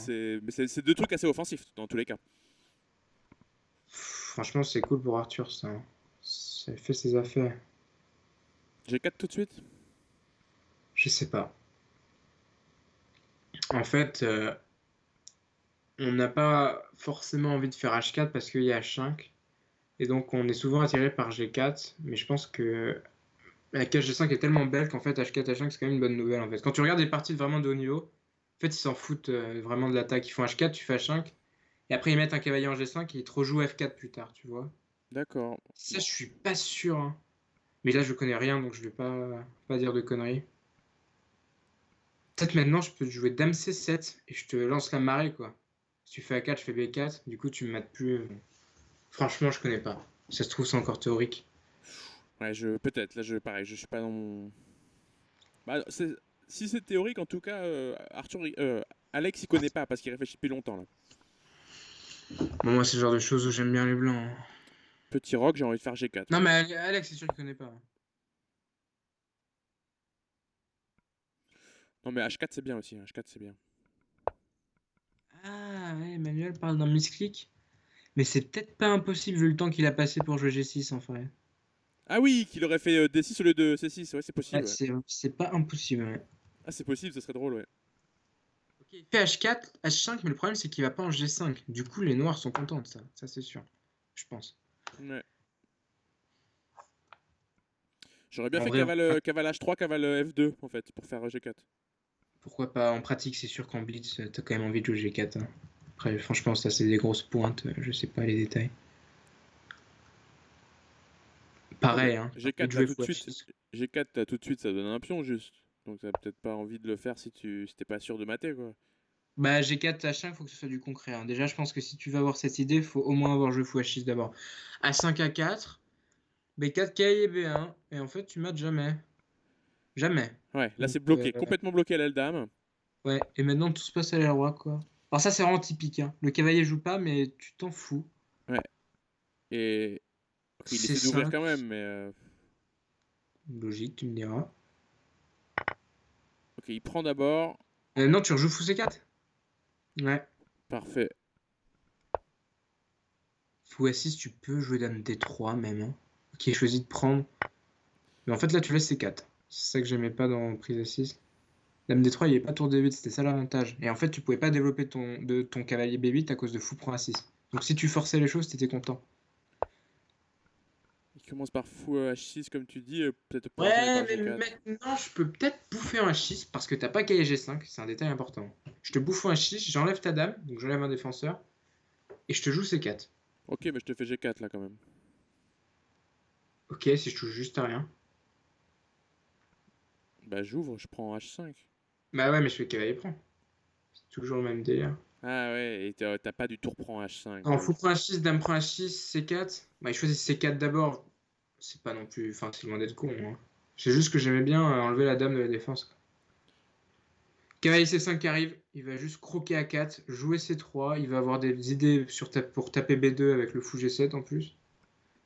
[SPEAKER 1] c'est deux trucs assez offensifs dans tous les cas.
[SPEAKER 2] Franchement, c'est cool pour Arthur, ça, hein. Ça fait ses affaires.
[SPEAKER 1] G4 tout de suite?
[SPEAKER 2] Je sais pas. En fait, on n'a pas forcément envie de faire H4 parce qu'il y a H5. Et donc, on est souvent attiré par G4. Mais je pense que la cage G5 est tellement belle qu'en fait, H4, H5, c'est quand même une bonne nouvelle. En fait, quand tu regardes des parties vraiment de haut niveau, en fait, ils s'en foutent vraiment de l'attaque. Ils font H4, tu fais H5. Et après, ils mettent un cavalier en G5 et ils te rejouent F4 plus tard, tu vois.
[SPEAKER 1] D'accord.
[SPEAKER 2] Ça,
[SPEAKER 1] Bon.
[SPEAKER 2] je suis pas sûr, hein. Mais là, je connais rien, donc je vais pas dire de conneries. Peut-être maintenant, je peux te jouer Dame C7 et je te lance la marée, quoi. Si tu fais A4, je fais B4. Du coup, tu me mates plus. Franchement, je connais pas. Ça se trouve, c'est encore théorique.
[SPEAKER 1] Ouais, peut-être. Là, pareil, je suis pas dans mon. Bah, si c'est théorique, en tout cas, Alex, il connaît pas parce qu'il réfléchit depuis longtemps là.
[SPEAKER 2] Bon, moi, c'est le genre de choses où j'aime bien les blancs, hein.
[SPEAKER 1] Petit rock, j'ai envie de faire G4.
[SPEAKER 2] Non, mais Alex, c'est sûr qu'il connaît pas.
[SPEAKER 1] Non, mais H4 c'est bien aussi. H4 c'est bien.
[SPEAKER 2] Ah, ouais, Emmanuel parle d'un misclick. Mais c'est peut-être pas impossible vu le temps qu'il a passé pour jouer G6 en vrai.
[SPEAKER 1] Ah oui, qu'il aurait fait D6 au lieu de C6. Ouais, c'est
[SPEAKER 2] Ouais,
[SPEAKER 1] possible. Ouais.
[SPEAKER 2] c'est pas impossible, ouais.
[SPEAKER 1] Ah, c'est possible, ce serait drôle, ouais.
[SPEAKER 2] Ok, il fait H4, H5, mais le problème c'est qu'il va pas en G5. Du coup, les noirs sont contents de ça. Ça, c'est sûr. Je pense.
[SPEAKER 1] Ouais. J'aurais bien
[SPEAKER 2] En
[SPEAKER 1] fait
[SPEAKER 2] vrai,
[SPEAKER 1] cavale H3, cavale F2 en fait, pour faire G4.
[SPEAKER 2] pourquoi pas? En pratique, c'est sûr qu'en blitz, t'as quand même envie de jouer G4, hein. Après, franchement, ça, c'est des grosses pointes. Je sais pas les détails.
[SPEAKER 1] Non, mais
[SPEAKER 2] Pareil, hein. T'as envie
[SPEAKER 1] G4
[SPEAKER 2] de
[SPEAKER 1] là
[SPEAKER 2] jouer
[SPEAKER 1] tout de suite.
[SPEAKER 2] x6.
[SPEAKER 1] G4 là tout de suite, ça donne un pion juste. Donc t'as peut-être pas envie de le faire si t'es pas sûr de mater quoi.
[SPEAKER 2] Bah, G4, H5, faut que ce soit du concret, hein. Déjà, je pense que si tu veux avoir cette idée, faut au moins avoir joué fou H6 d'abord. A5, A4, B4, cavalier B1. Et en fait, tu mates jamais. Jamais.
[SPEAKER 1] Ouais, là
[SPEAKER 2] Donc,
[SPEAKER 1] c'est bloqué, complètement bloqué à l'aile dame.
[SPEAKER 2] ouais. Et maintenant, tout se passe à l'aile roi, quoi. Alors, ça, c'est vraiment typique, hein. Le cavalier joue pas, mais tu t'en fous.
[SPEAKER 1] Ouais. Et ok, il essaie d'ouvrir
[SPEAKER 2] C5,
[SPEAKER 1] quand même, mais
[SPEAKER 2] logique, tu me diras.
[SPEAKER 1] ok, il prend d'abord.
[SPEAKER 2] Non, tu rejoues fou C4. Ouais.
[SPEAKER 1] Parfait.
[SPEAKER 2] Fou A6, tu peux jouer dame D3 même, hein. Qui est choisi de prendre. Mais en fait, là, tu laisses C4. C'est ça que j'aimais pas dans prise A6. Dame D3, il n'y avait pas tour D8, c'était ça l'avantage. Et en fait, tu pouvais pas développer ton cavalier B8 à cause de fou prend A6. Donc si tu forçais les choses, t'étais content.
[SPEAKER 1] Il commence par fou H6 comme tu dis, peut-être pour enchaîner
[SPEAKER 2] Ouais,
[SPEAKER 1] par
[SPEAKER 2] mais
[SPEAKER 1] G4.
[SPEAKER 2] maintenant, je peux peut-être bouffer un H6 parce que t'as pas cavalier G5, c'est un détail important. Je te bouffe un H6, j'enlève ta dame, donc j'enlève un défenseur, et je te joue C4.
[SPEAKER 1] Ok, mais je te fais G4 là quand même.
[SPEAKER 2] Ok, si je touche juste à rien.
[SPEAKER 1] Bah j'ouvre, je prends H5.
[SPEAKER 2] Bah ouais, mais je fais cavalier prend. C'est toujours le même délire.
[SPEAKER 1] Ah ouais, et t'as pas du tour prend H5,
[SPEAKER 2] En
[SPEAKER 1] bah
[SPEAKER 2] fou
[SPEAKER 1] oui.
[SPEAKER 2] prend H6, dame prend H6, C4. Bah, il choisit C4 d'abord. C'est pas non plus. Enfin, c'est loin d'être con, hein. C'est juste que j'aimais bien enlever la dame de la défense. Cavalier C5 qui arrive, il va juste croquer A4, jouer C3, il va avoir des idées pour taper B2 avec le fou G7 en plus.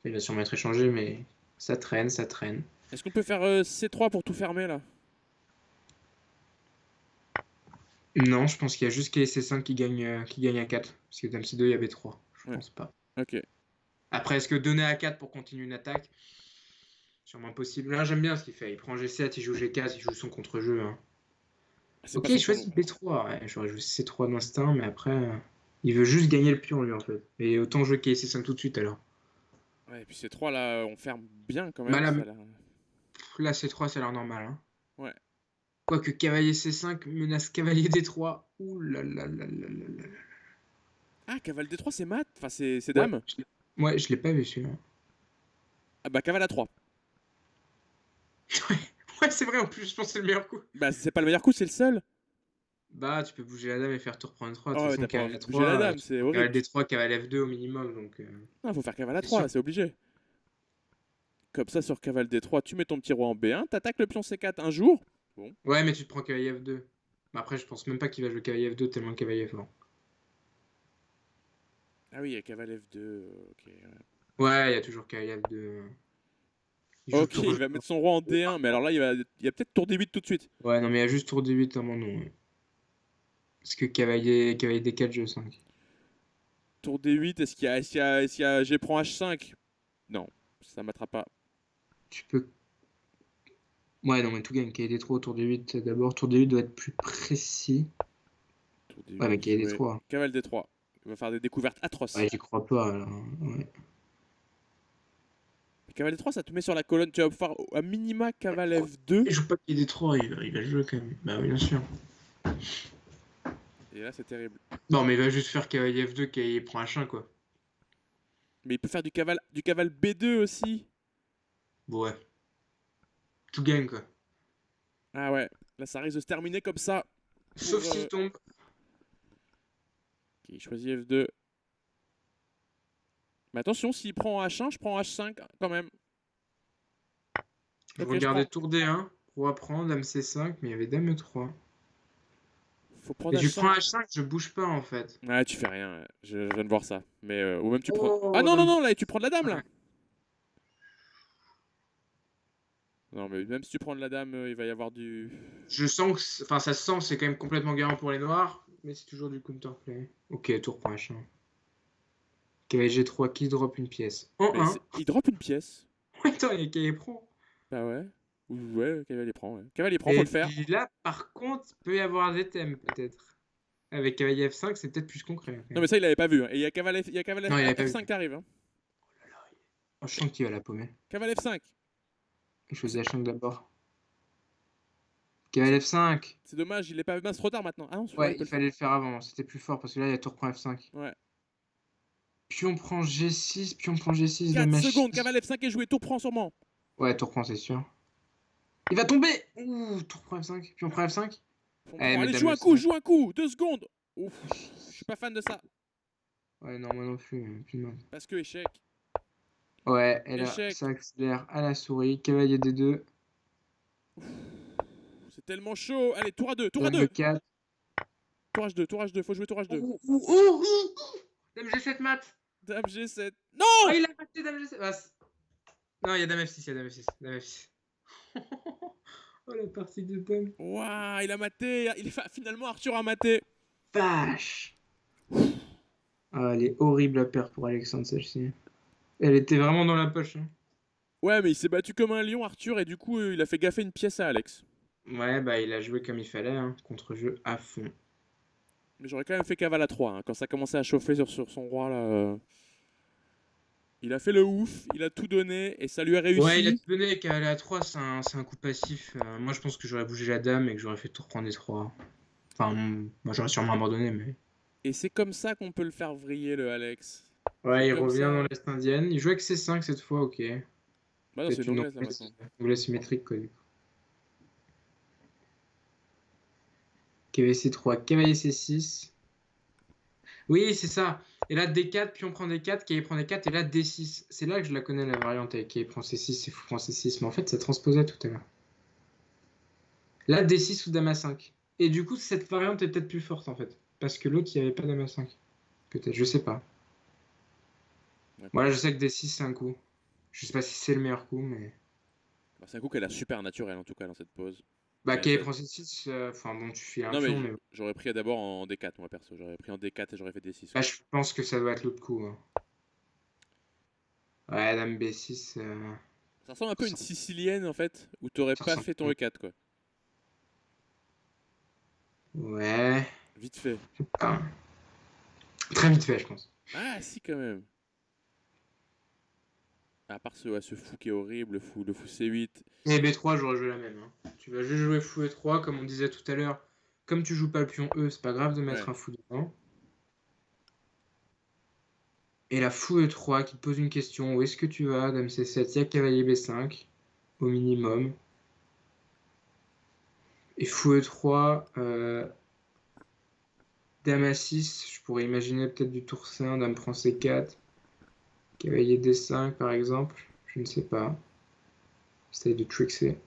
[SPEAKER 2] Il va sûrement être échangé, mais ça traîne, ça traîne.
[SPEAKER 1] Est-ce qu'on peut faire C3 pour tout fermer là?
[SPEAKER 2] Non, je pense qu'il y a juste cavalier C5 qui gagne A4, parce que dame C2, il y a B3. Je
[SPEAKER 1] Ouais,
[SPEAKER 2] pense pas.
[SPEAKER 1] ok.
[SPEAKER 2] Après, est-ce que donner A4 pour continuer une attaque? Sûrement possible. Là, j'aime bien ce qu'il fait. Il prend G7, il joue G4, il joue son contre-jeu, hein.
[SPEAKER 1] C'est pas
[SPEAKER 2] Ok, il
[SPEAKER 1] son con.
[SPEAKER 2] choisit B3. Ouais, j'aurais joué C3 d'instinct, mais après, il veut juste gagner le pion, lui, en fait. Et autant jouer cavalier C5 tout de suite, alors.
[SPEAKER 1] Ouais, et puis C3 là, on ferme bien quand
[SPEAKER 2] Bah
[SPEAKER 1] même,
[SPEAKER 2] là,
[SPEAKER 1] ça a l'air.
[SPEAKER 2] là C3, ça a l'air normal, hein.
[SPEAKER 1] Ouais.
[SPEAKER 2] Quoique cavalier C5 menace cavalier D3. Ouh là là là là là là.
[SPEAKER 1] Ah, cavale D3 c'est mat, enfin c'est
[SPEAKER 2] Ouais,
[SPEAKER 1] dame.
[SPEAKER 2] ouais, je l'ai pas vu celui-là.
[SPEAKER 1] Ah bah cavale A3.
[SPEAKER 2] Ouais, c'est vrai, en plus, je pense que c'est le meilleur coup.
[SPEAKER 1] Bah c'est pas le meilleur coup, c'est le seul.
[SPEAKER 2] Bah, tu peux bouger la dame et faire tour prendre 3. De
[SPEAKER 1] Oh
[SPEAKER 2] toute
[SPEAKER 1] ouais,
[SPEAKER 2] façon,
[SPEAKER 1] t'as pas
[SPEAKER 2] cavalier
[SPEAKER 1] envie de bouger la
[SPEAKER 2] A3,
[SPEAKER 1] dame,
[SPEAKER 2] tu
[SPEAKER 1] c'est
[SPEAKER 2] prends cavalier
[SPEAKER 1] horrible.
[SPEAKER 2] D3, cavalier F2 au minimum, donc
[SPEAKER 1] Non, faut faire cavale
[SPEAKER 2] c'est sûr.
[SPEAKER 1] A3, c'est obligé. Comme ça, sur cavale D3, tu mets ton petit roi en B1, t'attaques le pion C4 un jour. Bon.
[SPEAKER 2] Ouais, mais tu te prends cavalier F2. Mais après, je pense même pas qu'il va jouer cavalier F2 tellement le cavalier est fort.
[SPEAKER 1] Ah oui, il y a cavale F2, ok. Ouais.
[SPEAKER 2] Ouais, il y a toujours cavalier F2. Il joue
[SPEAKER 1] Ok,
[SPEAKER 2] tour
[SPEAKER 1] il
[SPEAKER 2] G.
[SPEAKER 1] va mettre son roi en D1, mais alors là, il y a peut-être tour D8 tout de suite.
[SPEAKER 2] Ouais, non, mais il y a juste tour D8 à mon nom, ouais. Parce que cavalier D4, G5.
[SPEAKER 1] Tour D8, est-ce qu'il y a G prend H5? Non, ça m'attrape pas.
[SPEAKER 2] Tu peux. Ouais, non, mais tout gagne. Cavalier D3 tour D8 d'abord. Tour D8 doit être plus précis.
[SPEAKER 1] Tour
[SPEAKER 2] Ouais, mais
[SPEAKER 1] D8,
[SPEAKER 2] cavalier
[SPEAKER 1] jouer
[SPEAKER 2] D3.
[SPEAKER 1] cavale D3. Il va faire des découvertes
[SPEAKER 2] Ouais,
[SPEAKER 1] atroces.
[SPEAKER 2] j'y crois pas, alors. Ouais.
[SPEAKER 1] Cavale D3, ça te met sur la colonne. Tu vas faire à minima cavale F2.
[SPEAKER 2] Il joue pas cavalier D3, il va jouer quand même. Bah oui, bien sûr.
[SPEAKER 1] Et là, c'est terrible.
[SPEAKER 2] Non, mais il va juste faire cavalier F2, cavalier prend H1, quoi.
[SPEAKER 1] Mais il peut faire du cavale B2 aussi.
[SPEAKER 2] Bon, ouais. Tout gagne, quoi.
[SPEAKER 1] Ah ouais. Là, ça risque de se terminer comme ça.
[SPEAKER 2] Sauf s'il tombe.
[SPEAKER 1] Ok, il choisit F2. Mais attention, s'il prend H1, je prends H5 quand même.
[SPEAKER 2] Je
[SPEAKER 1] Ok, je
[SPEAKER 2] regardais
[SPEAKER 1] prends.
[SPEAKER 2] tour D1, roi prend, dame C5, mais il y avait dame E3.
[SPEAKER 1] Faut prendre
[SPEAKER 2] Et je prends
[SPEAKER 1] H5.
[SPEAKER 2] H5, je bouge pas en fait.
[SPEAKER 1] Ouais, tu fais rien. Ouais. Je viens de voir ça. Mais ou même tu prends. Ah
[SPEAKER 2] Oh,
[SPEAKER 1] non, non,
[SPEAKER 2] dame
[SPEAKER 1] non, là, tu prends de la dame là.
[SPEAKER 2] C5.
[SPEAKER 1] Non, mais même si tu prends de la dame, il va y avoir du.
[SPEAKER 2] Je sens que, enfin, ça se sent, c'est quand même complètement garant pour les noirs, mais c'est toujours du counterplay. Ok, tour prend H1. Cavalier G3 qui drop une pièce. En
[SPEAKER 1] Mais
[SPEAKER 2] 1.
[SPEAKER 1] il drop une pièce.
[SPEAKER 2] Attends, il y a cavalier pro.
[SPEAKER 1] Bah ouais. Ouais, cavalier prend. Ouais. Cavalier prend, faut
[SPEAKER 2] Et
[SPEAKER 1] le faire.
[SPEAKER 2] puis là, par contre, il peut y avoir des thèmes peut-être. Avec cavalier F5, c'est peut-être plus concret, quand
[SPEAKER 1] Non, mais
[SPEAKER 2] même.
[SPEAKER 1] ça, il avait pas vu. Hein. Et il y a cavalier
[SPEAKER 2] Non, il avait pas vu.
[SPEAKER 1] F5 qui arrive. Hein.
[SPEAKER 2] Oh, je sens qu'il va la paumer.
[SPEAKER 1] Cavalier F5.
[SPEAKER 2] Je faisais H5 d'abord. Cavalier F5.
[SPEAKER 1] C'est dommage, il est pas mince trop tard maintenant. Ah non, ouais, il
[SPEAKER 2] Ouais,
[SPEAKER 1] peut
[SPEAKER 2] il
[SPEAKER 1] le faire.
[SPEAKER 2] fallait le faire avant. C'était plus fort parce que là, il y a tour prend F5.
[SPEAKER 1] Ouais.
[SPEAKER 2] Pion prend G6, pion prend G6,
[SPEAKER 1] 4
[SPEAKER 2] dame
[SPEAKER 1] secondes,
[SPEAKER 2] H6.
[SPEAKER 1] cavalier F5 est joué, tour prend sûrement.
[SPEAKER 2] Ouais, tour prend, c'est sûr. Il va tomber. Ouh, tour prend F5. Pion prend F5.
[SPEAKER 1] On
[SPEAKER 2] Allez,
[SPEAKER 1] prend.
[SPEAKER 2] mais
[SPEAKER 1] Allez,
[SPEAKER 2] dame E5.
[SPEAKER 1] joue un coup, 2 secondes. Ouf, je suis pas fan de ça.
[SPEAKER 2] Ouais, non, moi non plus. Plus de mal.
[SPEAKER 1] Parce que échec.
[SPEAKER 2] Ouais, et là,
[SPEAKER 1] Échec.
[SPEAKER 2] ça accélère à la souris. Cavalier D2.
[SPEAKER 1] C'est tellement chaud. Allez, tour à 2, tour à
[SPEAKER 2] Dame
[SPEAKER 1] 2.
[SPEAKER 2] E4.
[SPEAKER 1] Tour H2, tour H2, faut jouer tour H2.
[SPEAKER 2] Ouh, ouh, ouh, ouh. Dame G7 mat.
[SPEAKER 1] Dame G7.
[SPEAKER 2] Oh,
[SPEAKER 1] Non.
[SPEAKER 2] il a raté Dame G7. Ah, non, il y a Dame F6, il y a Dame F6. Dame F6. Oh, la partie de Dame.
[SPEAKER 1] Waouh, il a maté. Finalement, Arthur a maté.
[SPEAKER 2] Vache. Ah, elle est horrible à perdre pour Alexandre, celle-ci. Elle était vraiment dans la poche. Hein.
[SPEAKER 1] Ouais, mais il s'est battu comme un lion, Arthur, et du coup, il a fait gaffer une pièce à Alex.
[SPEAKER 2] Ouais, bah il a joué comme il fallait, hein. Contre-jeu à fond.
[SPEAKER 1] Mais j'aurais quand même fait cavale à 3. Hein. Quand ça commençait à chauffer sur son roi, là. Il a fait le ouf, il a tout donné, et ça lui a
[SPEAKER 2] Ouais, il a
[SPEAKER 1] réussi.
[SPEAKER 2] tout donné qu'à aller à 3, c'est un coup passif. Moi, je pense que j'aurais bougé la dame et que j'aurais fait tour prendre des 3. Enfin, moi, j'aurais sûrement abandonné, mais.
[SPEAKER 1] Et c'est comme ça qu'on peut le faire vriller, le Alex. C'est
[SPEAKER 2] Ouais, il
[SPEAKER 1] comme
[SPEAKER 2] revient dans
[SPEAKER 1] ça.
[SPEAKER 2] l'Est indienne. Il joue avec C5 cette fois, ok.
[SPEAKER 1] Bah non, c'est
[SPEAKER 2] Peut-être
[SPEAKER 1] une
[SPEAKER 2] une
[SPEAKER 1] anglaise, là, maintenant.
[SPEAKER 2] anglaise symétrique, quoi, du coup. Cavalier C3, cavalier C6. Oui, c'est ça. Et là, D4, puis on prend D4, cavalier prend D4, et là, D6. C'est là que je la connais, la variante avec cavalier prend C6 et fou prend C6. Mais en fait, ça transposait tout à l'heure. Là, D6 ou dame A5. Et du coup, cette variante est peut-être plus forte, en fait. Parce que l'autre, il n'y avait pas dame A5. Peut-être, je sais pas. Voilà,
[SPEAKER 1] D'accord.
[SPEAKER 2] je sais que D6, c'est un coup. Je sais pas si c'est le meilleur coup, mais.
[SPEAKER 1] Bah, c'est un coup qui a l'air super naturel, en tout cas, dans cette pose.
[SPEAKER 2] Bah,
[SPEAKER 1] Mais
[SPEAKER 2] cavalier
[SPEAKER 1] ça...
[SPEAKER 2] prend C6, enfin bon, tu files un
[SPEAKER 1] Non, mais
[SPEAKER 2] pion, mais.
[SPEAKER 1] j'aurais pris d'abord en D4, moi, perso. J'aurais pris en D4 et j'aurais fait D6,
[SPEAKER 2] Là,
[SPEAKER 1] quoi.
[SPEAKER 2] je pense que ça doit être l'autre coup. Hein. Ouais, dame B6.
[SPEAKER 1] Ça ressemble un peu à une
[SPEAKER 2] Ça,
[SPEAKER 1] sicilienne, en fait, où t'aurais
[SPEAKER 2] ça
[SPEAKER 1] pas
[SPEAKER 2] ressemble
[SPEAKER 1] fait ton
[SPEAKER 2] pas.
[SPEAKER 1] E4, quoi.
[SPEAKER 2] Ouais.
[SPEAKER 1] Vite fait.
[SPEAKER 2] Enfin, très vite fait, je pense.
[SPEAKER 1] Ah, si, quand même. À part ce, ouais, ce fou qui est horrible, le fou C8.
[SPEAKER 2] Et B3, j'aurais joué la même. Hein. Tu vas juste jouer fou E3, comme on disait tout à l'heure. Comme tu joues pas le pion E, c'est pas grave de mettre
[SPEAKER 1] Ouais.
[SPEAKER 2] un fou devant. Et la fou E3 qui te pose une question. Où est-ce que tu vas? Dame C7, il y a cavalier B5, au minimum. Et fou E3, dame A6, je pourrais imaginer peut-être du tour C1, dame prend C4, cavalier D5 par exemple. Je ne sais pas. Essaye de trickser.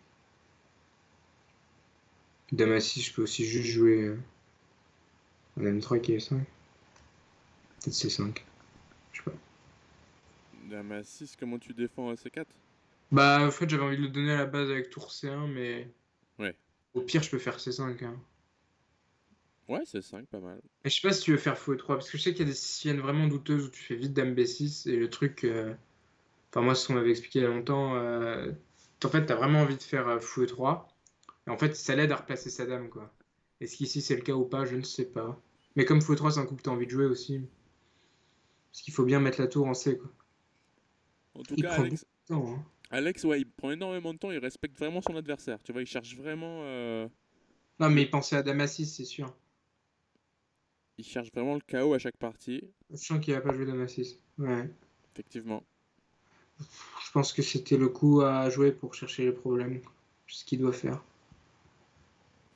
[SPEAKER 2] Dame A6, je peux aussi juste jouer dame 3 qui est 5. Peut-être C5. Je sais pas.
[SPEAKER 1] Dame à 6, comment tu défends C4?
[SPEAKER 2] Bah, en fait, j'avais envie de le donner à la base avec tour C1, mais
[SPEAKER 1] Ouais.
[SPEAKER 2] au pire, je peux faire C5. Hein.
[SPEAKER 1] Ouais, C5, pas mal.
[SPEAKER 2] Et je sais pas si tu veux faire fou E3, parce que je sais qu'il y a des siciliennes vraiment douteuses où tu fais vite dame B6, et le truc. Enfin, moi, ce qu'on m'avait expliqué il y a longtemps, en fait, t'as vraiment envie de faire fou E3, et en fait, ça l'aide à replacer sa dame, quoi. Est-ce qu'ici c'est le cas ou pas, je ne sais pas. Mais comme fou E3, c'est un coup que t'as envie de jouer aussi, parce qu'il faut bien mettre la tour en C, quoi.
[SPEAKER 1] En tout
[SPEAKER 2] Il
[SPEAKER 1] cas,
[SPEAKER 2] prend beaucoup
[SPEAKER 1] Alex,
[SPEAKER 2] de temps, hein.
[SPEAKER 1] Alex, ouais, il prend énormément de temps, il respecte vraiment son adversaire. Tu vois, il cherche vraiment
[SPEAKER 2] Non, mais
[SPEAKER 1] le,
[SPEAKER 2] il pensait à dame A6, c'est sûr.
[SPEAKER 1] il cherche vraiment le chaos à chaque partie.
[SPEAKER 2] Je sens qu'il va pas jouer dame A6. Ouais.
[SPEAKER 1] Effectivement.
[SPEAKER 2] Je pense que c'était le coup à jouer pour chercher les problèmes. Ce qu'il doit faire.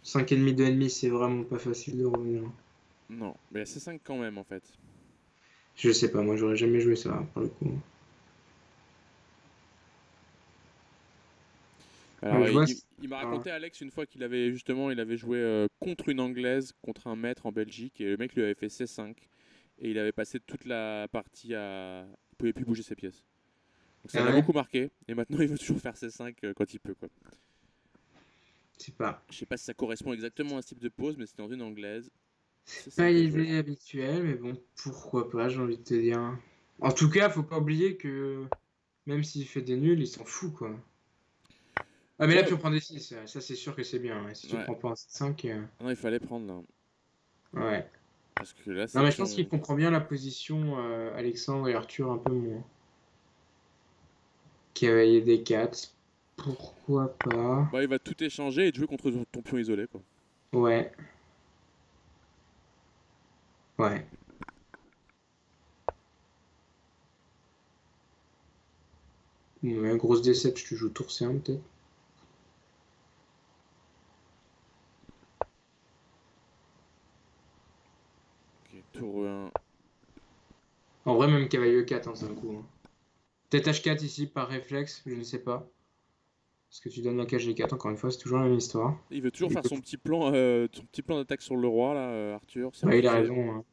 [SPEAKER 2] 5,5 de ennemi, c'est vraiment pas facile de revenir.
[SPEAKER 1] Non, mais C5 quand même en fait.
[SPEAKER 2] Je sais pas, moi j'aurais jamais joué ça pour le coup.
[SPEAKER 1] Alors
[SPEAKER 2] Je vois.
[SPEAKER 1] il m'a
[SPEAKER 2] Ah,
[SPEAKER 1] raconté Alex une fois qu'il avait justement il avait joué contre une anglaise, contre un maître en Belgique et le mec lui avait fait C5 et il avait passé toute la partie à il pouvait plus bouger ses pièces. Donc ça
[SPEAKER 2] ah
[SPEAKER 1] l'a
[SPEAKER 2] ouais?
[SPEAKER 1] beaucoup marqué et maintenant il veut toujours faire C5 quand il peut quoi.
[SPEAKER 2] C'est pas.
[SPEAKER 1] Je sais pas si ça correspond exactement à ce type de pose mais c'était dans une anglaise.
[SPEAKER 2] Pas
[SPEAKER 1] C5 à jouer.
[SPEAKER 2] l'idée habituelle, mais bon, pourquoi pas, j'ai envie de te dire. En tout cas, faut pas oublier que même s'il fait des nuls, il s'en fout, quoi. Ah, mais là, tu
[SPEAKER 1] Ouais,
[SPEAKER 2] prends des 6, ça c'est sûr que c'est bien, hein. Si tu
[SPEAKER 1] ouais.
[SPEAKER 2] prends pas un 5,
[SPEAKER 1] Ah non, il fallait prendre là.
[SPEAKER 2] ouais.
[SPEAKER 1] Parce que là
[SPEAKER 2] Non,
[SPEAKER 1] c'est
[SPEAKER 2] mais je pense
[SPEAKER 1] pion.
[SPEAKER 2] qu'il comprend bien la position, Alexandre et Arthur, un peu moins. Cavalier D4, pourquoi pas.
[SPEAKER 1] Bah il va tout échanger et jouer contre ton pion isolé quoi.
[SPEAKER 2] Ouais, ouais. Ouais, grosse D7, je te joue tour C1 peut-être.
[SPEAKER 1] Ok, tour 1.
[SPEAKER 2] En vrai, même cavalier E4, hein, c'est un coup, hein. Peut-être H4 ici par réflexe, je ne sais pas. Parce que tu donnes la cage G4, encore une fois, c'est toujours la même histoire.
[SPEAKER 1] Il veut toujours
[SPEAKER 2] Il
[SPEAKER 1] faire
[SPEAKER 2] peut-
[SPEAKER 1] son petit plan d'attaque sur le roi, là, Arthur, c'est
[SPEAKER 2] Ouais, il a
[SPEAKER 1] refusé.
[SPEAKER 2] raison, hein.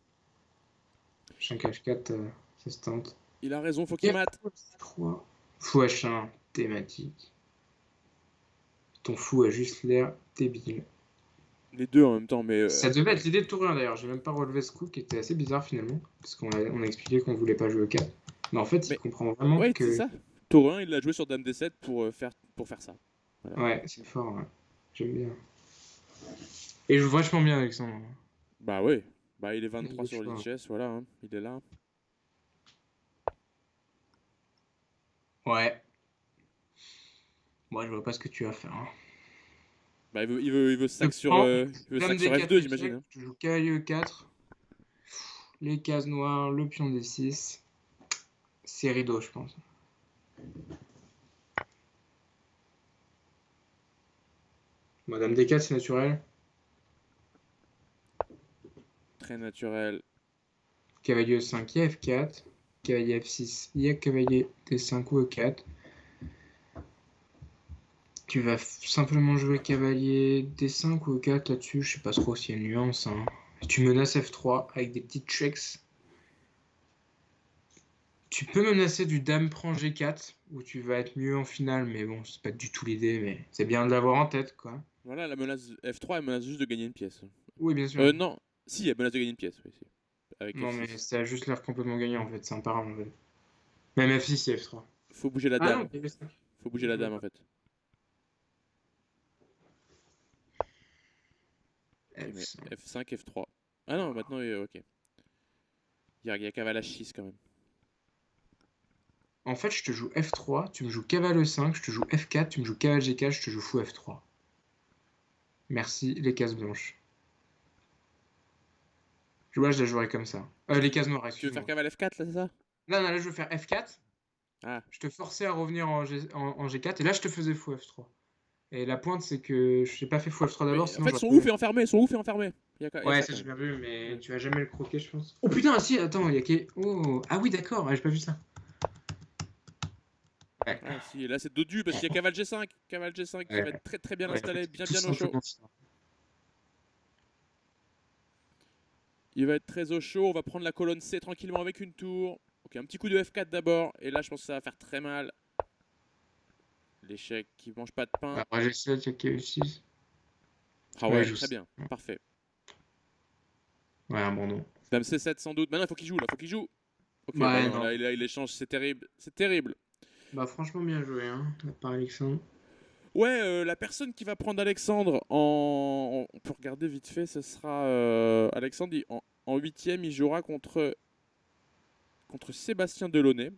[SPEAKER 2] Chien H4, ça se tente.
[SPEAKER 1] Il a raison, faut qu'il
[SPEAKER 2] Quel
[SPEAKER 1] mate.
[SPEAKER 2] 3 fou H1, thématique. Ton fou a juste l'air débile.
[SPEAKER 1] Les deux en même temps, mais
[SPEAKER 2] Ça devait être l'idée de tour 1 d'ailleurs, j'ai même pas relevé ce coup qui était assez bizarre finalement. Parce on a expliqué qu'on voulait pas jouer au 4. Mais en fait, il
[SPEAKER 1] mais
[SPEAKER 2] comprend vraiment
[SPEAKER 1] ouais, c'est
[SPEAKER 2] que.
[SPEAKER 1] ça. Tour 1, il l'a joué sur Dame D7 pour faire ça. Voilà.
[SPEAKER 2] Ouais, c'est fort, ouais. J'aime bien. Et il joue vachement bien, Alexandre.
[SPEAKER 1] Bah ouais, bah il est
[SPEAKER 2] Il
[SPEAKER 1] 23
[SPEAKER 2] bouge
[SPEAKER 1] sur
[SPEAKER 2] pas.
[SPEAKER 1] l'ICHS, voilà, hein, il est là.
[SPEAKER 2] Ouais. Moi, je vois pas ce que tu vas faire, hein.
[SPEAKER 1] Bah il veut
[SPEAKER 2] Je
[SPEAKER 1] stack sur,
[SPEAKER 2] prends
[SPEAKER 1] il veut
[SPEAKER 2] Dame
[SPEAKER 1] stack sur
[SPEAKER 2] D4
[SPEAKER 1] F2, j'imagine.
[SPEAKER 2] échec,
[SPEAKER 1] Hein.
[SPEAKER 2] je joue cavalier E4, les cases noires, le pion D6. C'est rideau, je pense. Madame D4, c'est naturel.
[SPEAKER 1] Très naturel.
[SPEAKER 2] Cavalier E5, il y a F4. Cavalier F6, il y a cavalier D5 ou E4. Tu vas simplement jouer cavalier D5 ou E4 là-dessus. Je sais pas trop s'il y a une nuance, hein. Tu menaces F3 avec des petites tricks. Tu peux menacer du dame prend G4 où tu vas être mieux en finale, mais bon, c'est pas du tout l'idée, mais c'est bien de l'avoir en tête, quoi.
[SPEAKER 1] Voilà, la menace F3, elle menace juste de gagner une pièce.
[SPEAKER 2] Oui, bien sûr.
[SPEAKER 1] Non, si, elle menace de gagner une pièce, oui, si. Avec
[SPEAKER 2] Non, mais
[SPEAKER 1] F6.
[SPEAKER 2] ça a juste l'air complètement gagnant en fait, c'est imparable en fait. Même F6 et F3.
[SPEAKER 1] Faut bouger la
[SPEAKER 2] Ah non,
[SPEAKER 1] dame.
[SPEAKER 2] PV5.
[SPEAKER 1] Faut bouger
[SPEAKER 2] Je
[SPEAKER 1] la
[SPEAKER 2] vois
[SPEAKER 1] dame en
[SPEAKER 2] pas.
[SPEAKER 1] fait. Ok, mais
[SPEAKER 2] F5.
[SPEAKER 1] F5, F3. Ah non, maintenant, ok. Il y a cavale H6 quand même.
[SPEAKER 2] En fait, je te joue F3, tu me joues cavale E5, je te joue F4, tu me joues cavale G4, je te joue fou F3. Merci les cases blanches. Je la jouerai comme ça. Les cases noires,
[SPEAKER 1] Tu veux faire
[SPEAKER 2] excuse-moi.
[SPEAKER 1] cavale F4 là, c'est ça?
[SPEAKER 2] Là, non, là, je veux faire F4.
[SPEAKER 1] Ah,
[SPEAKER 2] Je te forçais à revenir en G4 et là, je te faisais fou F3. Et la pointe, c'est que je n'ai pas fait fou F3 d'abord,
[SPEAKER 1] mais en
[SPEAKER 2] sinon
[SPEAKER 1] fait,
[SPEAKER 2] j'aurais
[SPEAKER 1] son
[SPEAKER 2] pas
[SPEAKER 1] ouf
[SPEAKER 2] eu.
[SPEAKER 1] est enfermé, son ouf est enfermé. Il y a
[SPEAKER 2] Ouais,
[SPEAKER 1] ça
[SPEAKER 2] ça
[SPEAKER 1] quand
[SPEAKER 2] j'ai
[SPEAKER 1] même.
[SPEAKER 2] bien vu, mais
[SPEAKER 1] Ouais.
[SPEAKER 2] tu vas jamais le croquer, je pense. Oh putain, si, attends, il y a qui. Oh, ah oui, d'accord, j'ai pas vu ça. Ouais,
[SPEAKER 1] Ah si, là c'est dodu parce qu'il y a cavale G5. Cavale G5 qui va
[SPEAKER 2] ouais,
[SPEAKER 1] être très très bien
[SPEAKER 2] ouais. En fait,
[SPEAKER 1] installé,
[SPEAKER 2] il est
[SPEAKER 1] bien
[SPEAKER 2] tout
[SPEAKER 1] bien au chaud.
[SPEAKER 2] simplement ça.
[SPEAKER 1] Il va être très au chaud, on va prendre la colonne C tranquillement avec une tour. Ok, un petit coup de F4 d'abord, et là je pense que ça va faire très mal. L'échec qui mange pas de pain.
[SPEAKER 2] Après, G7, il y a qui 6.
[SPEAKER 1] Ah
[SPEAKER 2] Ouais, il
[SPEAKER 1] ouais,
[SPEAKER 2] joue
[SPEAKER 1] très
[SPEAKER 2] ça.
[SPEAKER 1] bien, parfait.
[SPEAKER 2] Ouais, un bon nom.
[SPEAKER 1] Dame C7 sans doute. Maintenant il faut qu'il joue, là, faut qu'il joue. Ok, bah
[SPEAKER 2] Ouais,
[SPEAKER 1] non,
[SPEAKER 2] non.
[SPEAKER 1] là il échange, c'est terrible. C'est terrible.
[SPEAKER 2] Bah, franchement, bien joué, hein, par Alexandre.
[SPEAKER 1] Ouais, la personne qui va prendre Alexandre on peut regarder vite fait, ce sera Alexandre en huitième, il jouera contre Sébastien Delaunay.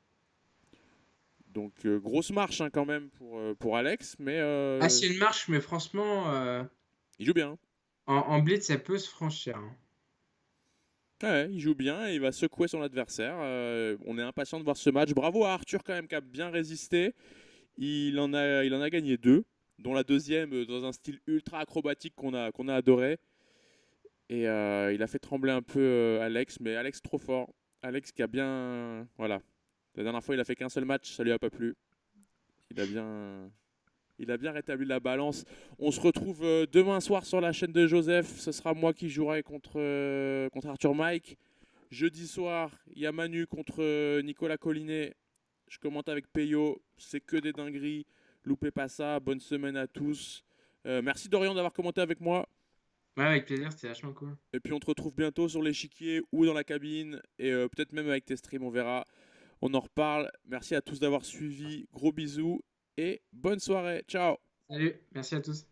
[SPEAKER 1] Donc grosse marche hein, quand même pour Alex, mais
[SPEAKER 2] Ah, c'est une marche, mais franchement,
[SPEAKER 1] il joue bien.
[SPEAKER 2] en blitz, ça peut se franchir, hein.
[SPEAKER 1] Ouais, il joue bien et il va secouer son adversaire. On est impatient de voir ce match. Bravo à Arthur quand même qui a bien résisté. Il en a gagné deux. dont la deuxième dans un style ultra acrobatique qu'on a adoré. Et il a fait trembler un peu Alex, mais Alex trop fort. Alex qui a bien. Voilà. La dernière fois, il a fait qu'un seul match, ça lui a pas plu. Il a bien. Il a bien rétabli la balance. On se retrouve demain soir sur la chaîne de Joseph. Ce sera moi qui jouerai contre Arthur Mike. Jeudi soir, il y a Manu contre Nicolas Collinet. Je commente avec Peyo. C'est que des dingueries. Loupez pas ça. Bonne semaine à tous. Merci Dorian d'avoir commenté avec moi.
[SPEAKER 2] Ouais, avec plaisir, c'était vachement cool.
[SPEAKER 1] Et puis on te retrouve bientôt sur l'échiquier ou dans la cabine. Et peut-être même avec tes streams, on verra. On en reparle. Merci à tous d'avoir suivi. Gros bisous et bonne soirée. Ciao.
[SPEAKER 2] Salut, merci à tous.